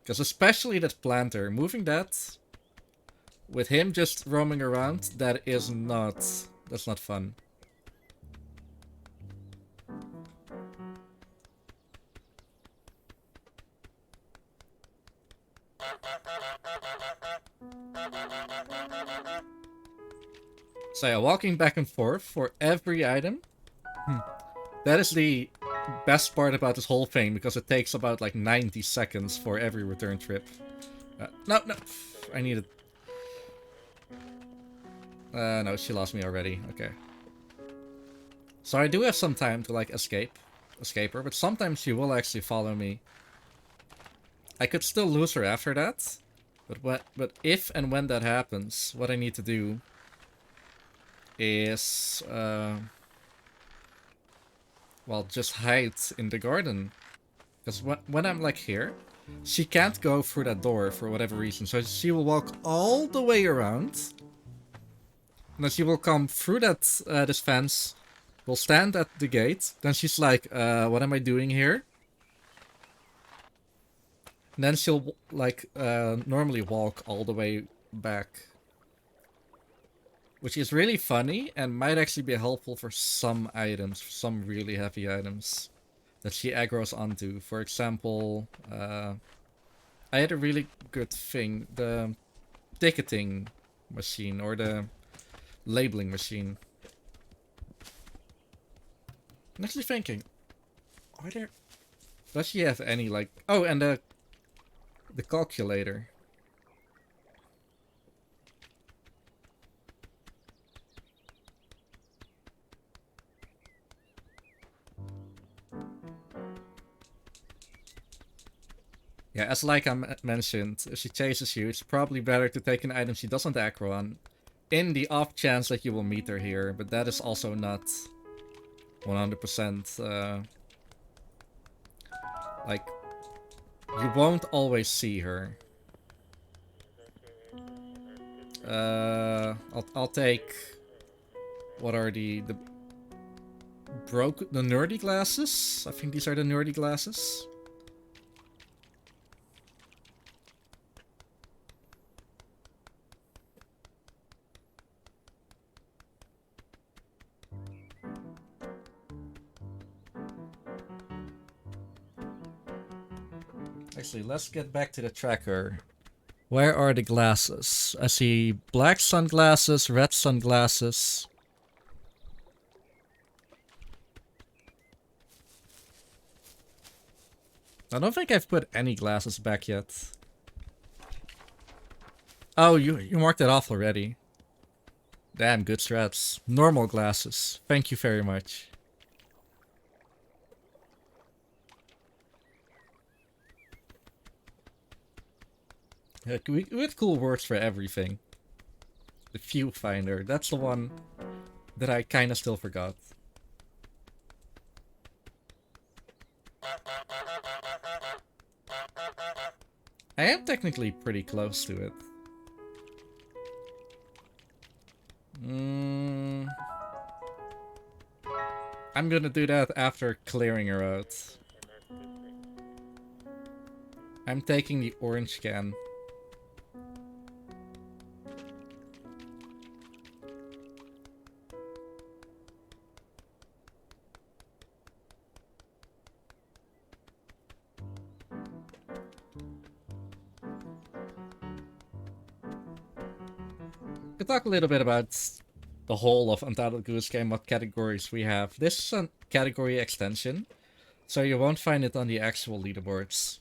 Because especially that planter, moving that with him just roaming around, that's not fun. So yeah, walking back and forth for every item. That is the best part about this whole thing, because it takes about like 90 seconds for every return trip. No, I need it. No, she lost me already. Okay. So I do have some time to like escape her, but sometimes she will actually follow me. I could still lose her after that, but if and when that happens, what I need to do is well, just hide in the garden. Because when I'm like here, she can't go through that door for whatever reason. So she will walk all the way around. And then she will come through that this fence, will stand at the gate. Then she's like, what am I doing here? And then she'll like normally walk all the way back. Which is really funny and might actually be helpful for some items, some really heavy items that she aggroes onto. For example, I had a really good thing, the ticketing machine or the labeling machine. I'm actually thinking, are there? Does she have any like? Oh, and the calculator. Yeah, as like I mentioned, if she chases you, it's probably better to take an item she doesn't aggro on, in the off chance that you will meet her here, but that is also not 100%, like, you won't always see her. I'll take, what are the nerdy glasses? I think these are the nerdy glasses. Actually, let's get back to the tracker. Where are the glasses? I see black sunglasses, red sunglasses. I don't think I've put any glasses back yet. Oh, you marked it off already. Damn, good strats. Normal glasses. Thank you very much. Yeah, we have cool words for everything. The viewfinder, that's the one that I kinda still forgot. I am technically pretty close to it. I'm gonna do that after clearing her out. I'm taking the orange can. To talk a little bit about the whole of Untitled Goose Game, what categories we have. This is a category extension, so you won't find it on the actual leaderboards.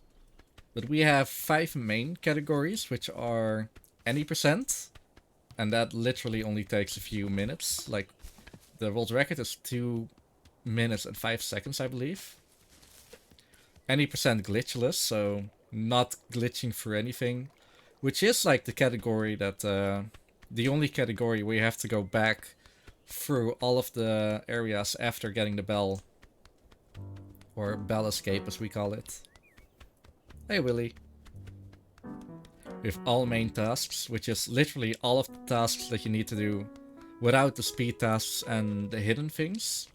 But we have 5 main categories, which are any percent, and that literally only takes a few minutes. Like, the world record is 2 minutes and 5 seconds, I believe. Any percent glitchless, so not glitching for anything, which is like the category that, the only category where you have to go back through all of the areas after getting the bell. Or bell escape, as we call it. Hey, Willy. With all main tasks, which is literally all of the tasks that you need to do without the speed tasks and the hidden things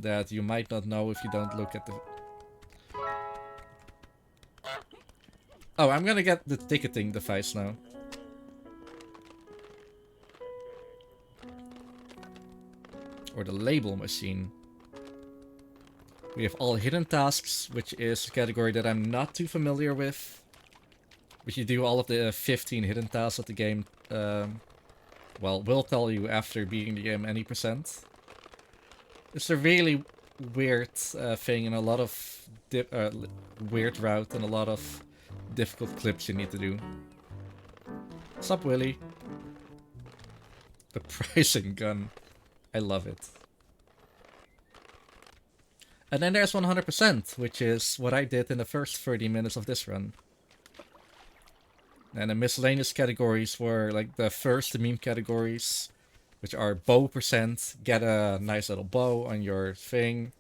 that you might not know if you don't look at the... Oh, I'm gonna get the ticketing device now. Or the label machine. We have all hidden tasks, which is a category that I'm not too familiar with. But you do all of the 15 hidden tasks that the game, well, will tell you after beating the game any percent. It's a really weird thing and a lot of weird route and a lot of difficult clips you need to do. Sup, Willy? The pricing gun. I love it. And then there's 100%, which is what I did in the first 30 minutes of this run. And the miscellaneous categories were like the first meme categories, which are bow percent, get a nice little bow on your thing.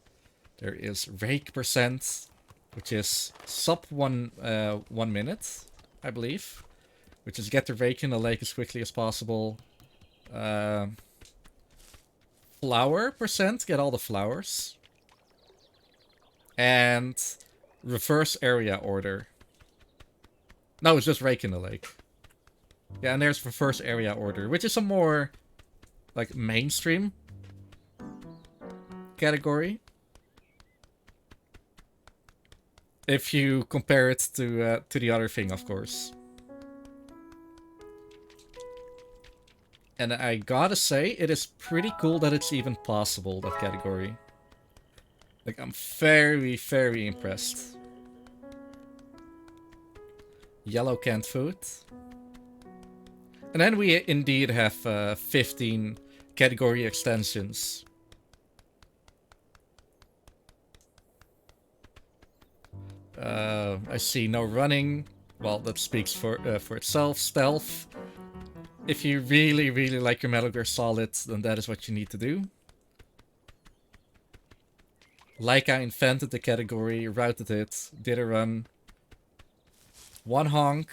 There is rake percent, which is sub 1 minute, I believe. Which is get the rake in the lake as quickly as possible. Flower percent, get all the flowers. And reverse area order. No, it's just rake in the lake. Yeah, and there's reverse area order, which is a more like mainstream category. If you compare it to the other thing, of course. And I gotta say, it is pretty cool that it's even possible, that category. Like, I'm very, very impressed. Yellow canned food. And then we indeed have 15 category extensions. I see no running. Well, that speaks for itself. Stealth. If you really, really like your Metal Gear Solid, then that is what you need to do. Laika invented the category, routed it, did a run. One honk,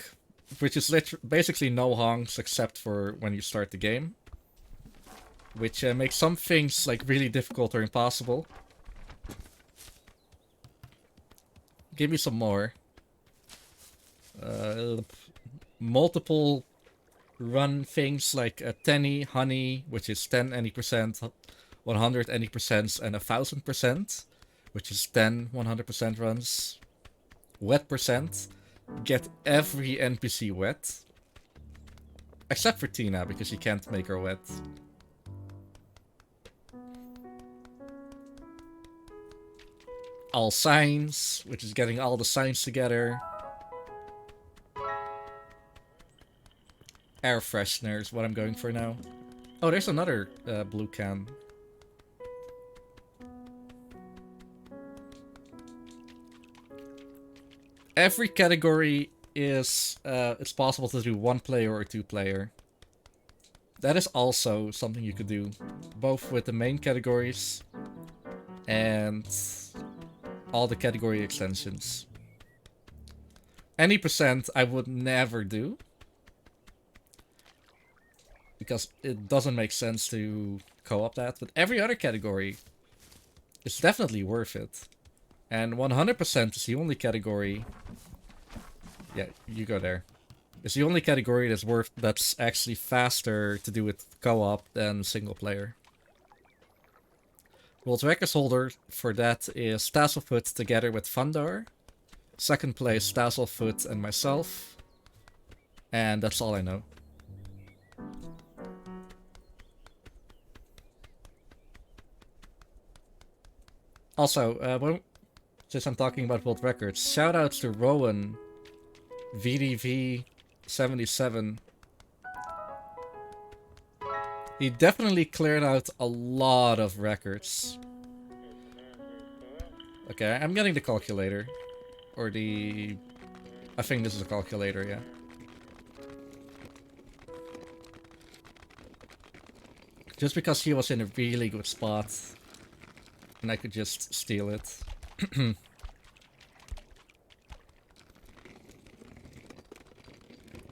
which is basically no honks except for when you start the game. Which makes some things like really difficult or impossible. Give me some more. Multiple run things like Tenny, Honey, which is 10 any percent, 100 any percent, and 1000%, which is 10 100% runs. Wet percent, get every NPC wet. Except for Tina, because you can't make her wet. All signs, which is getting all the signs together. Air freshener is what I'm going for now. Oh, there's another blue can. Every category is it's possible to do 1 player or 2 player. That is also something you could do, both with the main categories and all the category extensions. Any percent I would never do, because it doesn't make sense to co-op that, but every other category is definitely worth it. And 100% is the only category... Yeah, you go there. It's the only category that's actually faster to do with co-op than single player. World records holder for that is Tasselfoot together with Vandar. Second place, Tasselfoot and myself. And that's all I know. Also, since I'm talking about world records, shoutouts to Rowan, VDV77. He definitely cleared out a lot of records. Okay, I'm getting the calculator. Or the... I think this is a calculator, yeah. Just because he was in a really good spot. And I could just steal it.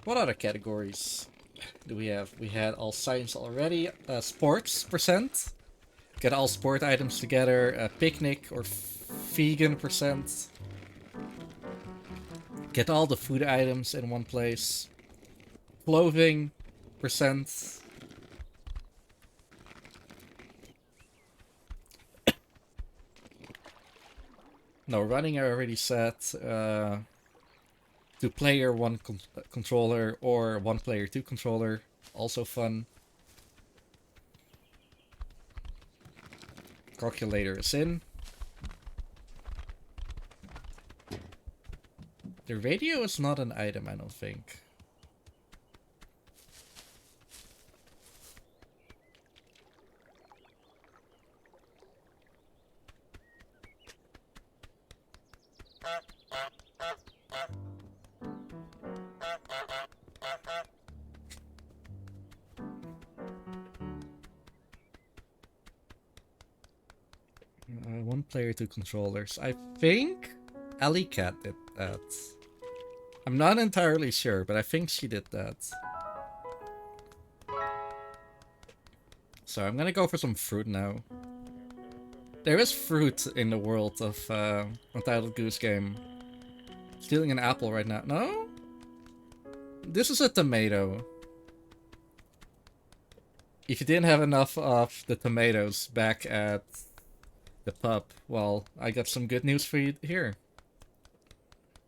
What other categories do we have? We had all science already. Sports percent. Get all sport items together. Picnic or vegan percent. Get all the food items in one place. Clothing percent. No, running I already said. 2 player 1 controller or 1 player 2 controller, also fun. Calculator is in. The radio is not an item, I don't think. One player, 2 controllers. I think Alley Cat did that. I'm not entirely sure, but I think she did that. So I'm gonna go for some fruit now. There is fruit in the world of Untitled Goose game. Stealing an apple right now. No? This is a tomato. If you didn't have enough of the tomatoes back at the pub, well, I got some good news for you here.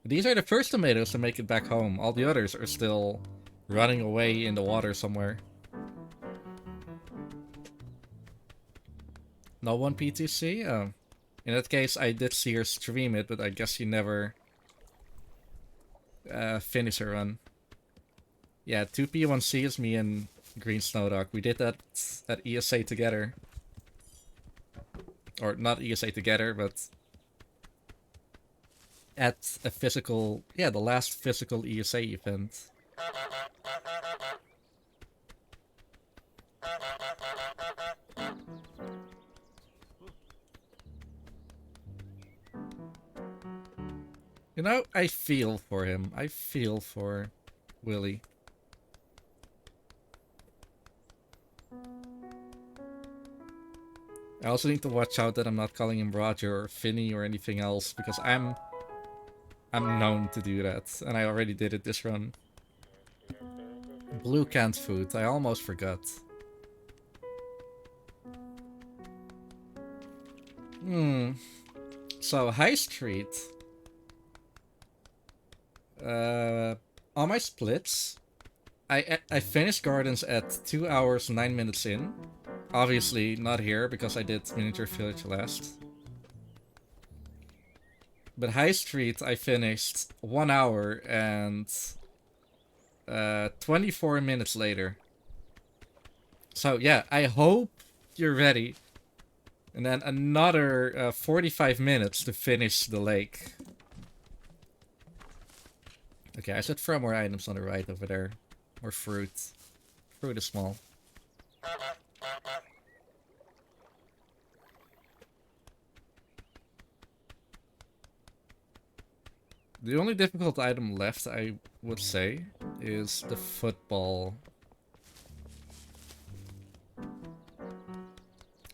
These are the first tomatoes to make it back home. All the others are still running away in the water somewhere. No one PTC? In that case, I did see her stream it, but I guess you never finish her run. Yeah, 2P1C is me and Green Snowdog. We did that at ESA together. Or not ESA together, but at a physical... Yeah, the last physical ESA event. You know, I feel for him. I feel for Willy. I also need to watch out that I'm not calling him Roger or Finny or anything else, because I'm known to do that, and I already did it this run. Blue canned food, I almost forgot. So, High Street. On my splits, I finished Gardens at 2 hours 9 minutes in. Obviously not here because I did Miniature Village last. But High Street I finished 1 hour and 24 minutes later. So yeah, I hope you're ready. And then another 45 minutes to finish the lake. Okay, I should throw more items on the right over there. More fruit. Fruit is small. The only difficult item left, I would say, is the football.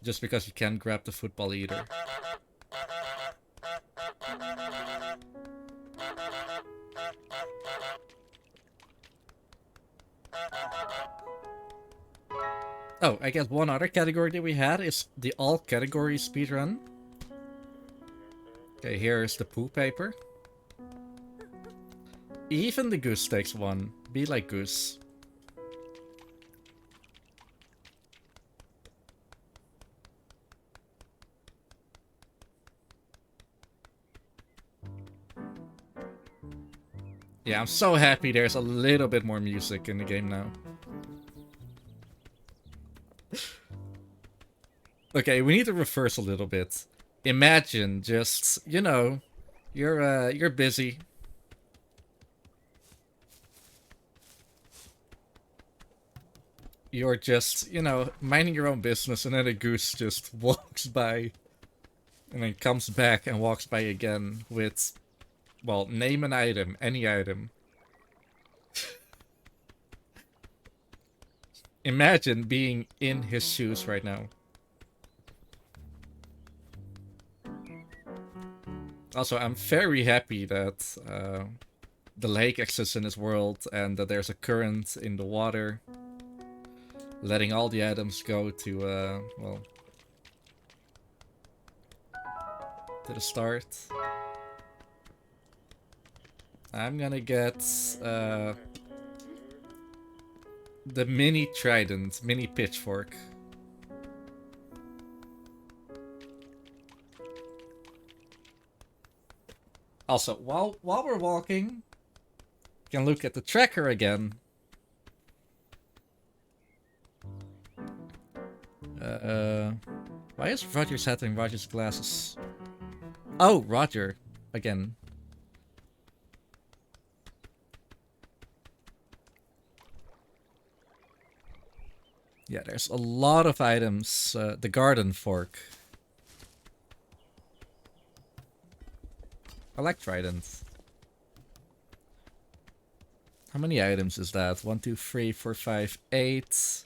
Just because you can't grab the football either. Oh, I guess one other category that we had is the all category speedrun. Okay, here's the poo paper. Even the goose takes one. Be like Goose. Yeah, I'm so happy there's a little bit more music in the game now. Okay, we need to reverse a little bit. Imagine just, you know, you're busy. You're just, you know, minding your own business, and then a goose just walks by. And then comes back and walks by again with, well, name an item, any item. Imagine being in his shoes right now. Also, I'm very happy that the lake exists in this world and that there's a current in the water. Letting all the items go to, well, to the start. I'm gonna get the mini trident, mini pitchfork. Also, while we're walking, you can look at the tracker again. Why is Roger setting Roger's glasses? Oh, Roger. Again. Yeah, there's a lot of items. The garden fork. I like trident. How many items is that? 1, 2, 3, 4, 5, 8.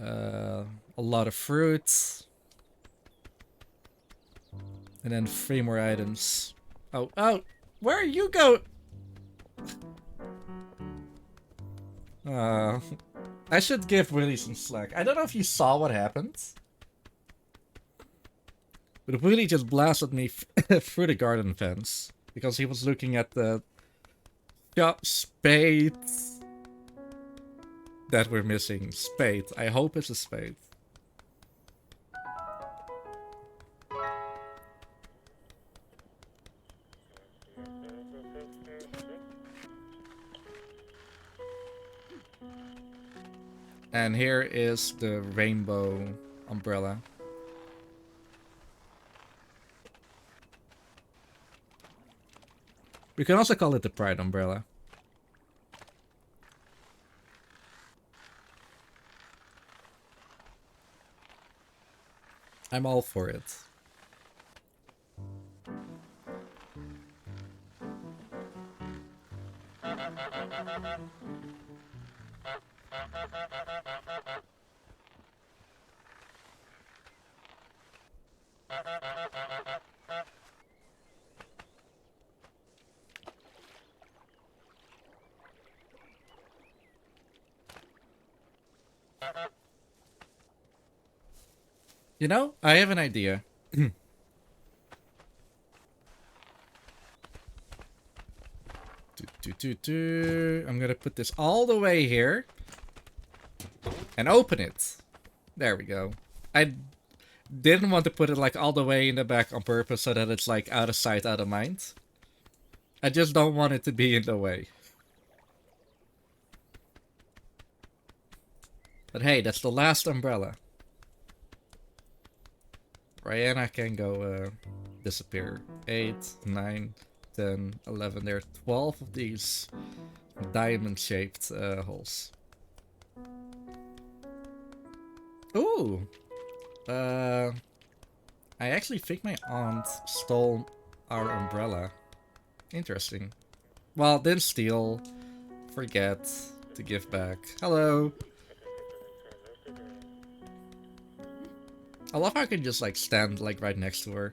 A lot of fruits. And then 3 more items. Oh, where are you go? I should give Willy some slack. I don't know if you saw what happened. But Willy just blasted me through the garden fence. Because he was looking at the spade that we're missing. Spade. I hope it's a spade. And here is the rainbow umbrella. We can also call it the pride umbrella. I'm all for it. You know, I have an idea. I'm gonna put this all the way here. And open it. There we go. I didn't want to put it like all the way in the back on purpose so that it's like out of sight, out of mind. I just don't want it to be in the way. But hey, that's the last umbrella. Rihanna can go disappear. 8, 9, 10, 11. There are 12 of these diamond-shaped holes. Ooh! I actually think my aunt stole our umbrella. Interesting. Well, didn't steal. Forget to give back. Hello! I love how I can just like stand like right next to her.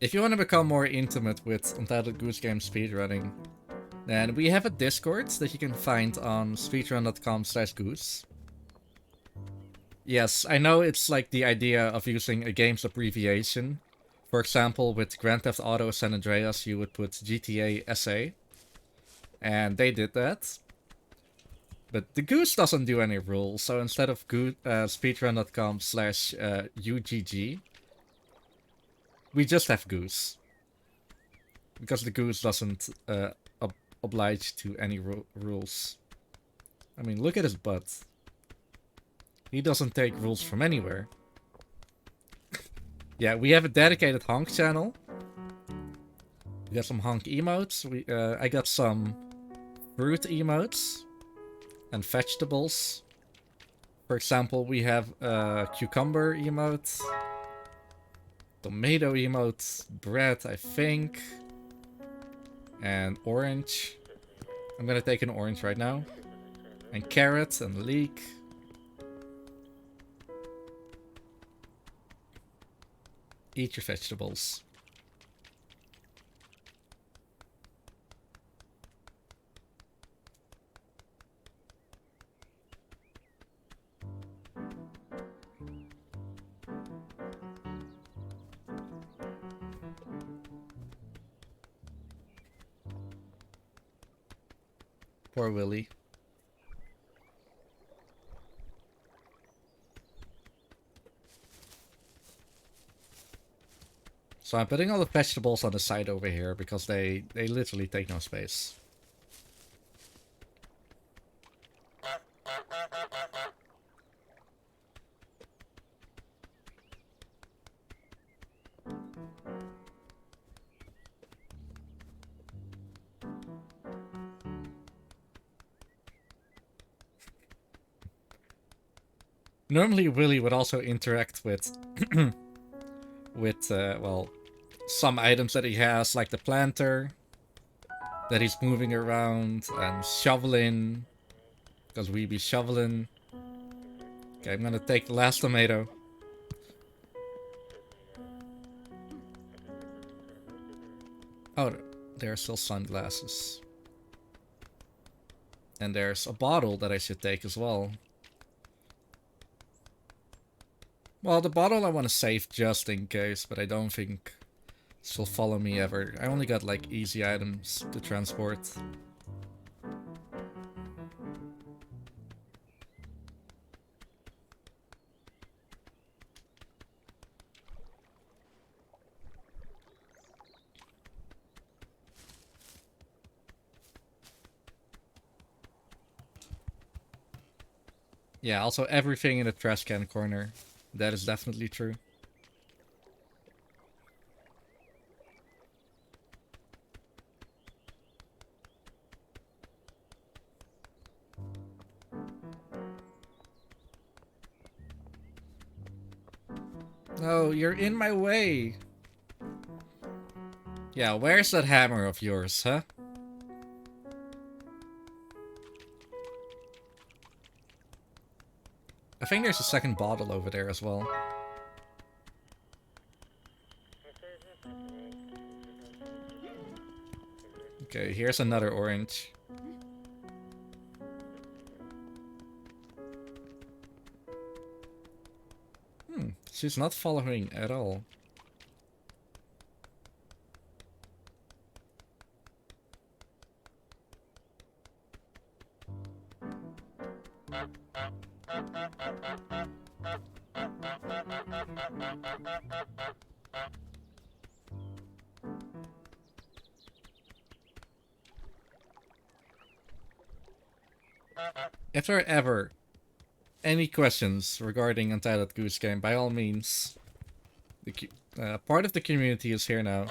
If you want to become more intimate with Untitled Goose Game speedrunning, then we have a Discord that you can find on speedrun.com/goose. Yes, I know it's like the idea of using a game's abbreviation. For example, with Grand Theft Auto San Andreas, you would put GTA SA. And they did that. But the Goose doesn't do any rules, so instead of speedrun.com/UGG, we just have Goose. Because the Goose doesn't oblige to any rules. I mean, look at his butt. He doesn't take rules from anywhere. Yeah, we have a dedicated honk channel. We got some honk emotes. I got some fruit emotes and vegetables. For example, we have a cucumber emote, tomato emote, bread, I think, and orange. I'm gonna take an orange right now. And carrot and leek. Eat your vegetables. Poor Willy. So I'm putting all the vegetables on the side over here because they literally take no space. Normally Willy would also interact with well, some items that he has, like the planter that he's moving around and shoveling, because we be shoveling. Okay, I'm gonna take the last tomato. Oh, there are still sunglasses. And there's a bottle that I should take as well. Well, the bottle I want to save just in case, but I don't think this will follow me ever. I only got like easy items to transport. Yeah, also everything in the trash can corner. That is definitely true. No, you're in my way. Yeah, where's that hammer of yours, huh? I think there's a second bottle over there as well. Okay, here's another orange. She's not following at all. If there are ever any questions regarding Untitled Goose Game, by all means, part of the community is here now.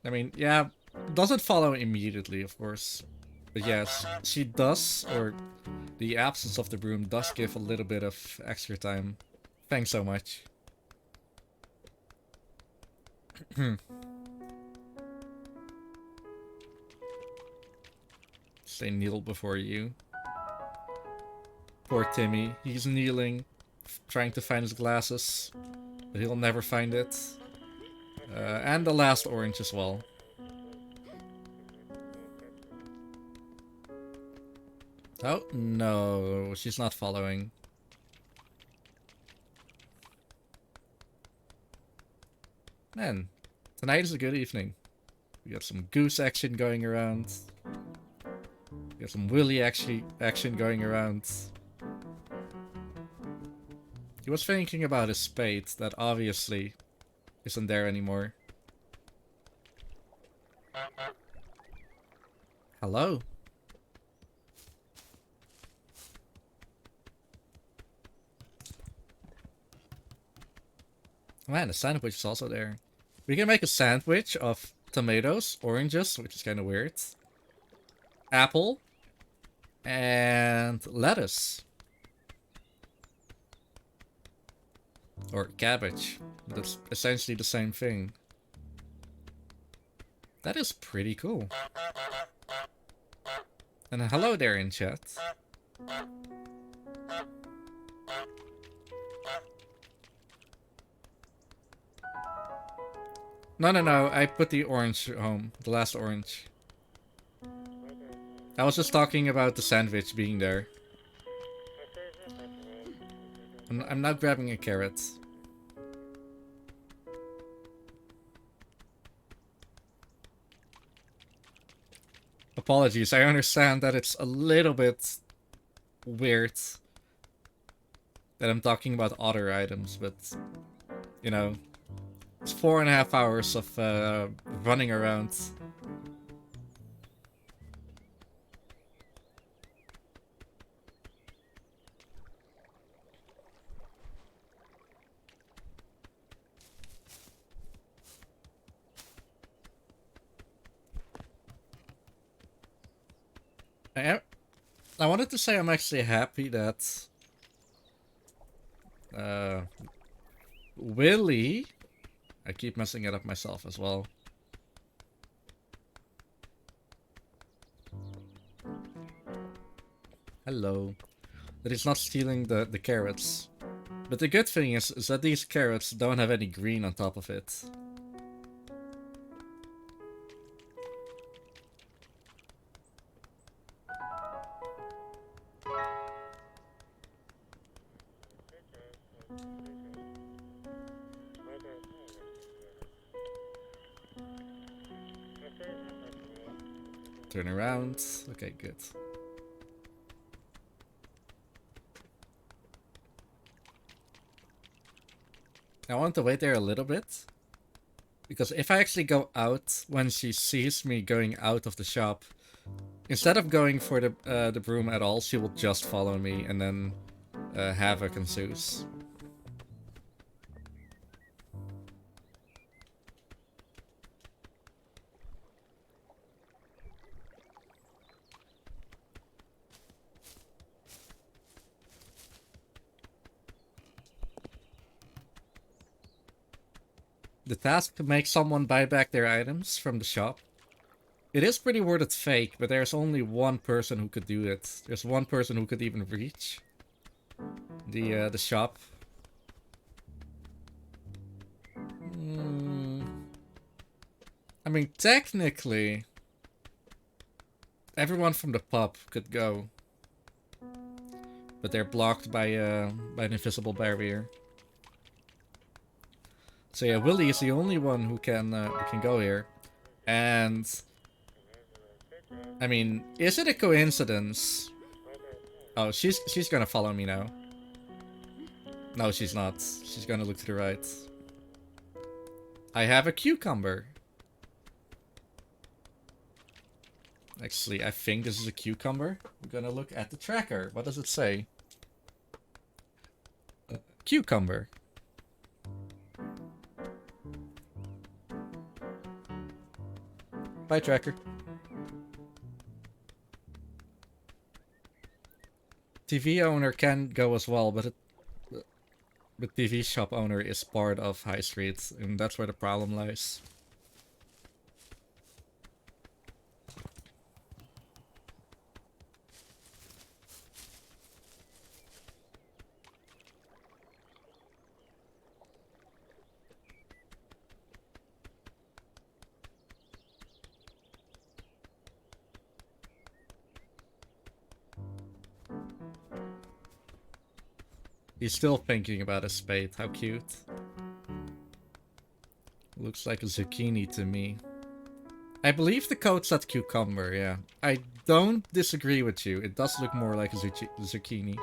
I mean, yeah, doesn't follow immediately, of course. But yes, she does, or the absence of the broom does give a little bit of extra time. Thanks so much. Say kneel before you. Poor Timmy, he's kneeling, trying to find his glasses, but he'll never find it. And the last orange as well. Oh, no, she's not following. Man, tonight is a good evening. We got some goose action going around. We got some Willy action going around. He was thinking about his spade that obviously isn't there anymore. Hello? Man, the sandwich is also there. We can make a sandwich of tomatoes, oranges, which is kind of weird, apple, and lettuce. Or cabbage. That's essentially the same thing. That is pretty cool. And hello there in chat. No, I put the orange home. The last orange. I was just talking about the sandwich being there. I'm not grabbing a carrot. Apologies, I understand that it's a little bit weird that I'm talking about other items, but, you know, it's 4.5 hours of running around. I wanted to say I'm actually happy that Willy, I keep messing it up myself as well. Hello. That he's not stealing the carrots. But the good thing is that these carrots don't have any green on top of it. Turn around. Okay, good. I want to wait there a little bit. Because if I actually go out when she sees me going out of the shop, instead of going for the broom at all, she will just follow me and then havoc ensues. The task to make someone buy back their items from the shop. It is pretty worded fake, but there's only one person who could do it. There's one person who could even reach the shop. I mean, technically, everyone from the pub could go, but they're blocked by an invisible barrier. So yeah, Willy is the only one who can go here, and I mean, is it a coincidence? Oh, she's gonna follow me now. No, she's not. She's gonna look to the right. I have a cucumber. Actually, I think this is a cucumber. We're gonna look at the tracker. What does it say? Cucumber. Bye, tracker. TV owner can go as well, but the TV shop owner is part of High Street, and that's where the problem lies. He's still thinking about a spade. How cute. Looks like a zucchini to me. I believe the code said cucumber, yeah. I don't disagree with you. It does look more like a zucchini.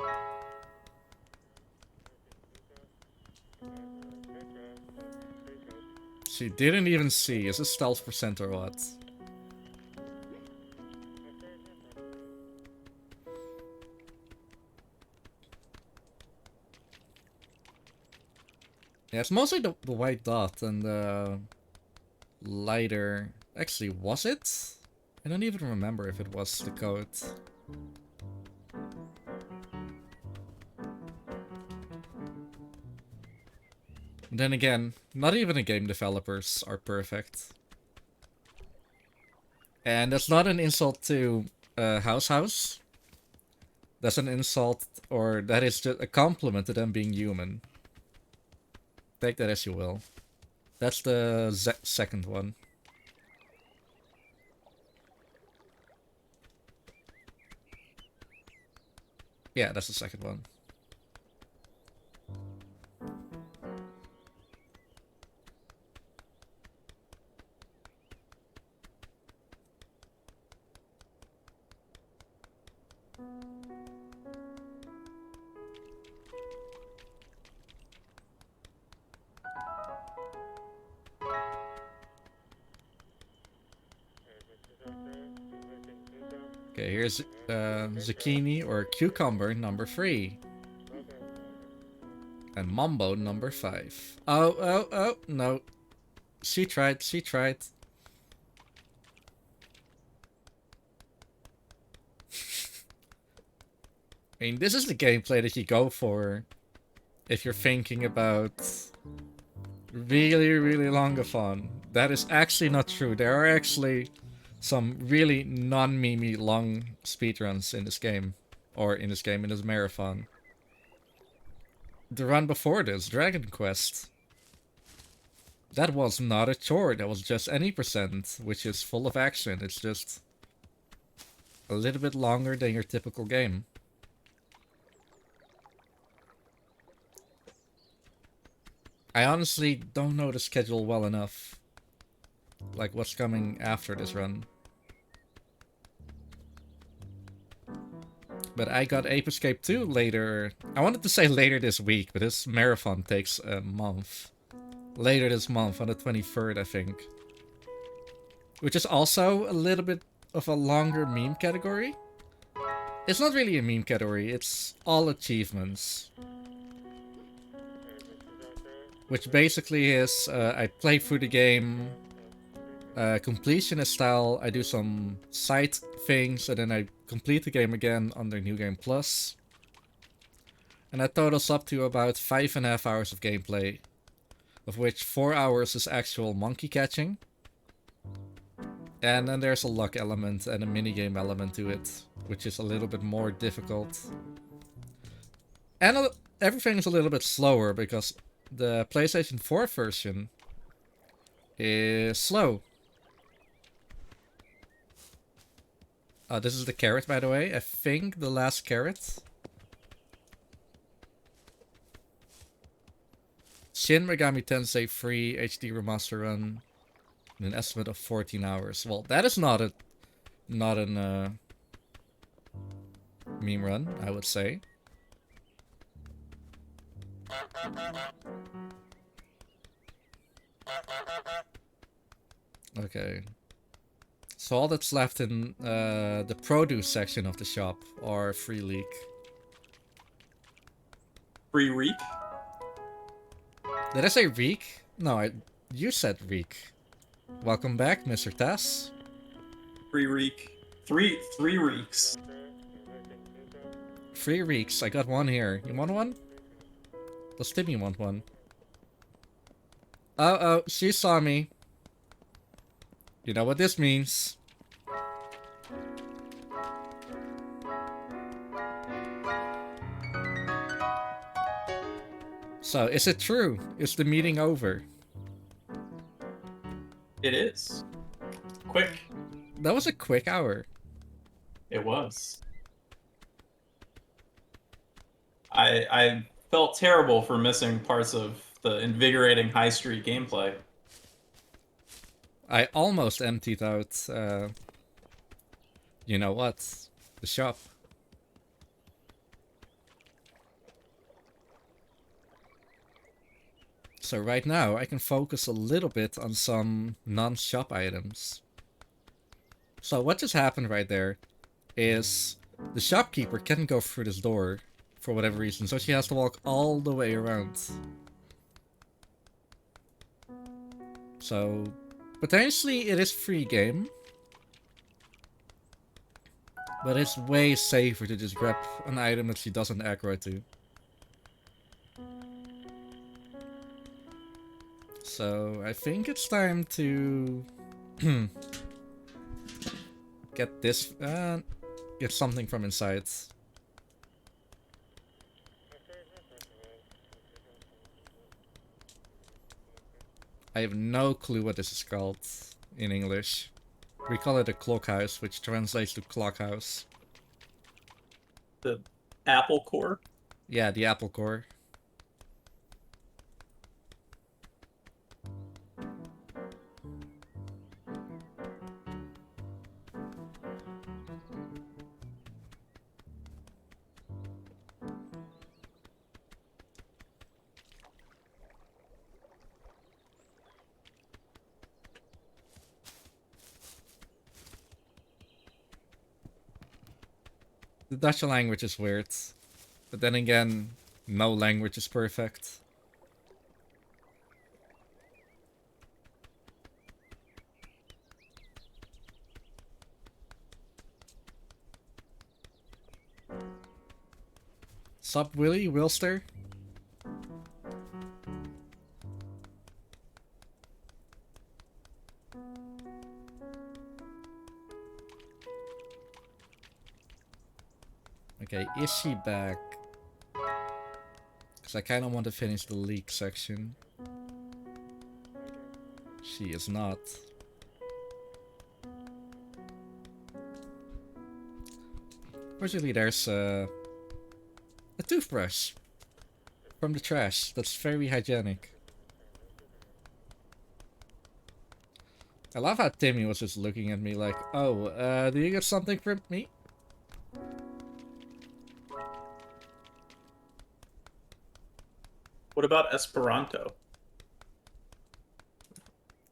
She didn't even see. Is it stealth percent or what? Yeah, it's mostly the white dot and the lighter. Actually, was it? I don't even remember if it was the code. And then again, not even the game developers are perfect. And that's not an insult to House. That's an insult, or that is just a compliment to them being human. Take that as you will. That's the second one. Yeah, that's the second one. Okay, here's zucchini or cucumber number 3. And Mambo number 5. Oh, no. She tried. I mean, this is the gameplay that you go for if you're thinking about really Longathon. That is actually not true. There are actually some really non-memey long speedruns in this game. Or in this marathon. The run before this, Dragon Quest. That was not a chore, that was just any percent, which is full of action. It's just a little bit longer than your typical game. I honestly don't know the schedule well enough. Like what's coming after this run. But I got Ape Escape 2 later. I wanted to say later this week, but this marathon takes a month. later this month on the 23rd, I think. Which is also a little bit of a longer meme category. It's not really a meme category, it's all achievements. Which basically is, I play through the game, completionist style, I do some side things, and then I complete the game again under New Game Plus. And that totals up to about 5.5 hours of gameplay, of which 4 hours is actual monkey catching. And then there's a luck element and a minigame element to it, which is a little bit more difficult. And everything is a little bit slower because the PlayStation 4 version is slow. This is the carrot, by the way. I think the last carrot. Shin Megami Tensei 3 HD Remaster Run. In an estimate of 14 hours. Well, that is not an meme run, I would say. Okay. So all that's left in the produce section of the shop are free leek. Free Reek? Did I say reek? No, you said reek. Welcome back, Mr. Tess. Free Reek. Three Reeks. Free reeks. I got one here. You want one? Does Timmy want one? Uh-oh, she saw me. You know what this means. So, is it true? Is the meeting over? It is. Quick. That was a quick hour. It was. I felt terrible for missing parts of the invigorating high street gameplay. I almost emptied out, you know what? The shop. So right now, I can focus a little bit on some non-shop items. So what just happened right there is the shopkeeper can't go through this door for whatever reason, so she has to walk all the way around. So potentially it is free game, but it's way safer to just grab an item that she doesn't aggro to. So I think it's time to get this, get something from inside. I have no clue what this is called in English. We call it a clockhouse, which translates to clockhouse. The Apple Core? Yeah, the apple core. The Dutch language is weird, but then again, no language is perfect. Sup, Willy? Wilster? Okay, is she back? Because I kind of want to finish the leak section. She is not. Fortunately, there's a toothbrush from the trash. That's very hygienic. I love how Timmy was just looking at me like, oh, do you get something for me? What about Esperanto?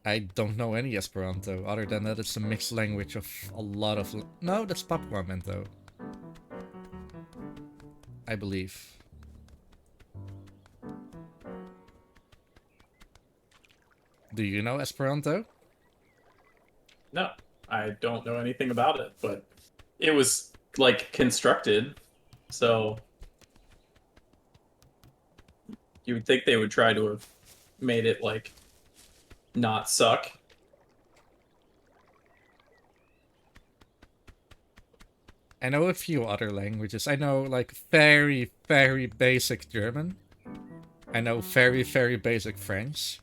I don't know any Esperanto, other than that it's a mixed language of a lot of... No, that's Papuamento. I believe. Do you know Esperanto? No, I don't know anything about it, but it was like constructed, so you would think they would try to have made it like not suck. I know a few other languages. I know like very, very basic German. I know very, very basic French.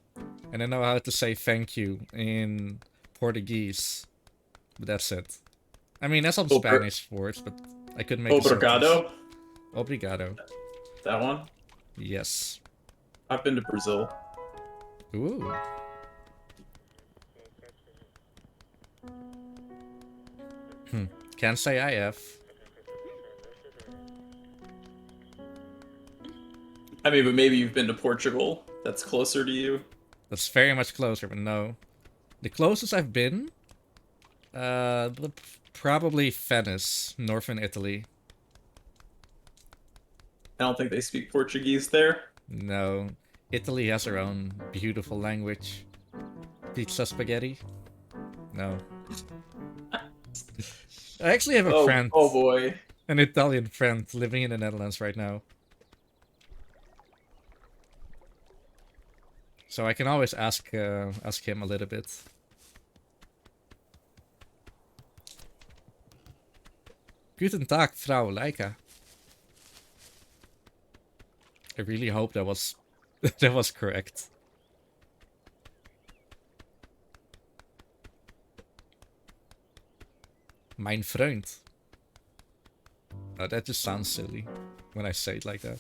And I know how to say thank you in Portuguese. But that's it. I mean, there's some Spanish words, but I couldn't make a sentence. Obrigado, Obrigado. that one. Yes. I've been to Brazil. Ooh. Can't say I have. I mean, but maybe you've been to Portugal. That's closer to you. That's very much closer, but no. The closest I've been, probably Venice, northern Italy. I don't think they speak Portuguese there. No, Italy has their own beautiful language. Pizza spaghetti? No. I actually have a friend, Oh boy. an Italian friend, living in the Netherlands right now. So I can always ask him a little bit. Guten Tag, Frau Leica. I really hope that was that was correct. Mein Freund. Oh, that just sounds silly when I say it like that.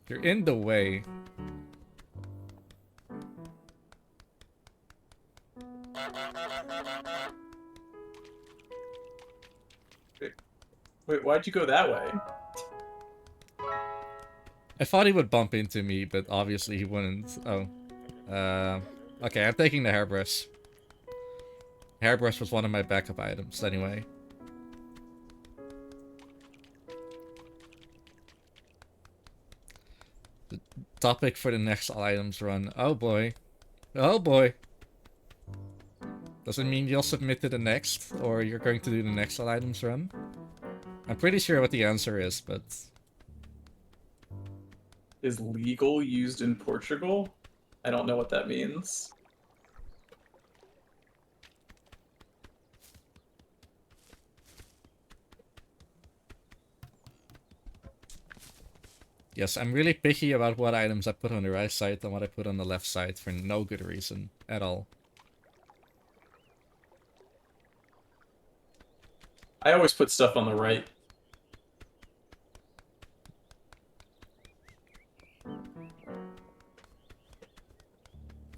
You're in the way. Wait, why'd you go that way? I thought he would bump into me, but obviously he wouldn't. Oh. Okay, I'm taking the hairbrush. Hairbrush was one of my backup items, anyway. The topic for the next items run. Oh boy. Oh boy. Does it mean you'll submit to the next, or you're going to do the next items run? I'm pretty sure what the answer is, but... Is legal used in Portugal? I don't know what that means. Yes, I'm really picky about what items I put on the right side and what I put on the left side for no good reason at all. I always put stuff on the right.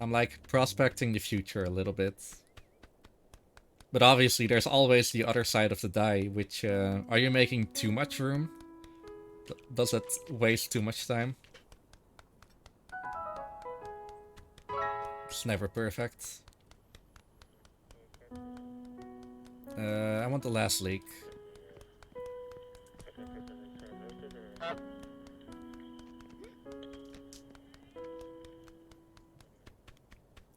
I'm like prospecting the future a little bit. But obviously there's always the other side of the die, which, are you making too much room? Does it waste too much time? It's never perfect. I want the last leak.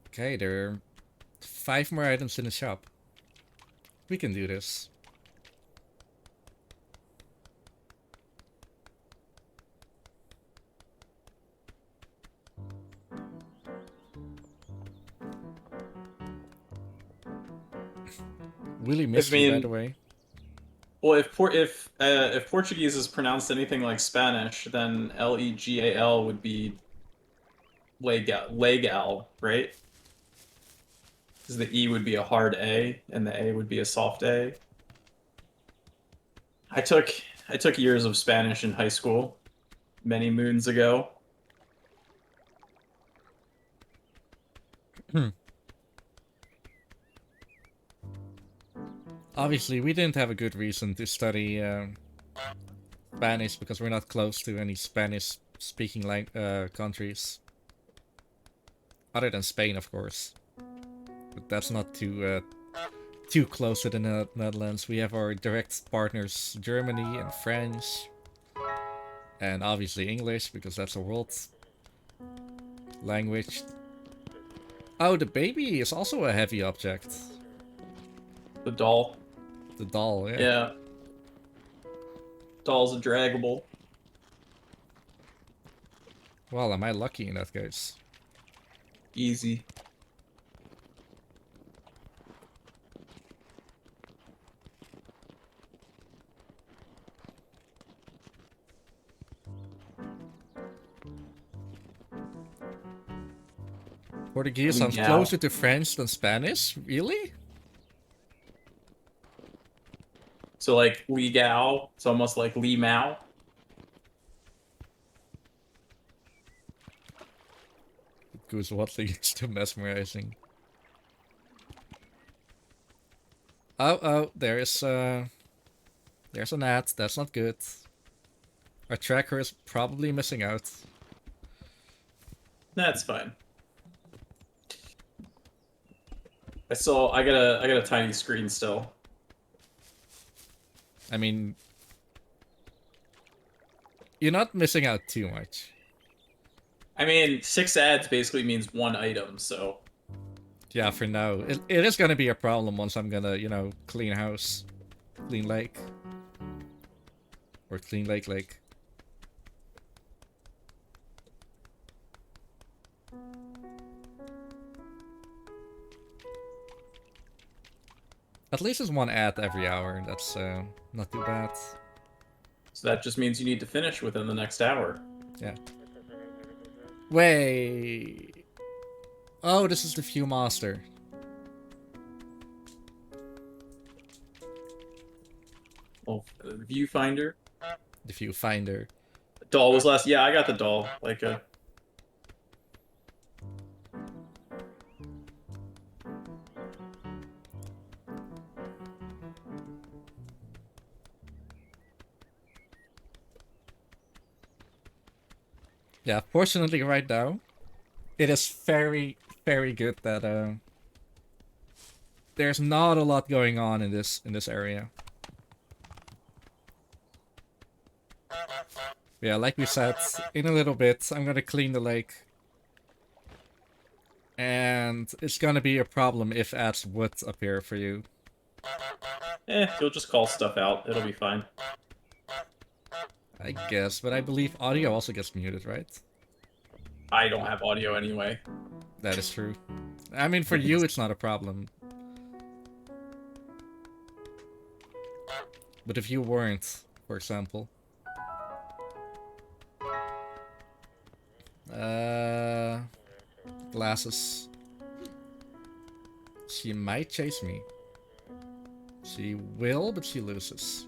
Okay, there are 5 more items in the shop. We can do this. Really missed you, by the way. Well, if Portuguese is pronounced anything like Spanish, then legal would be legal, right? Because the E would be a hard A and the A would be a soft A. I took years of Spanish in high school, many moons ago. Obviously, we didn't have a good reason to study Spanish because we're not close to any Spanish-speaking countries. Other than Spain, of course. But that's not too close to the Netherlands. We have our direct partners, Germany and French. And obviously English, because that's a world language. Oh, the baby is also a heavy object. The doll. The doll, yeah. Yeah. Doll's a draggable. Well, am I lucky in that case? Easy. Portuguese sounds Yeah. closer to French than Spanish? Really? So like Li Gao, it's almost like Li Mao. Goose Watley is too mesmerizing. Oh, there's an ad. That's not good. Our tracker is probably missing out. That's fine. I got a tiny screen still. I mean, you're not missing out too much. I mean, 6 ads basically means 1 item, so Yeah, for now. It is gonna be a problem once I'm gonna, you know, clean house. Clean lake. Or clean lake. At least there's one ad every hour. That's not too bad. so that just means you need to finish within the next hour. Yeah. Wait. Oh, this is the Viewmaster. Well, viewfinder. The Viewfinder. Doll was last. Yeah, I got the doll. Like a. Yeah, fortunately right now, it is very, very good that there's not a lot going on in this area. Yeah, like we said, in a little bit, I'm gonna clean the lake. And it's gonna be a problem if ads would appear for you. You'll just call stuff out. It'll be fine. I guess, but I believe audio also gets muted, right? I don't have audio anyway. That is true. I mean, for you, it's not a problem. But if you weren't, for example. Glasses. She might chase me. She will, but she loses.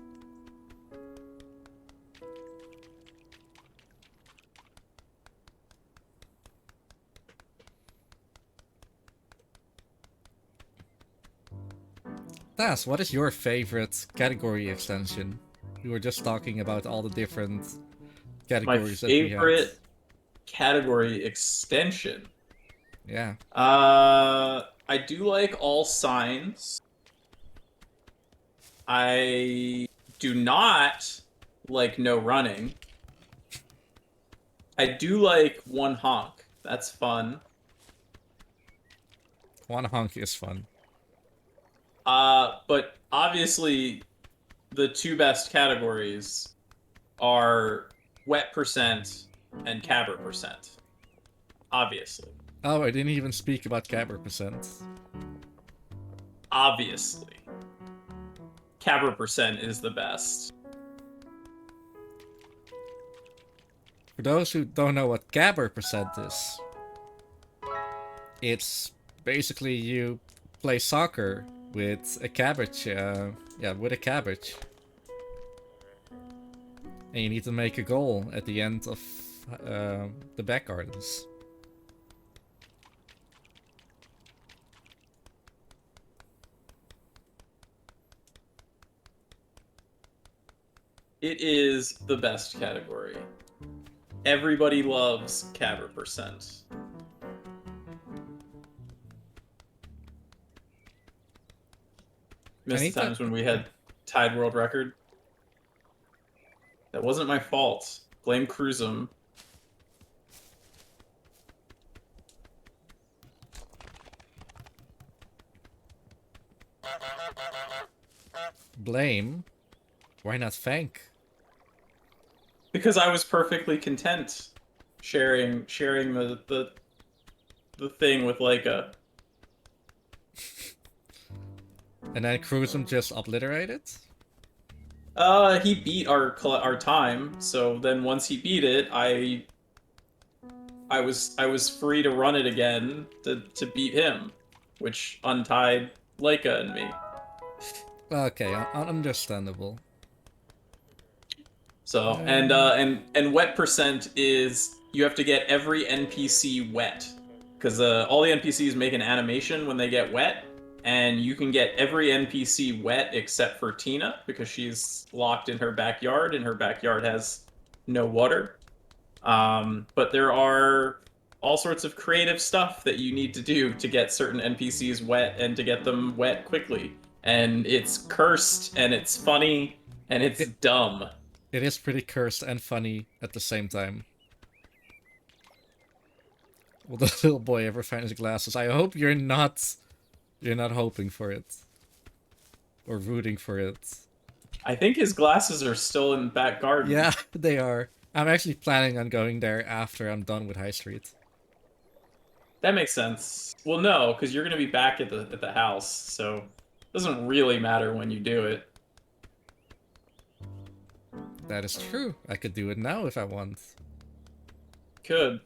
Tas, what is your favorite category extension? We were just talking about all the different My categories that we favorite category extension. had. Yeah. I do like all signs. I do not like no running. I do like one honk. That's fun. One honk is fun. But obviously, the 2 best categories are wet percent and cabber percent. Obviously. Oh, I didn't even speak about cabber percent. Obviously. Cabber percent is the best. For those who don't know what cabber percent is, it's basically you play soccer with a cabbage, with a cabbage. And you need to make a goal at the end of the back gardens. It is the best category. Everybody loves cabber percent. Miss the times when we had tied world record. That wasn't my fault. Blame Cruzum. Blame? Why not thank? Because I was perfectly content sharing the thing with Leica. And then Cruzum just obliterated? He beat our time, so then once he beat it, I was free to run it again to beat him, which untied Leica and me. Okay, understandable. So and wet percent is you have to get every NPC wet, because all the NPCs make an animation when they get wet, and you can get every NPC wet except for Tina because she's locked in her backyard, and her backyard has no water. But there are all sorts of creative stuff that you need to do to get certain NPCs wet and to get them wet quickly. And it's cursed, and it's funny, and it's dumb. It is pretty cursed and funny at the same time. Will the little boy ever find his glasses? I hope you're not hoping for it. Or rooting for it. I think his glasses are still in the back garden. Yeah, they are. I'm actually planning on going there after I'm done with High Street. That makes sense. Well, no, because you're going to be back at the house, so it doesn't really matter when you do it. That is true. I could do it now if I want. Could.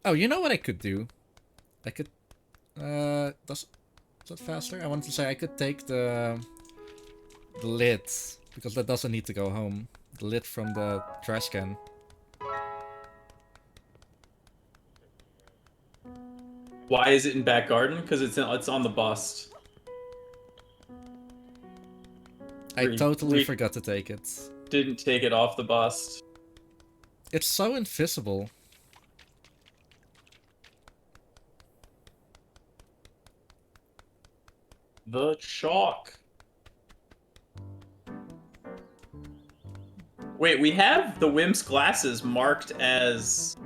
Oh, you know what I could do? I could... is that faster? I wanted to say I could take the lid, because that doesn't need to go home. The lid from the trash can. Why is it in back garden? Because it's on the bust. I totally forgot to take it. Didn't take it off the bust. It's so invisible. The chalk. Wait, we have the Wimp's glasses marked as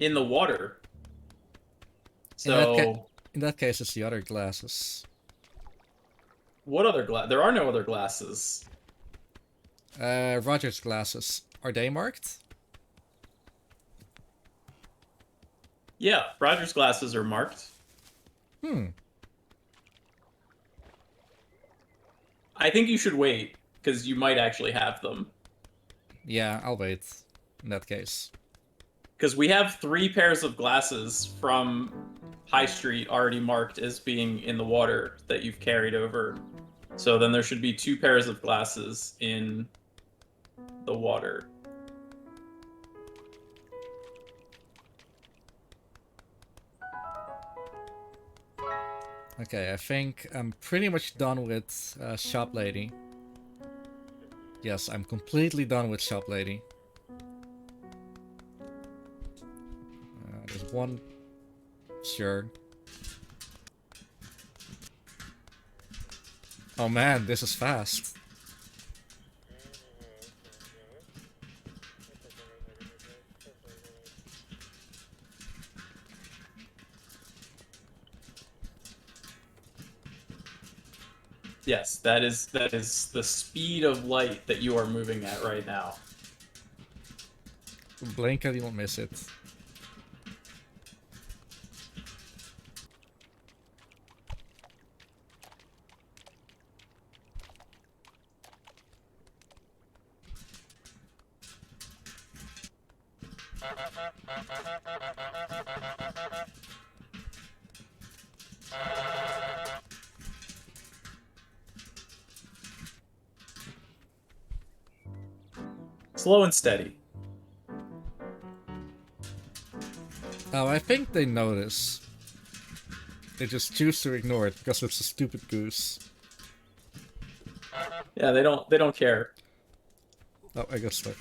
in the water. So in that case, it's the other glasses. What other glass? There are no other glasses. Roger's glasses. Are they marked? Yeah, Roger's glasses are marked. I think you should wait, because you might actually have them. Yeah, I'll wait, in that case. Because we have 3 pairs of glasses from High Street already marked as being in the water that you've carried over. So then there should be 2 pairs of glasses in the water. Okay, I think I'm pretty much done with Shop Lady. Yes, I'm completely done with Shop Lady. There's one... Sure. Oh man, this is fast. Yes, that is the speed of light that you are moving at right now. Blink and you won't miss it. Slow and steady. Oh, I think they notice. They just choose to ignore it because it's a stupid goose. Yeah, they don't care. Oh, I got stuck.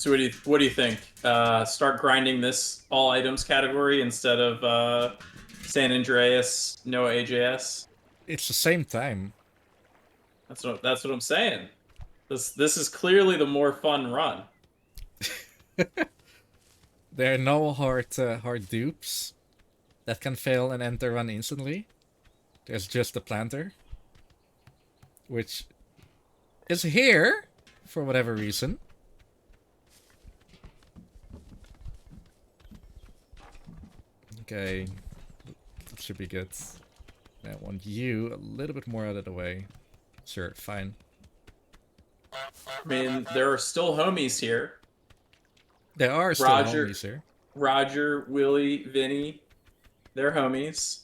So what do you think? Start grinding this all items category instead of San Andreas, no AJS. It's the same time. That's what I'm saying. This is clearly the more fun run. There are no hard dupes that can fail and enter run instantly. There's just the planter, which is here for whatever reason. Okay, that should be good. I want you a little bit more out of the way. Sure, fine. I mean, there are still homies here. There are still Roger, homies here. Roger, Willie, Vinny, they're homies.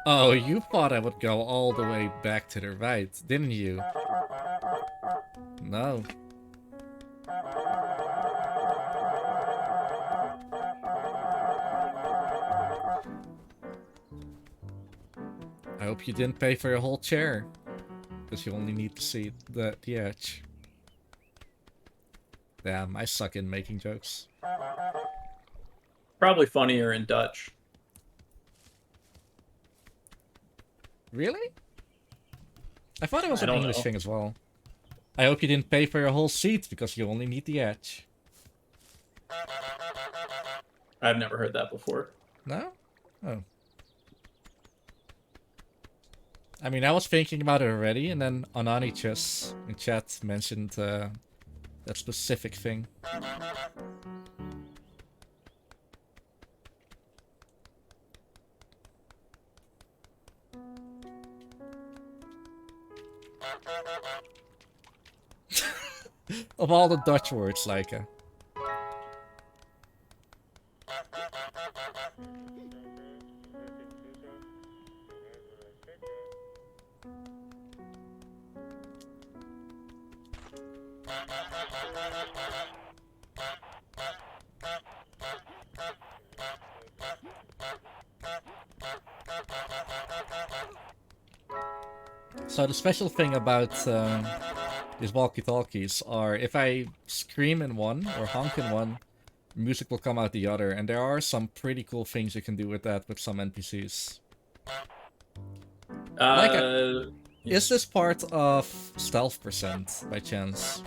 Oh, you thought I would go all the way back to the right, didn't you? No. I hope you didn't pay for your whole chair. Because you only need to see the edge. Damn, I suck in making jokes. Probably funnier in Dutch. Really? I thought it was I an don't English know. thing as well. I hope you didn't pay for your whole seat because you only need the edge. I've never heard that before. No? Oh. I mean, I was thinking about it already, and then Anani just in chat mentioned that specific thing. Of all the Dutch words, like... So the special thing about these walkie-talkies are if I scream in one or honk in one, music will come out the other, and there are some pretty cool things you can do with that with some NPCs. Is this part of stealth percent by chance?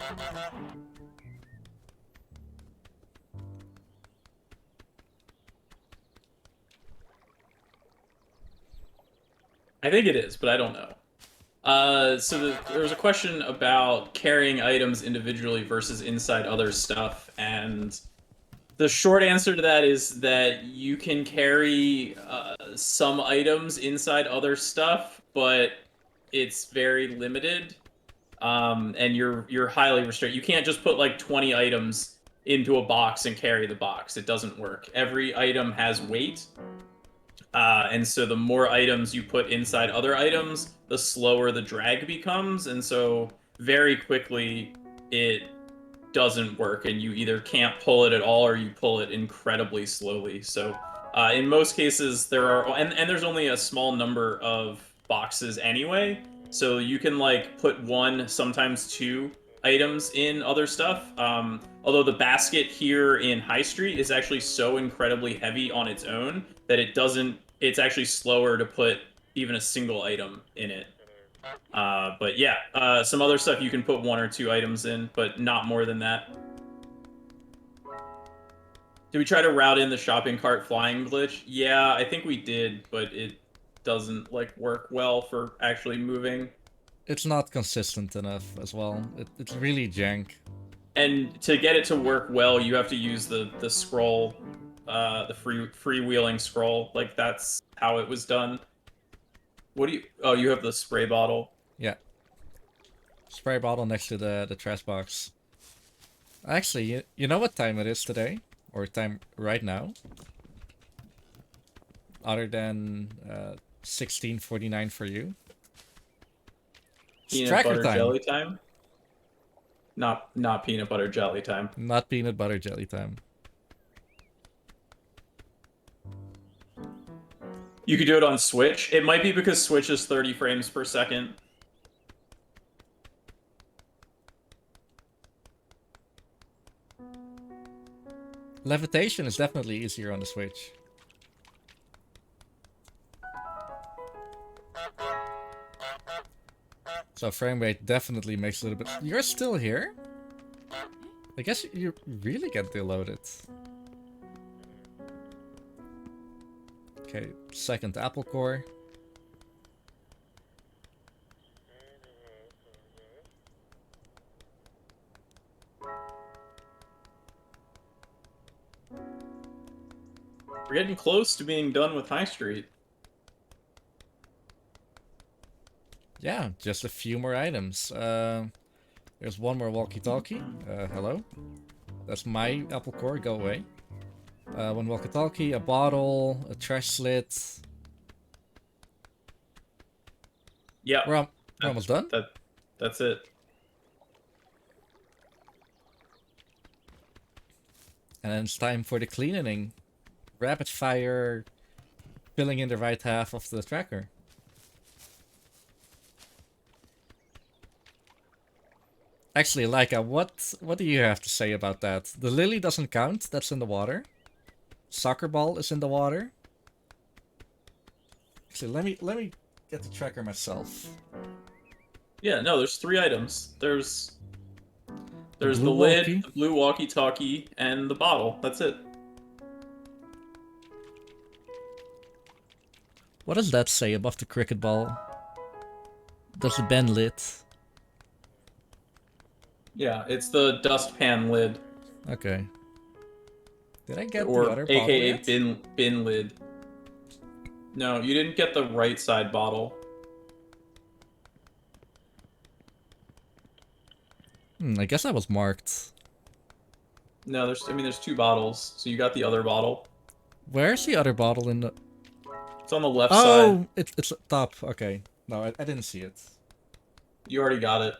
I think it is, but I don't know. There was a question about carrying items individually versus inside other stuff, and the short answer to that is that you can carry some items inside other stuff, but it's very limited, and you're highly restricted. You can't just put like 20 items into a box and carry the box. It doesn't work. Every item has weight. And so the more items you put inside other items, the slower the drag becomes. And so very quickly it doesn't work, and you either can't pull it at all or you pull it incredibly slowly. So in most cases there are, and there's only a small number of boxes anyway. So you can like put one, sometimes two items in other stuff. Although the basket here in High Street is actually so incredibly heavy on its own that it's actually slower to put even a single item in it. But yeah, some other stuff you can put one or two items in, but not more than that. Did we try to route in the shopping cart flying glitch? Yeah, I think we did, but it doesn't like work well for actually moving. It's not consistent enough as well. It's really jank. And to get it to work well, you have to use the scroll, the freewheeling scroll. Like that's how it was done. What do you? Oh, you have the spray bottle. Yeah. Spray bottle next to the trash box. Actually, you know what time it is today? Or time right now? Other than 16:49 for you. Peanut tracker butter time. jelly time. Not peanut butter jelly time. Not peanut butter jelly time. You could do it on Switch. It might be because Switch is 30 frames per second. Levitation is definitely easier on the Switch. So frame rate definitely makes a little bit... You're still here? I guess you really get deloaded. Okay, second apple core. We're getting close to being done with High Street. Yeah, just a few more items. There's one more walkie-talkie. Hello? That's my apple core, go away. One walkie-talkie, a bottle, a trash slit. Yeah, We're almost done. That's it. And then it's time for the cleaning. Rapid fire, filling in the right half of the tracker. Actually, Laika, what do you have to say about that? The lily doesn't count, that's in the water. Soccer ball is in the water. Actually, let me get the tracker myself. Yeah, no, there's 3 items. There's the blue lid, walkie? the blue walkie-talkie, and the bottle. That's it. What does that say above the cricket ball? Does the bend lit? Yeah, it's the dustpan lid, Okay. Did I get the or other bottle AKA yet? bin lid. No, you didn't get the right side bottle. I guess I was marked. No, there's 2 bottles, so you got the other bottle. Where's the other bottle in the... It's on the left side. Oh, it's top. Okay. No, I didn't see it. You already got it.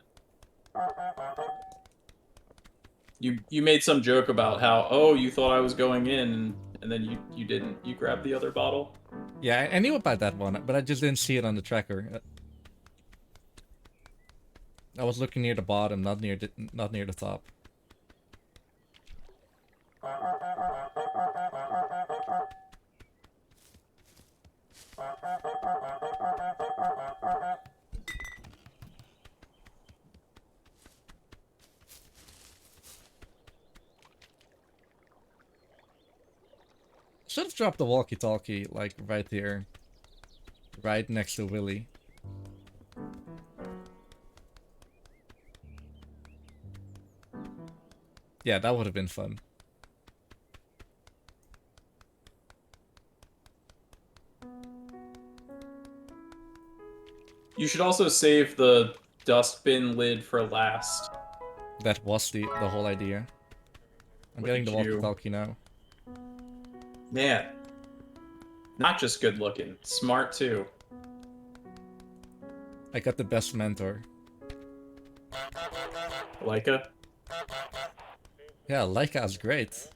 You made some joke about how, oh, you thought I was going in, and then you didn't. You grabbed the other bottle. Yeah, I knew about that one, but I just didn't see it on the tracker. I was looking near the bottom, not near the top. Should have dropped the walkie-talkie, like, right here. Right next to Willy. Yeah, that would have been fun. You should also save the dustbin lid for last. That was the whole idea. I'm Look getting the at you. walkie-talkie now. Man. Not just good looking, smart too. I got the best mentor. Leica? Yeah, Laika is great.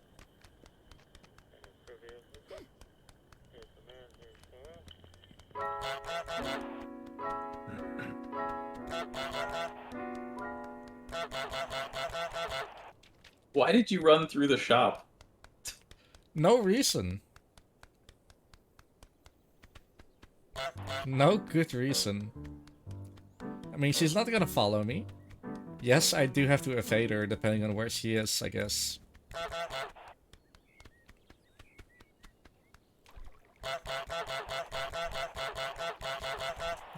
Why did you run through the shop? No reason. No good reason. I mean, she's not gonna follow me. Yes, I do have to evade her depending on where she is, I guess.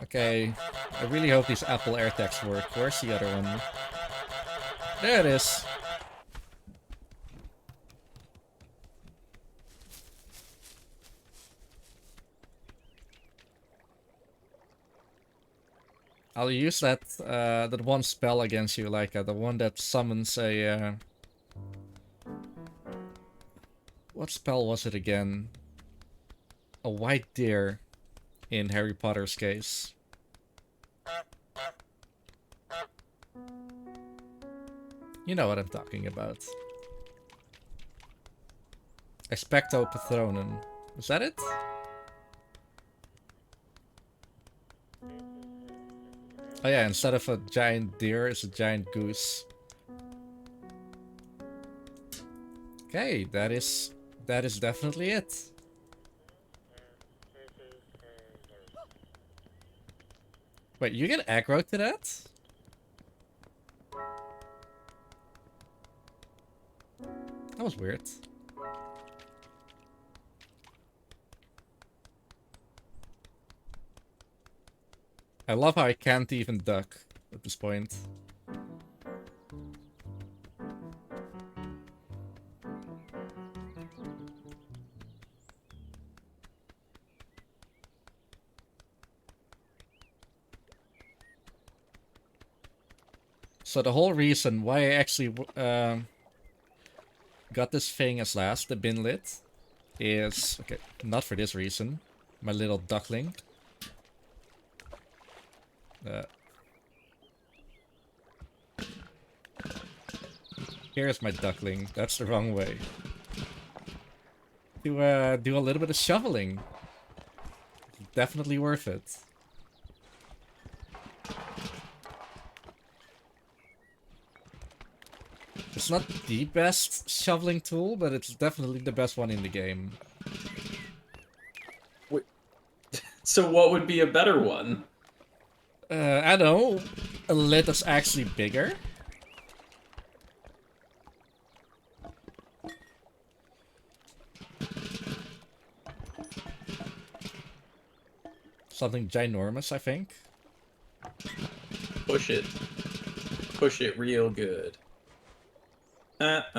Okay, I really hope these Apple AirTags work. Where's the other one? There it is. I'll use that one spell against you, like the one that summons a... What spell was it again? A white deer in Harry Potter's case. You know what I'm talking about. Expecto Patronum. Was that it? Oh yeah, instead of a giant deer, it's a giant goose. Okay, that is definitely it. Wait, you get aggro to that? That was weird. I love how I can't even duck at this point. So the whole reason why I actually got this thing as last, the bin lid, is... Okay, not for this reason. My little duckling. Here's my duckling. That's the wrong way. To do a little bit of shoveling. Definitely worth it. It's not the best shoveling tool, but it's definitely the best one in the game. So what would be a better one? I don't know. A lid that's actually bigger. Something ginormous, I think. Push it. Push it real good. There's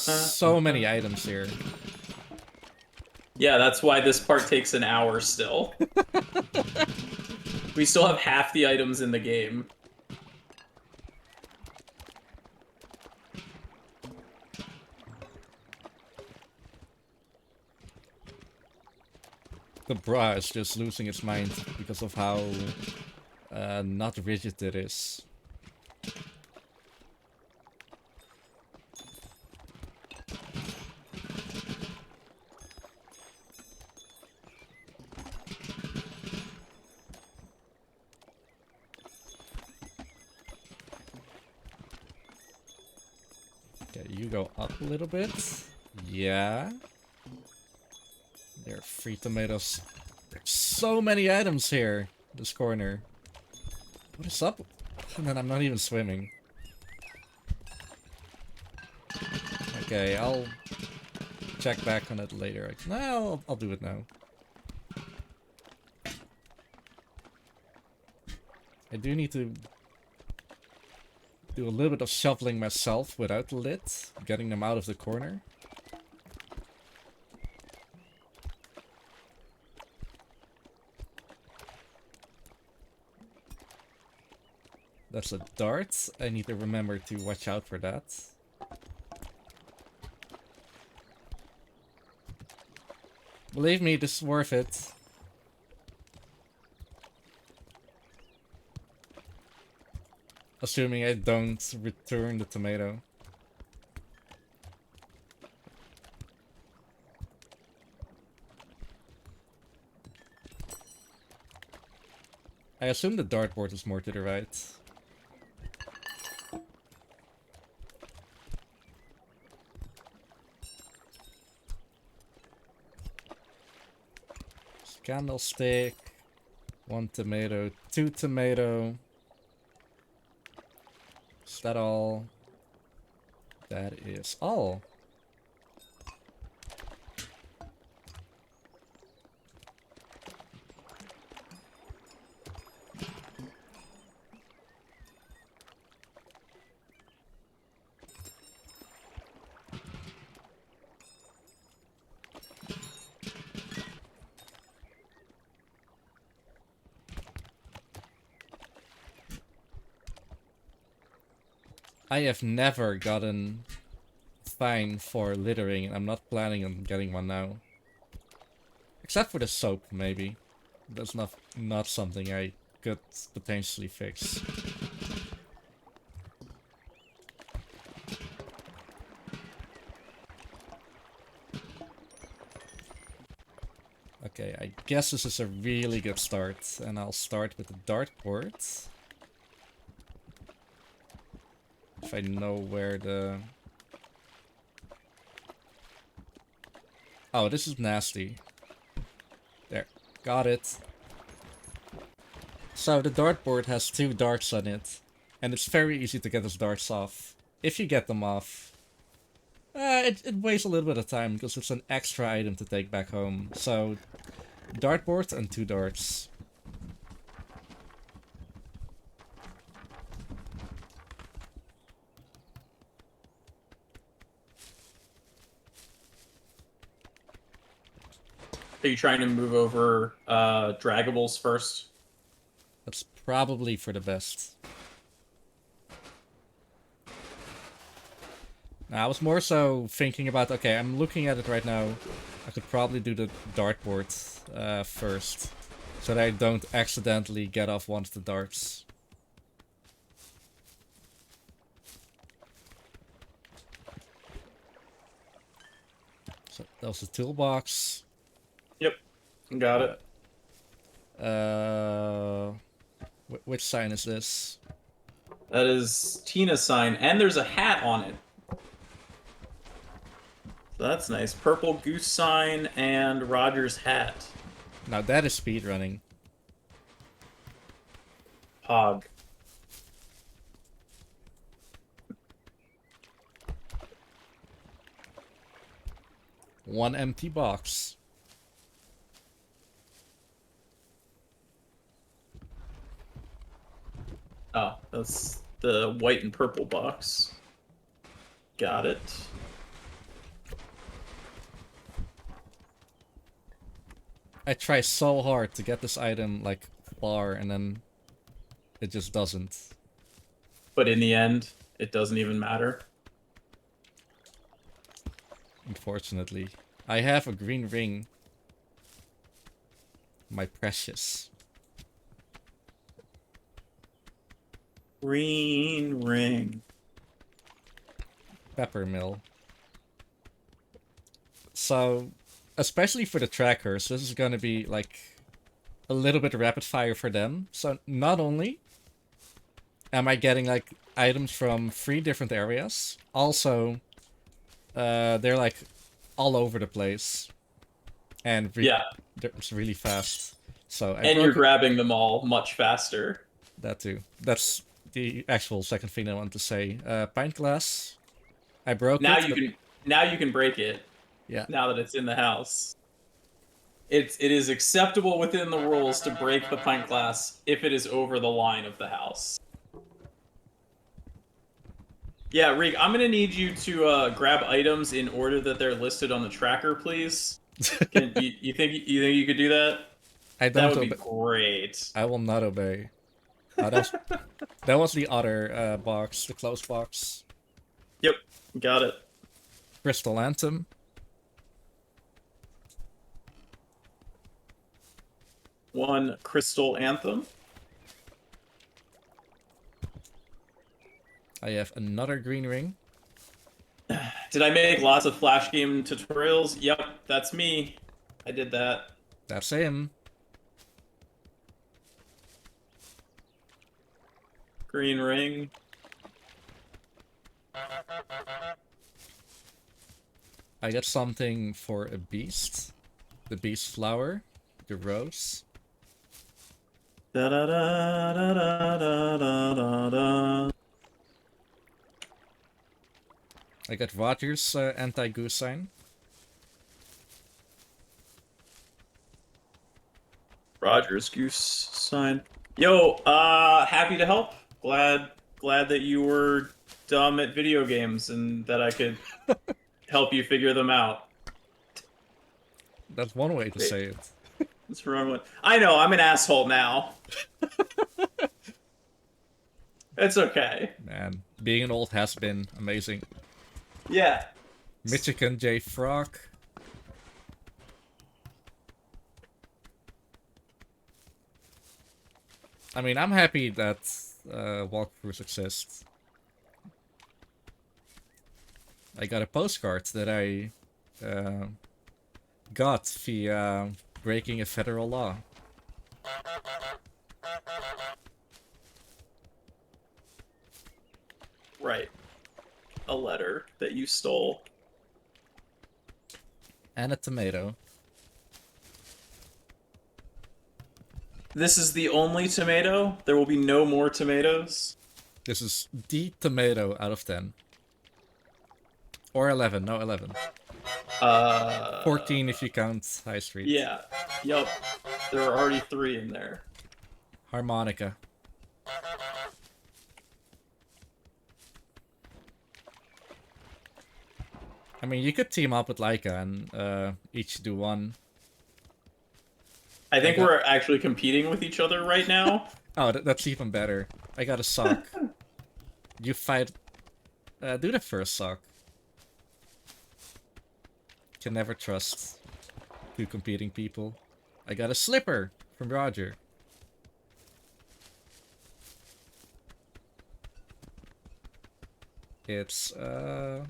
so many items here. Yeah, that's why this part takes an hour still. We still have half the items in the game. The bra is just losing its mind because of how not rigid it is. Okay, you go up a little bit. Yeah. There are 3 tomatoes. There's so many items here. This corner. What is up? And then I'm not even swimming. Okay, I'll check back on it later. No, I'll do it now. I do need to do a little bit of shoveling myself without the lid, getting them out of the corner. That's a dart. I need to remember to watch out for that. Believe me, this is worth it. Assuming I don't return the tomato. I assume the dartboard is more to the right. Candlestick. 1 tomato, 2 tomato. Is that all? That is all. I have never gotten fine for littering, and I'm not planning on getting one now. Except for the soap, maybe. That's not something I could potentially fix. Okay, I guess this is a really good start, and I'll start with the dartboard. If I know where the... Oh, this is nasty. There, got it. So the dartboard has 2 darts on it, and it's very easy to get those darts off. If you get them off, it wastes a little bit of time because it's an extra item to take back home. So, dartboard and 2 darts. Are you trying to move over draggables first? That's probably for the best. Now, I was more so thinking about, okay, I'm looking at it right now. I could probably do the dartboard first, so that I don't accidentally get off one of the darts. So that was the toolbox. Yep, got it. Which sign is this? That is Tina's sign, and there's a hat on it. So that's nice. Purple goose sign and Roger's hat. Now that is speedrunning. Pog. One empty box. Oh, that's the white and purple box. Got it. I try so hard to get this item, like, far, and then it just doesn't. But in the end, it doesn't even matter. Unfortunately. I have a green ring. My precious. Green ring. Peppermill. So, especially for the trackers, this is gonna be, like, a little bit rapid fire for them. So, not only am I getting, like, items from 3 different areas, also, they're, like, all over the place. And Yeah, it's really fast. So, and you're grabbing them all much faster. that too. That's the actual second thing I want to say. Pint glass. I broke Now it. now you can break it. Yeah. Now that it's in the house. It is acceptable within the rules to break the pint glass if it is over the line of the house. Yeah, Reek, I'm gonna need you to grab items in order that they're listed on the tracker, please. You think you could do that? I That don't would be obey. great. I will not obey. That was the other box, the closed box. Yep, got it. Crystal Anthem. One crystal anthem. I have another green ring. Did I make lots of Flash game tutorials? Yep, that's me. I did that. That's him. Green ring. I got something for a beast. The beast flower. The rose. Da da da da da da da da. I got Roger's anti-goose sign. Roger's goose sign. Yo, happy to help. Glad that you were dumb at video games and that I could help you figure them out. That's one way to say it. What's wrong with? I know I'm an asshole now. It's okay. Man, being an old has been amazing. Yeah. Michigan J. Frog. I mean, I'm happy that walkthroughs exist. I got a postcard that I got via breaking a federal law. Right. A letter that you stole. And a tomato. This is the only tomato? There will be no more tomatoes? This is the tomato out of 10. Or 11, no 11. 14 if you count High Street. Yeah. Yup. There are already 3 in there. Harmonica. I mean, you could team up with Laika and each do one. I think I got- we're actually competing with each other right now. Oh, that's even better. I got a sock. You fight... do the first sock. Can never trust 2 competing people. I got a slipper from Roger. It's, there.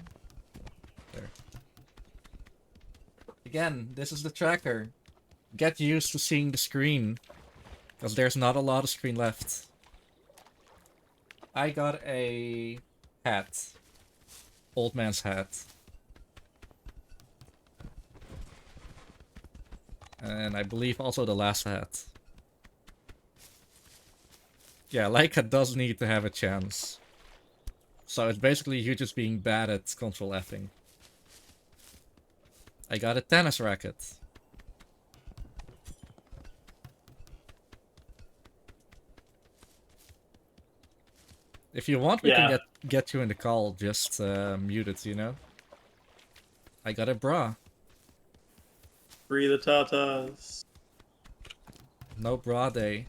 Again, this is the tracker. Get used to seeing the screen, because there's not a lot of screen left. I got a hat. Old man's hat. And I believe also the last hat. Yeah, Laika does need to have a chance. So it's basically you just being bad at control Fing. I got a tennis racket. If you want, we can get you in the call, just mute it, you know? I got a bra. Free the tatas. No bra day.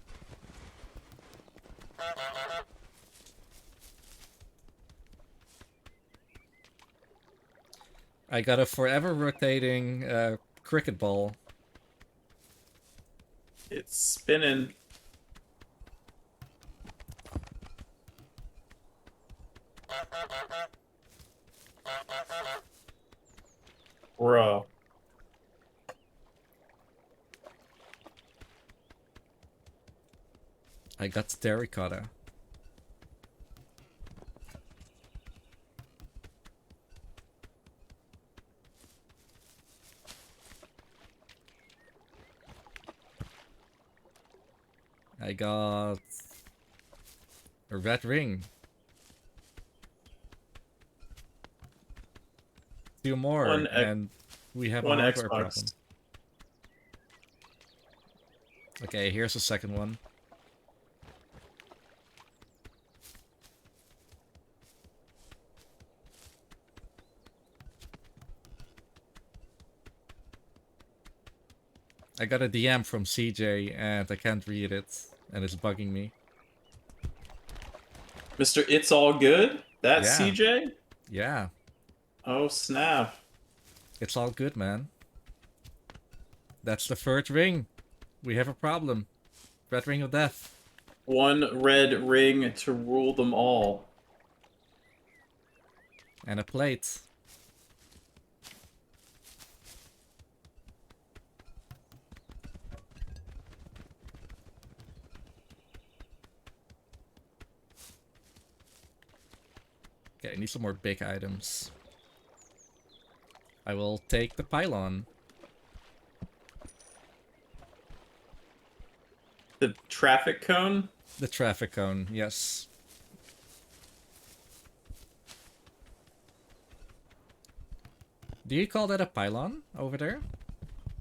I got a forever rotating cricket ball. It's spinning. Bro. I got terracotta. I got a red ring. 2 more, and we have a one hardware Xbox. problem. Okay, here's the second one. I got a DM from CJ and I can't read it, and it's bugging me. Mr. It's All Good? That's Yeah. CJ? Yeah, Oh, snap. it's all good, man. That's the third ring. We have a problem. Red ring of death. One red ring to rule them all. And a plate. Okay, I need some more big items. I will take the pylon. The traffic cone? The traffic cone, yes. Do you call that a pylon over there?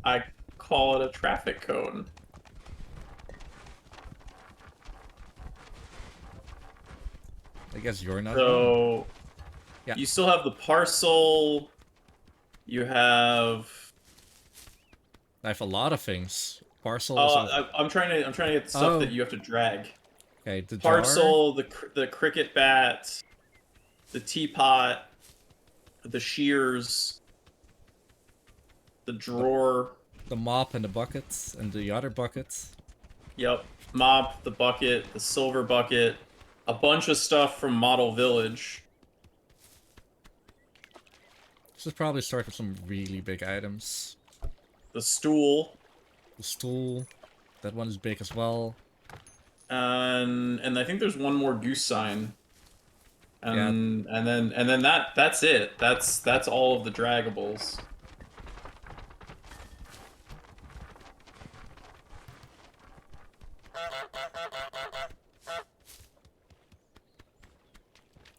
I call it a traffic cone. I guess you're not wrong. So, Yeah. you still have the parcel. You have. I have a lot of things. Parcels. I'm trying to get the stuff that you have to drag. Okay, the jar. Parcel, the cricket bat, the teapot, the shears, the drawer. The mop and the bucket and the other bucket. Yep. Mop, the bucket, the silver bucket, a bunch of stuff from Model Village. Should probably start with some really big items. The stool. The stool. That one is big as well. And I think there's one more goose sign. Yeah. And then that's it. That's all of the draggables.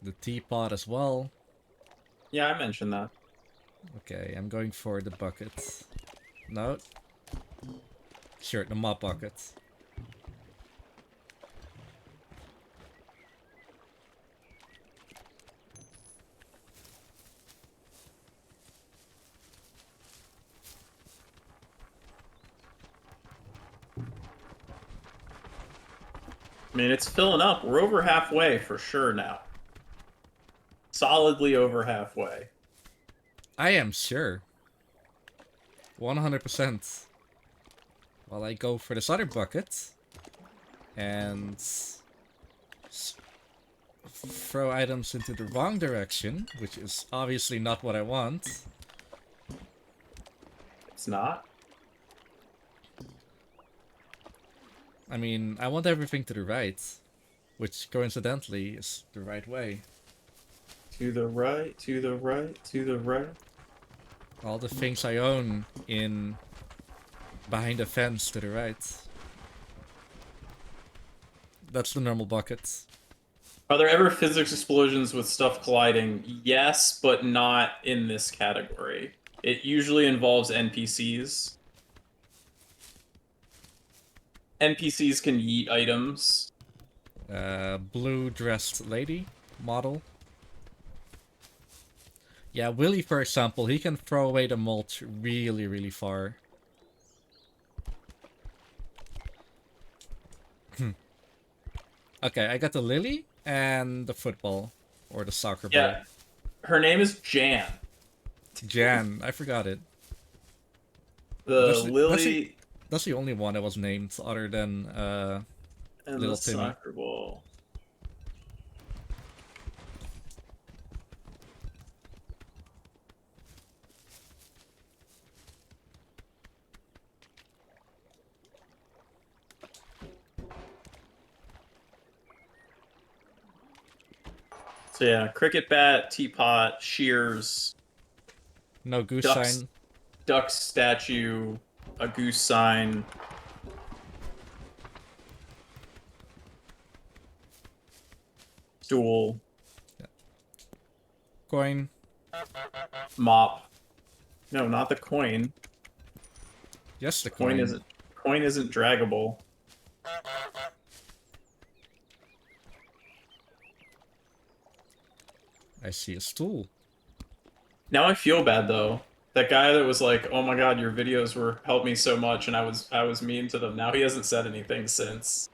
The teapot as well. Yeah, I mentioned that. Okay, I'm going for the bucket. No. Sure, the mop bucket. I mean, it's filling up. We're over halfway for sure now. Solidly over halfway. I am sure. 100%. While I go for this other bucket. And throw items into the wrong direction, which is obviously not what I want. It's not. I mean, I want everything to the right, which coincidentally is the right way. To the right, to the right, to the right. All the things I own in behind the fence to the right. That's the normal bucket. Are there ever physics explosions with stuff colliding? Yes, but not in this category. It usually involves NPCs. NPCs can yeet items. Blue dressed lady model. Yeah, Willy, for example, he can throw away the mulch really, really far. Okay, I got the lily and the football. Or the soccer ball. Yeah. Her name is Jan. Jan, I forgot it. The That's lily that's the only one that was named other than and Little the Timmy. soccer ball. So yeah, cricket bat, teapot, shears, no goose ducks, sign. duck statue, a goose sign. Stool, Coin. mop. No, not the coin. Yes, the Coin coin. isn't draggable. I see a stool. Now I feel bad though. That guy that was like, "Oh my god, your videos were helped me so much," and I was mean to them. Now he hasn't said anything since.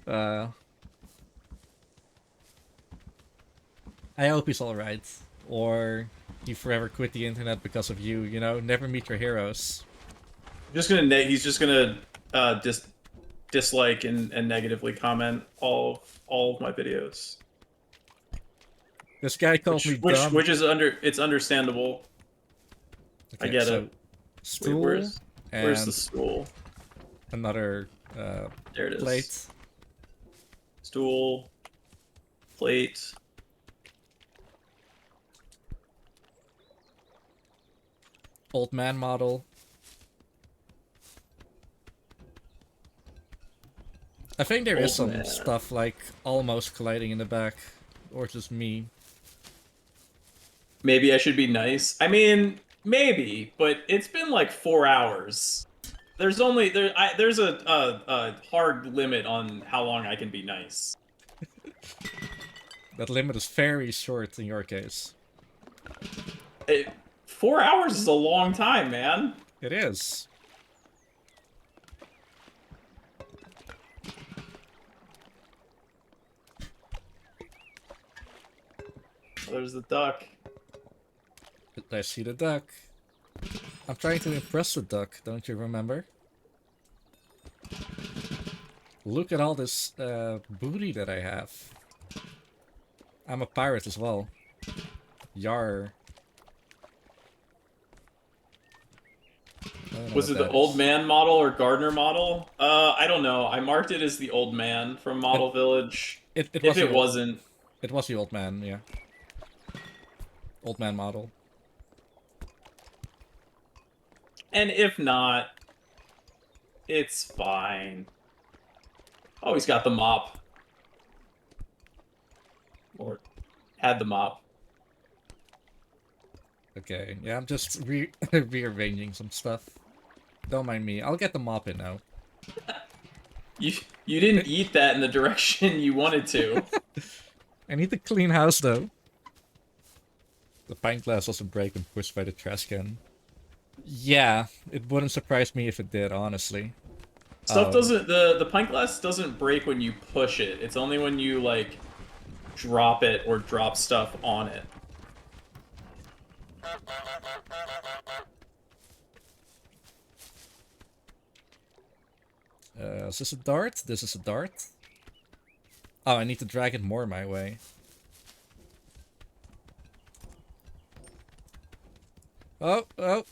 I hope he's alright. Or he forever quit the internet because of you, you know? Never meet your heroes. He's just gonna dislike and negatively comment all of my videos. This guy called me dumb. Which is it's understandable. Okay, I get so it. stool Wait, where's the and stool? another There it is. plate. Stool, plate. Old man model. I think there is Old some man. stuff like almost colliding in the back. Or just me. Maybe I should be nice. I mean, maybe, but it's been like 4 hours. There's a hard limit on how long I can be nice. That limit is very short in your case. 4 hours is a long time, man. It is. There's the duck. I see the duck. I'm trying to impress the duck, don't you remember? Look at all this booty that I have. I'm a pirate as well. Yar. don't know Was what it the that old is. man model or Gardner model? I don't know. I marked it as the old man from It Model Village. it If was the it old wasn't, it was the old man, yeah. Old man model. and if not, it's fine. Oh, he's got the mop. Or had the mop. Okay, yeah, I'm just rearranging some stuff. Don't mind me. I'll get the mop in now. You didn't eat that in the direction you wanted to. I need to clean house though. The pint glass doesn't break when pushed by the trash can. Yeah, it wouldn't surprise me if it did, honestly. Stuff doesn't the pint glass doesn't break when you push it. It's only when you like drop it or drop stuff on it. Is this a dart? This is a dart. Oh, I need to drag it more my way. Oh, oh.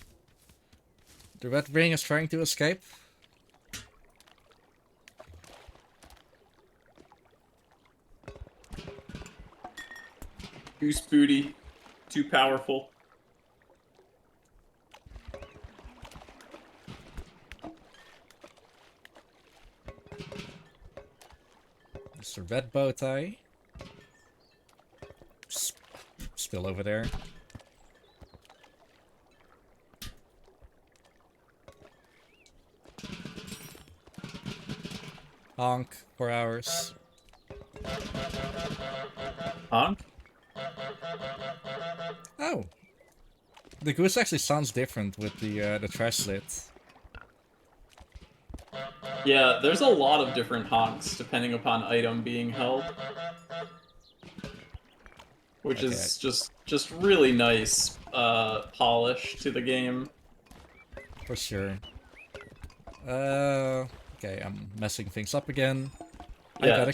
The red ring is trying to escape. Goose booty, too powerful. It's the red bow tie. Spill over there. Honk. 4 hours. Honk? Oh. The goose actually sounds different with the trash slit. Yeah, there's a lot of different honks depending upon item being held. Which Okay. is just really nice polish to the game. For sure. Okay, I'm messing things up again. I Yeah, got a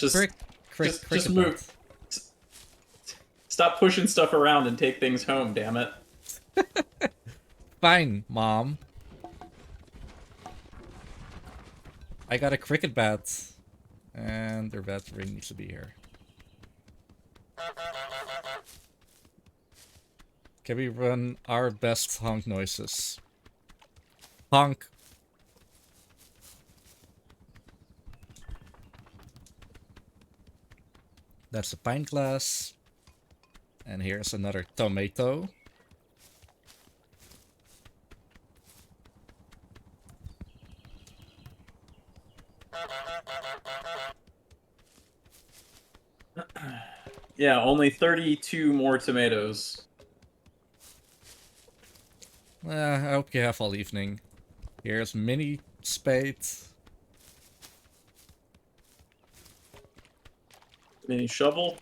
cricket just move. bat. Stop pushing stuff around and take things home, damn it. Fine, Mom. I got a cricket bat. And their bat ring needs to be here. Can we run our best honk noises? Honk. That's a pint glass. And here's another tomato. Yeah, only 32 more tomatoes. I hope you have all evening. Here's mini spade. Mini shovel.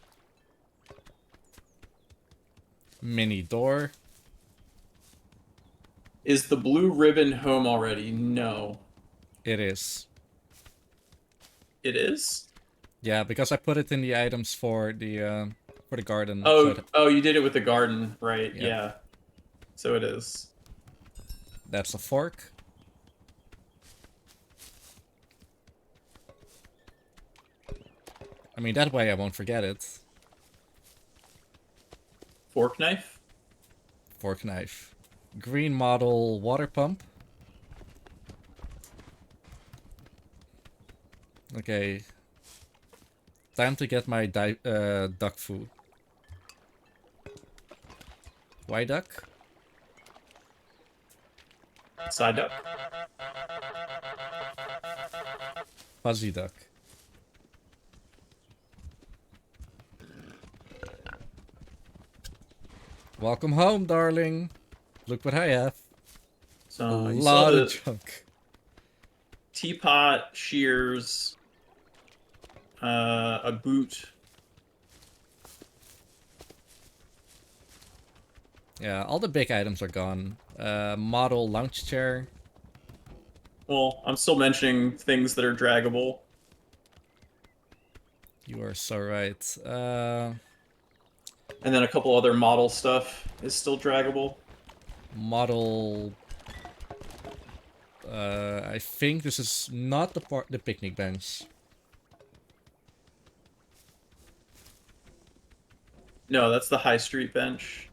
Mini door. Is the blue ribbon home already? No. It is. It is? Yeah, because I put it in the items for the garden. Oh, So oh, you did it with the garden, right? Yeah. Yeah. So it is. that's a fork. I mean, that way I won't forget it. Fork knife? Fork knife. Green model water pump. Okay. Time to get my duck food. Why duck? Side duck? Fuzzy duck. Welcome home, darling. Look what I have. So A you saw lot the of junk. teapot, shears, a boot. Yeah, all the big items are gone. Model lounge chair. Well, I'm still mentioning things that are draggable. You are so right. And then a couple other model stuff is still draggable. Model I think this is not the picnic bench. No, that's the high street bench.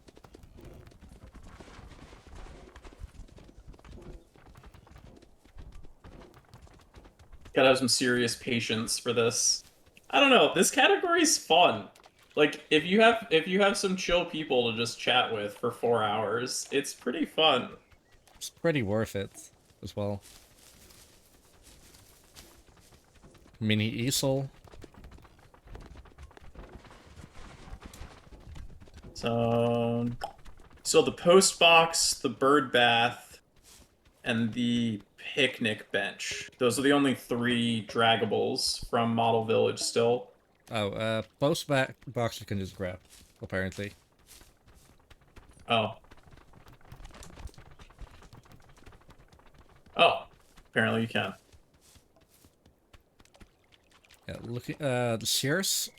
Gotta have some serious patience for this. I don't know. This category's fun. Like if you have some chill people to just chat with for 4 hours, it's pretty fun. It's pretty worth it as well. Mini easel. So the post box, the bird bath, and the picnic bench. Those are the only 3 draggables from Model Village still. Oh, box you can just grab, apparently. Oh. Oh. Apparently you can. Yeah, looking the shears.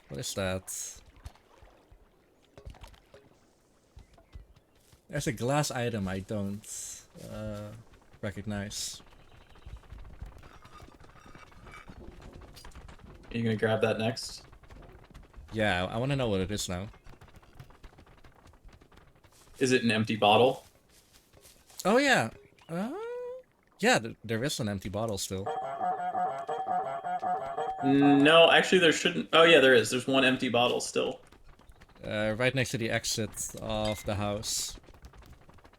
What is that? There's a glass item I don't recognize. Are you gonna grab that next? Yeah, I want to know what it is now. Is it an empty bottle? Oh yeah, yeah. There is an empty bottle still. No, actually there shouldn't. Oh yeah, there is. There's one empty bottle still. Right next to the exit of the house.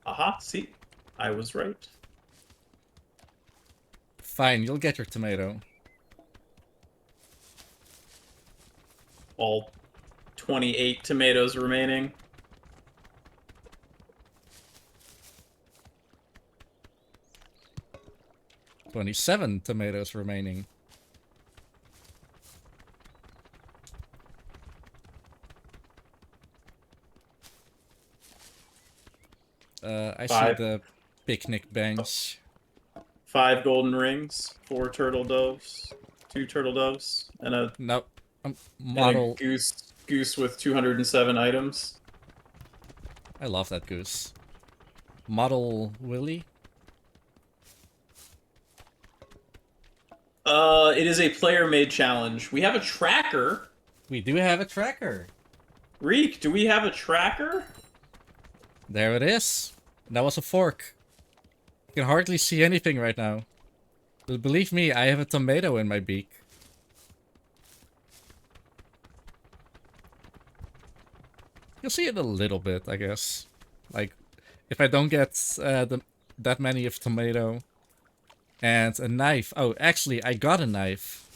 Aha, see? I was right. Fine, you'll get your tomato. All 28 tomatoes remaining. $27 tomatoes remaining. I see 5. the picnic bench. 5 golden rings, 4 turtle doves, 2 turtle doves, and a, No, and model. a goose with 207 items. I love that goose. Model Willy. It is a player-made challenge. We have a tracker. We do have a tracker. Reek, do we have a tracker? There it is. That was a fork. You can hardly see anything right now. But believe me, I have a tomato in my beak. You'll see it a little bit, I guess. Like, if I don't get that many of tomato and a knife. Oh, actually, I got a knife.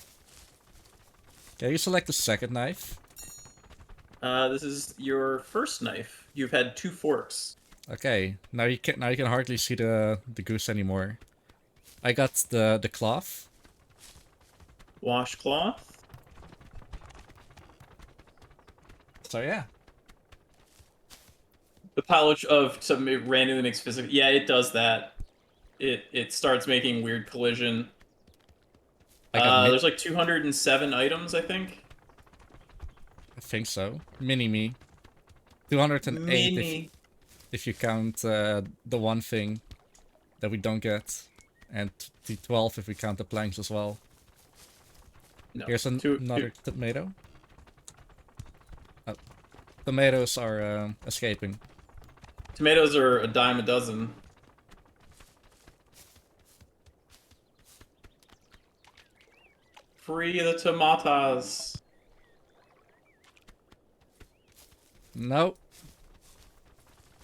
Can you select the second knife? This is your first knife. You've had 2 forks. Okay, now you can hardly see the goose anymore. I got the cloth. Washcloth. So yeah. The pouch of something it randomly makes physical. Yeah, it does that. It starts making weird collision. There's like 207 items, I think. I think so. Mini-me. 208 Mini. if you count the one thing that we don't get. And 12 if we count the planks as well. No. Here's another tomato. Oh. Tomatoes are escaping. Tomatoes are a dime a dozen. Free the tomatoes. Nope.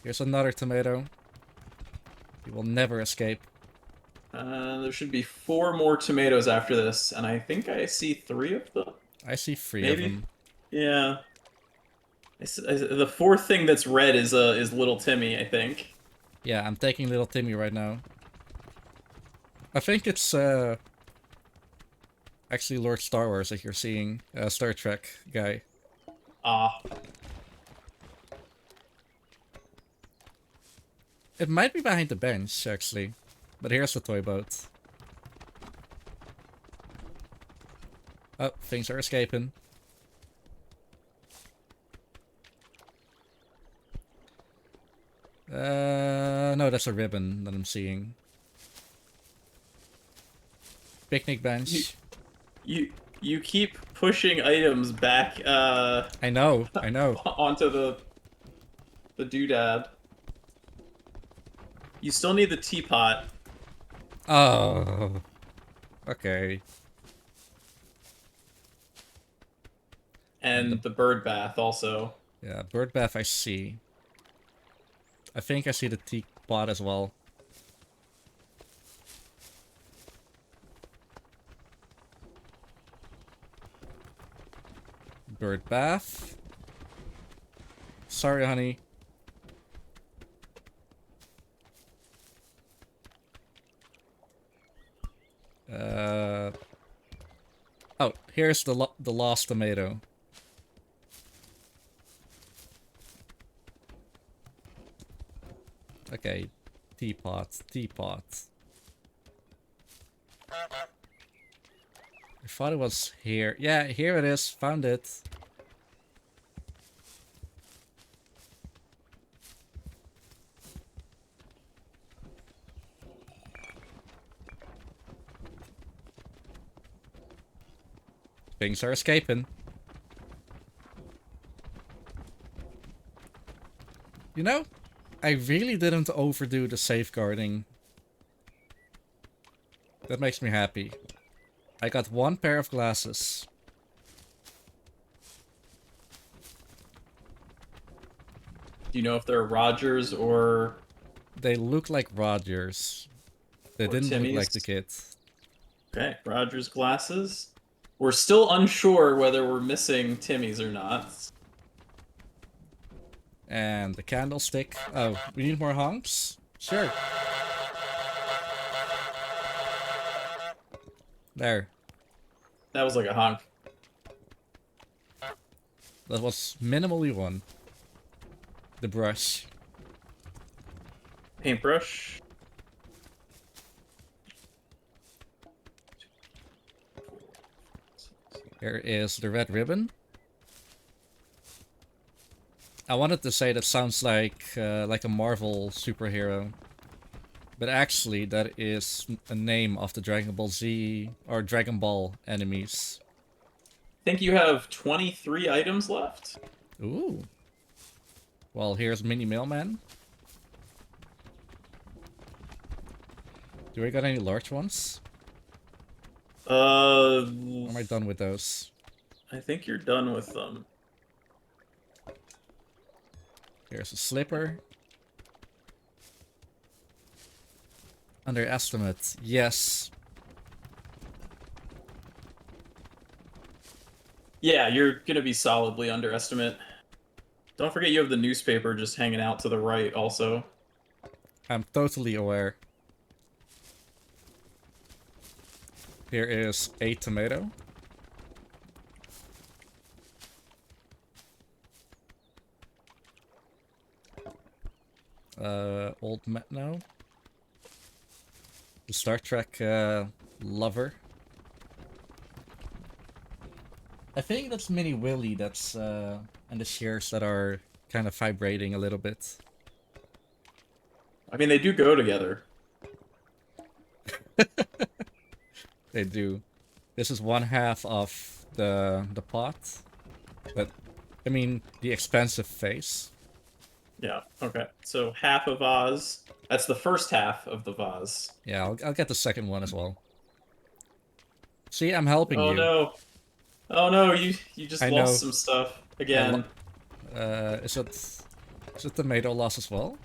Here's another tomato. You will never escape. There should be 4 more tomatoes after this, and I think I see 3 of them. I see 3 Maybe. of them. Yeah. The 4th thing that's red is Little Timmy, I think. Yeah, I'm taking little Timmy right now. I think it's actually Lord Star Wars that you're seeing. Star Trek guy. Ah. It might be behind the bench, actually. But here's the toy boat. Oh, things are escaping. no, that's a ribbon that I'm seeing. Picnic bench. You keep pushing items back I know. onto the doodad. You still need the teapot. Oh. Okay. And the bird bath also. Yeah, bird bath I see. I think I see the teapot as well. Bird bath. Sorry, honey. Oh, here's the lost tomato. Okay, teapot. I thought it was here. Yeah, here it is. Found it. Things are escaping. You know, I really didn't overdo the safeguarding. That makes me happy. I got one pair of glasses. Do you know if they're Rogers or They look like Rogers. They Or didn't look like Timmy's? the kids. Okay, Rogers glasses? We're still unsure whether we're missing Timmy's or not. And the candlestick. Oh, we need more honks? Sure. There. That was like a honk. That was minimally one. The brush. Paintbrush. Here is the red ribbon. I wanted to say that sounds like a Marvel superhero. But actually, that is a name of the Dragon Ball Z or Dragon Ball enemies. I think you have 23 items left. Ooh. Well, here's Mini Mailman. Do we got any large ones? Or am I done with those? I think you're done with them. Here's a slipper. Underestimate. Yes. Yeah, you're gonna be solidly underestimate. Don't forget you have the newspaper just hanging out to the right also. I'm totally aware. Here is a tomato. Old Matt now. The Star Trek lover. I think that's Mini Willy that's and the shears that are kind of vibrating a little bit. I mean, they do go together. They do. This is one half of the pot. But I mean the expensive face. Yeah, okay. So half a vase. That's the first half of the vase. Yeah, I'll get the second one as well. See, I'm helping Oh you. no. Oh no, you just I lost know. some stuff again. Is it tomato loss as well?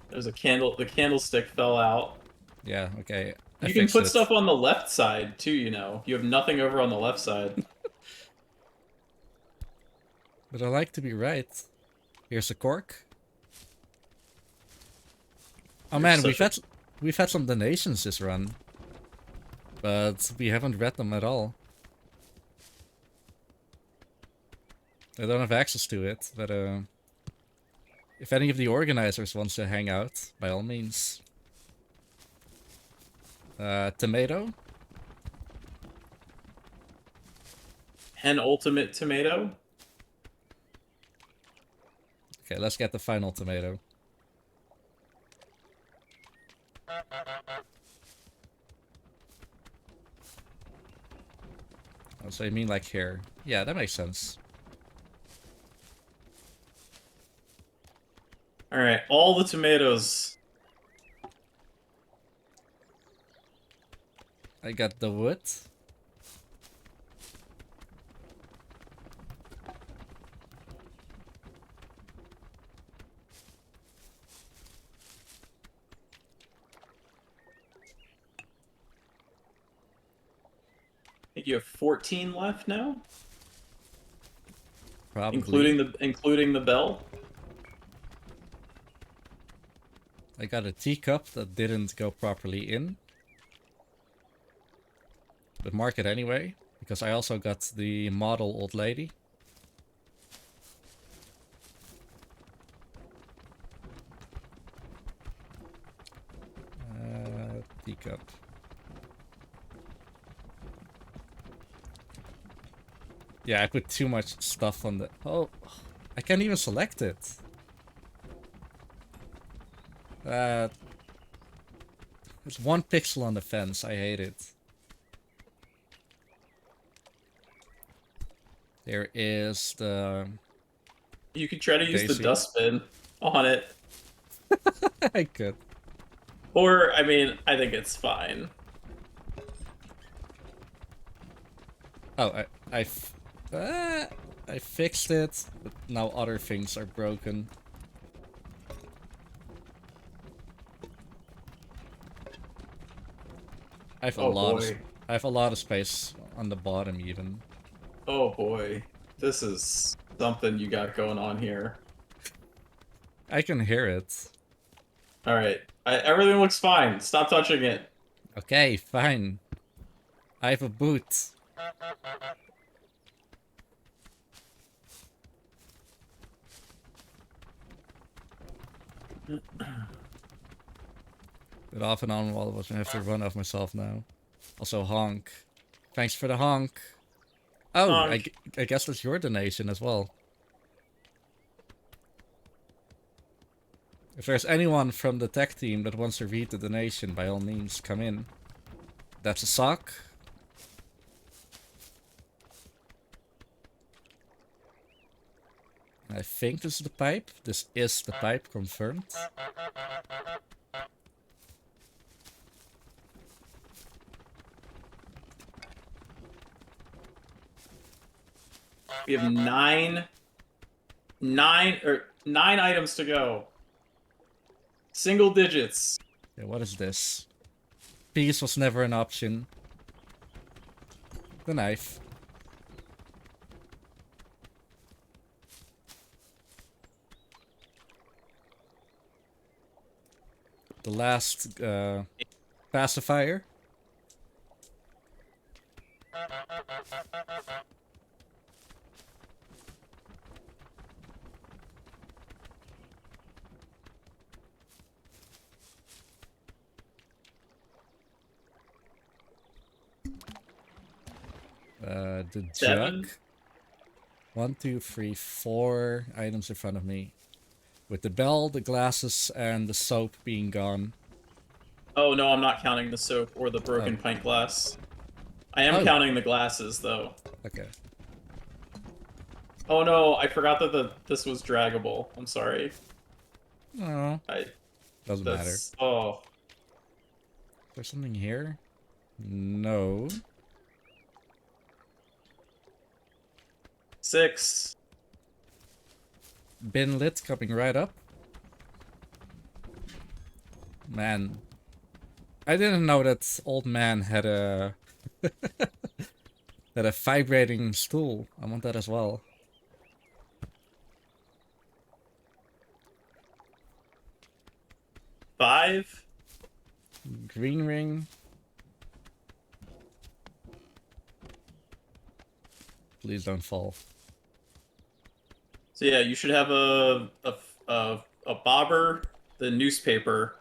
There's a candle. The candlestick fell out. Yeah, okay. I You can fixed put it. stuff on the left side too, you know. You have nothing over on the left side. But I like to be right. Here's a cork. Oh You're man, such we've had some donations this run. But we haven't read them at all. I don't have access to it, but if any of the organizers wants to hang out, by all means. Tomato. Penultimate tomato. Okay, let's get the final tomato. Oh, so you mean like here? Yeah, that makes sense. All right, all the tomatoes. I got the wood. I think you have 14 left now, Probably. including the bell. I got a teacup that didn't go properly in. But mark it anyway, because I also got the model old lady. Teacup. Yeah, I put too much stuff on the... Oh, I can't even select it. There's 1 pixel on the fence. I hate it. There is the... You could try to use the Daisy. dustbin on it. I could. Or, I mean, I think it's fine. Oh, I fixed it, but now other things are broken. I have a Oh lot boy. I have a lot of space on the bottom even. Oh boy. This is something you got going on here. I can hear it. Alright. Everything looks fine. Stop touching it. Okay, fine. I have a boot. But off and on while I was gonna have to run off myself now. Also honk. Thanks for the honk. Oh, Honk. I guess that's your donation as well. If there's anyone from the tech team that wants to read the donation, by all means, come in. That's a sock. I think this is the pipe. This is the pipe, confirmed. We have nine items to go. Single digits. Yeah, what is this? Peace was never an option. The knife. The last pacifier. The 7. jug. 1, 2, 3, 4 items in front of me. With the bell, the glasses, and the soap being gone. Oh no, I'm not counting the soap or the broken Oh. pint glass. I am Oh. counting the glasses though. Okay. Oh no, I forgot that this was draggable. I'm sorry. No, doesn't matter. That's oh. Is there something here? No. 6. Bin lit coming right up. Man. I didn't know that old man had a... had a vibrating stool. I want that as well. 5. Green ring. Please don't fall. So yeah, you should have a bobber, the newspaper,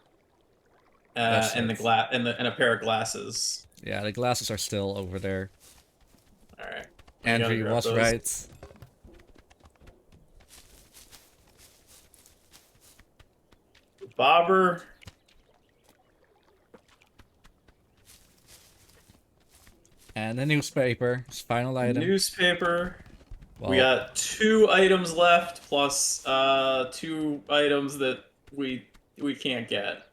That's and the it. and a pair of glasses. Yeah, the glasses are still over there. All right. Andrew was right. bobber. And a newspaper. It's final item. Newspaper. Well, We got 2 items left, plus 2 items that we can't get.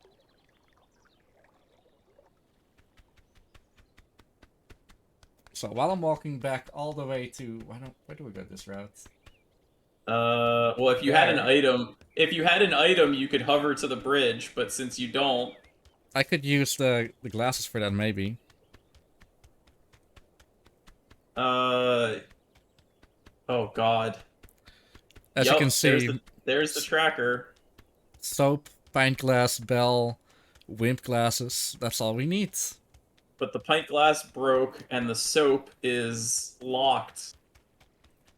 so while I'm walking back all the way to... Where do we go this route? Well, if you had an There. item, you could hover to the bridge, but since you don't, I could use the glasses for that, maybe. oh god. As you Yup, can see, there's the tracker. soap, pint glass, bell, wimp glasses. That's all we need. But the pint glass broke and the soap is locked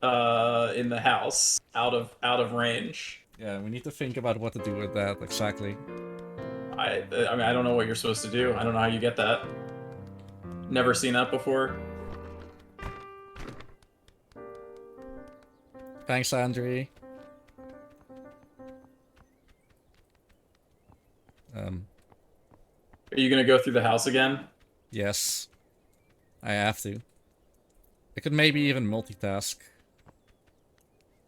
in the house, out of range. Yeah, we need to think about what to do with that, exactly. I mean, I don't know what you're supposed to do. I don't know how you get that. Never seen that before. Thanks, Andre. Are you gonna go through the house again? Yes. I have to. I could maybe even multitask.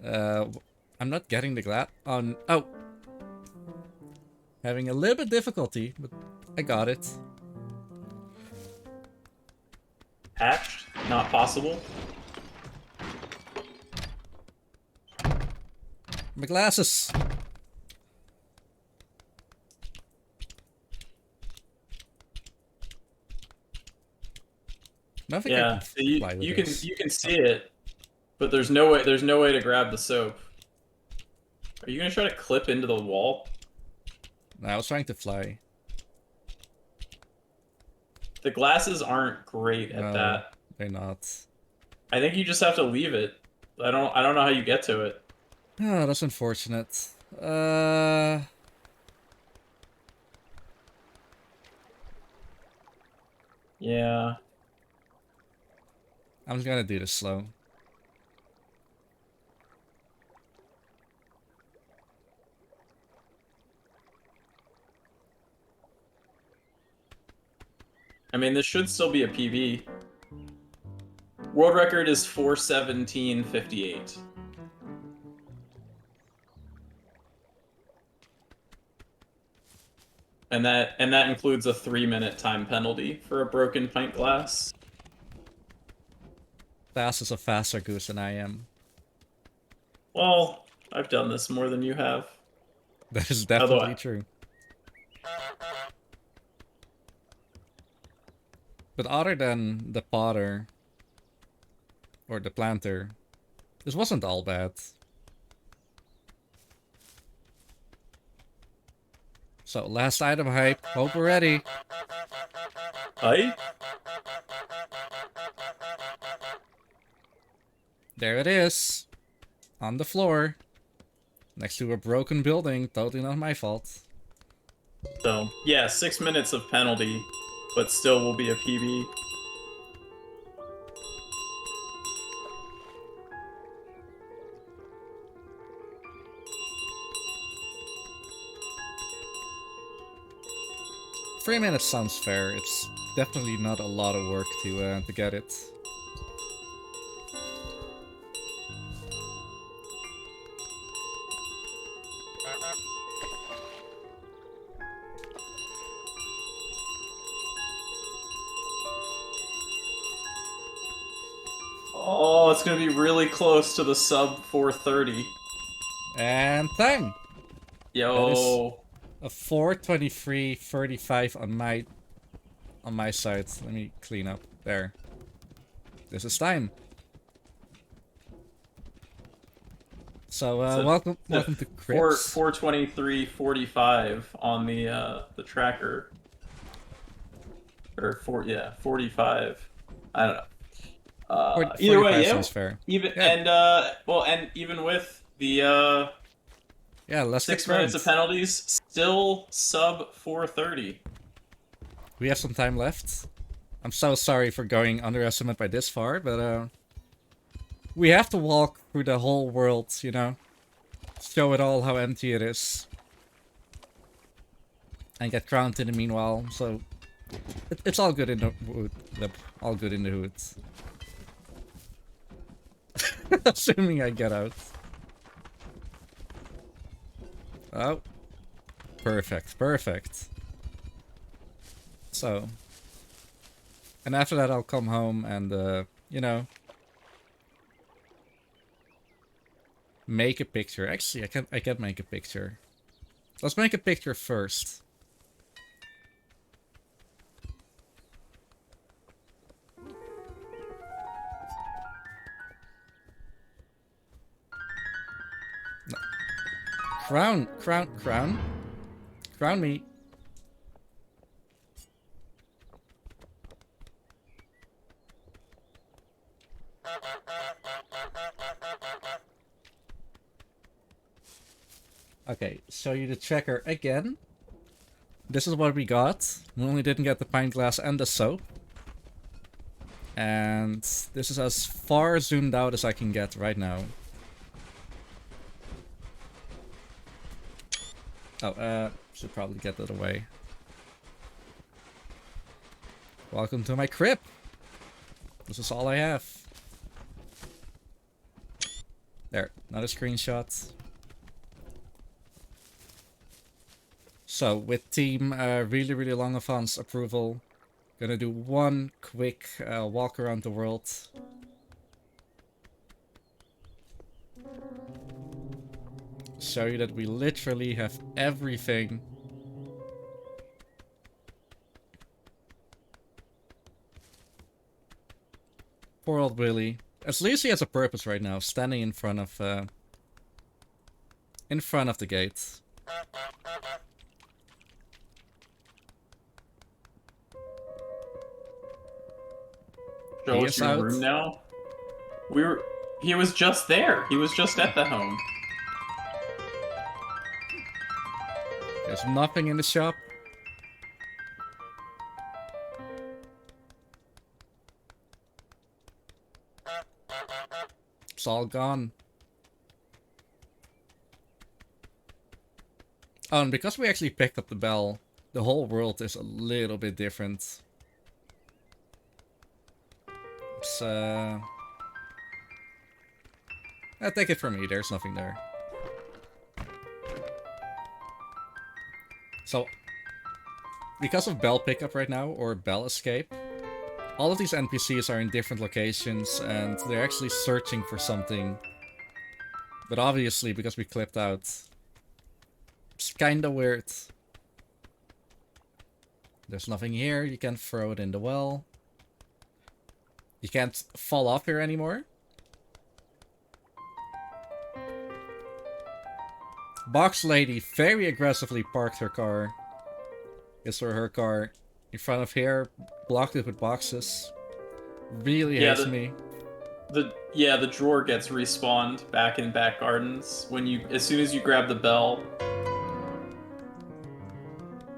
I'm not getting the glass on... Oh! Having a little bit difficulty, but I got it. Hatched? Not possible. My glasses! Nothing I Yeah, can fly with you this. can see it, but there's no way to grab the soap. Are you gonna try to clip into the wall? No, I was trying to fly. The glasses aren't great at No, that. they're not. I think you just have to leave it. I don't know how you get to it. Oh, that's unfortunate. Yeah. I'm just gonna do this slow. I mean, this should still be a PB. World record is 4:17:58. And that includes a 3-minute time penalty for a broken pint glass. Fast is a faster goose than I am. Well, I've done this more than you have. That is definitely Otherwise- true. But other than the potter or the planter, this wasn't all bad. So last item hype. Hope we're ready. Aye? There it is. On the floor. Next to a broken building. Totally not my fault. So, yeah, 6 minutes of penalty, but still will be a PB. Three minutes sounds fair. It's definitely not a lot of work to get it. Oh, it's gonna be really close to the sub 430. And time! Yo. A 4:23:35 on my side. Let me clean up. There. This is time. So welcome to Crips. 4:23:45 on the tracker. Or 45. I don't know. Either way, 45 yeah. sounds fair. Even Yeah. and even with the Yeah, let's 6 get minutes started. of penalties, still sub 430. We have some time left. I'm so sorry for going underestimate by this far, but we have to walk through the whole world, you know? Show it all how empty it is. and get crowned in the meanwhile. So it's all good in the hood. All good in the hood. Assuming I get out. Oh. Perfect, perfect. So. And after that I'll come home and, you know. Make a picture. Actually, I can make a picture. Let's make a picture first. No. Crown. Crown me. Okay, show you the tracker again. This is what we got. We only didn't get the pint glass and the soap. And this is as far zoomed out as I can get right now. Oh, should probably get that away. Welcome to my crib. This is all I have. There, another screenshot. So, with Team really Longathon's approval, gonna do one quick walk around the world. Show you that we literally have everything. Poor old Willy. At least he has a purpose right now, standing in front of the gate. Show us your room now. He was just there. He was just at the home. There's nothing in the shop. It's all gone. Oh, and because we actually picked up the bell, the whole world is a little bit different. It's, take it from me, there's nothing there. So, because of bell pickup right now, or bell escape, all of these NPCs are in different locations, and they're actually searching for something. But obviously, because we clipped out, it's kinda weird. There's nothing here, you can't throw it in the well. You can't fall off here anymore. Box lady very aggressively parked her car. His or her car in front of here, blocked it with boxes. Really hates me. The drawer gets respawned back in back gardens when as soon as you grab the bell.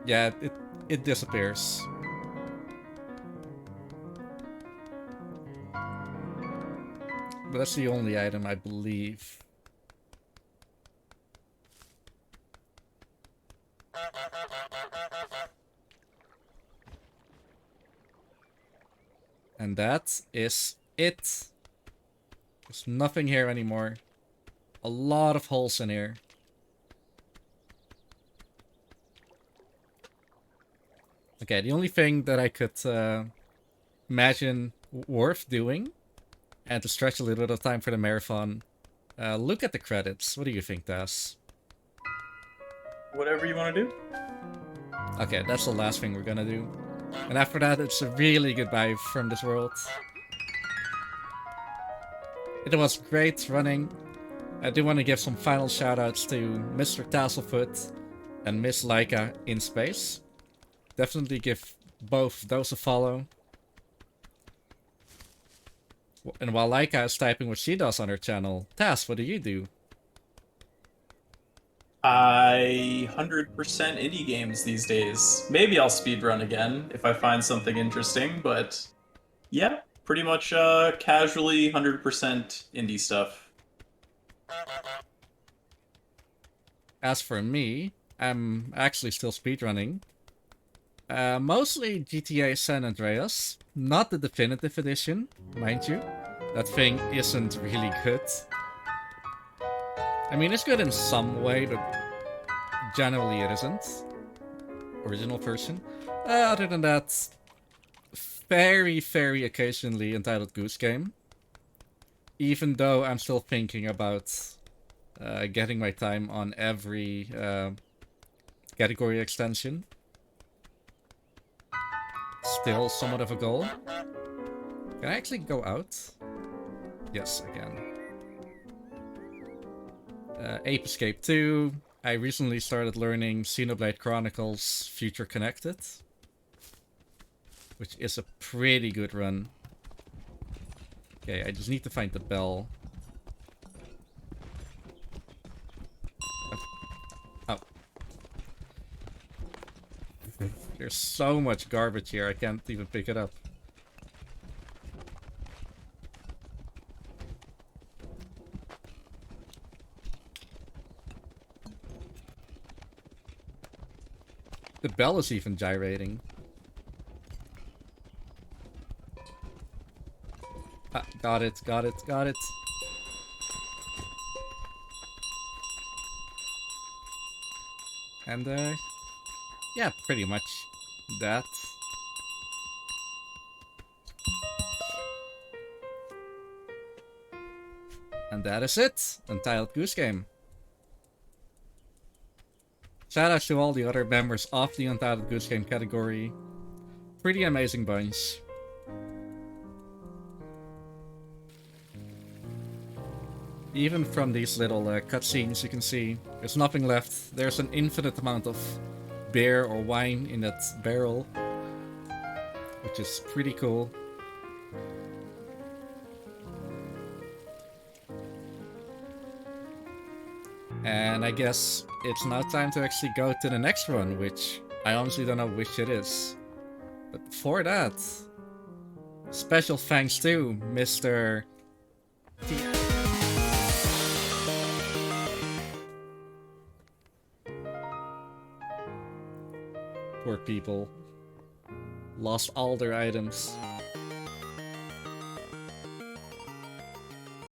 Yeah, it disappears. But that's the only item, I believe. And that is it. There's nothing here anymore. A lot of holes in here. Okay, the only thing that I could imagine worth doing, and to stretch a little bit of time for the marathon, look at the credits. What do you think, Taz? Whatever you want to do. Okay, that's the last thing we're gonna do. And after that, it's a really goodbye from this world. It was great running. I do want to give some final shoutouts to Mr. Tasselfoot and Miss Laika in space. Definitely give both those a follow. And while Laika is typing what she does on her channel, Taz, what do you do? I 100% indie games these days. Maybe I'll speedrun again if I find something interesting, but yeah, pretty much casually 100% indie stuff. As for me, I'm actually still speedrunning. Mostly GTA San Andreas. Not the definitive edition, mind you. That thing isn't really good. I mean, it's good in some way, but generally it isn't. Original version. Other than that, very, very occasionally Untitled Goose game. Even though I'm still thinking about getting my time on every category extension. Still somewhat of a goal. Can I actually go out? Yes, I can. Ape Escape 2. I recently started learning Xenoblade Chronicles Future Connected, which is a pretty good run. Okay, I just need to find the bell. Oh. There's so much garbage here, I can't even pick it up. The bell is even gyrating. Ah, got it, got it, got it. And, yeah, pretty much that. And that is it. Untitled Goose Game. Shoutouts to all the other members of the Untitled Goose Game category. Pretty amazing bunch. Even from these little cutscenes you can see, there's nothing left. There's an infinite amount of beer or wine in that barrel, which is pretty cool. And I guess it's now time to actually go to the next one, which I honestly don't know which it is. But before that, special thanks to Mr. Poor people. Lost all their items.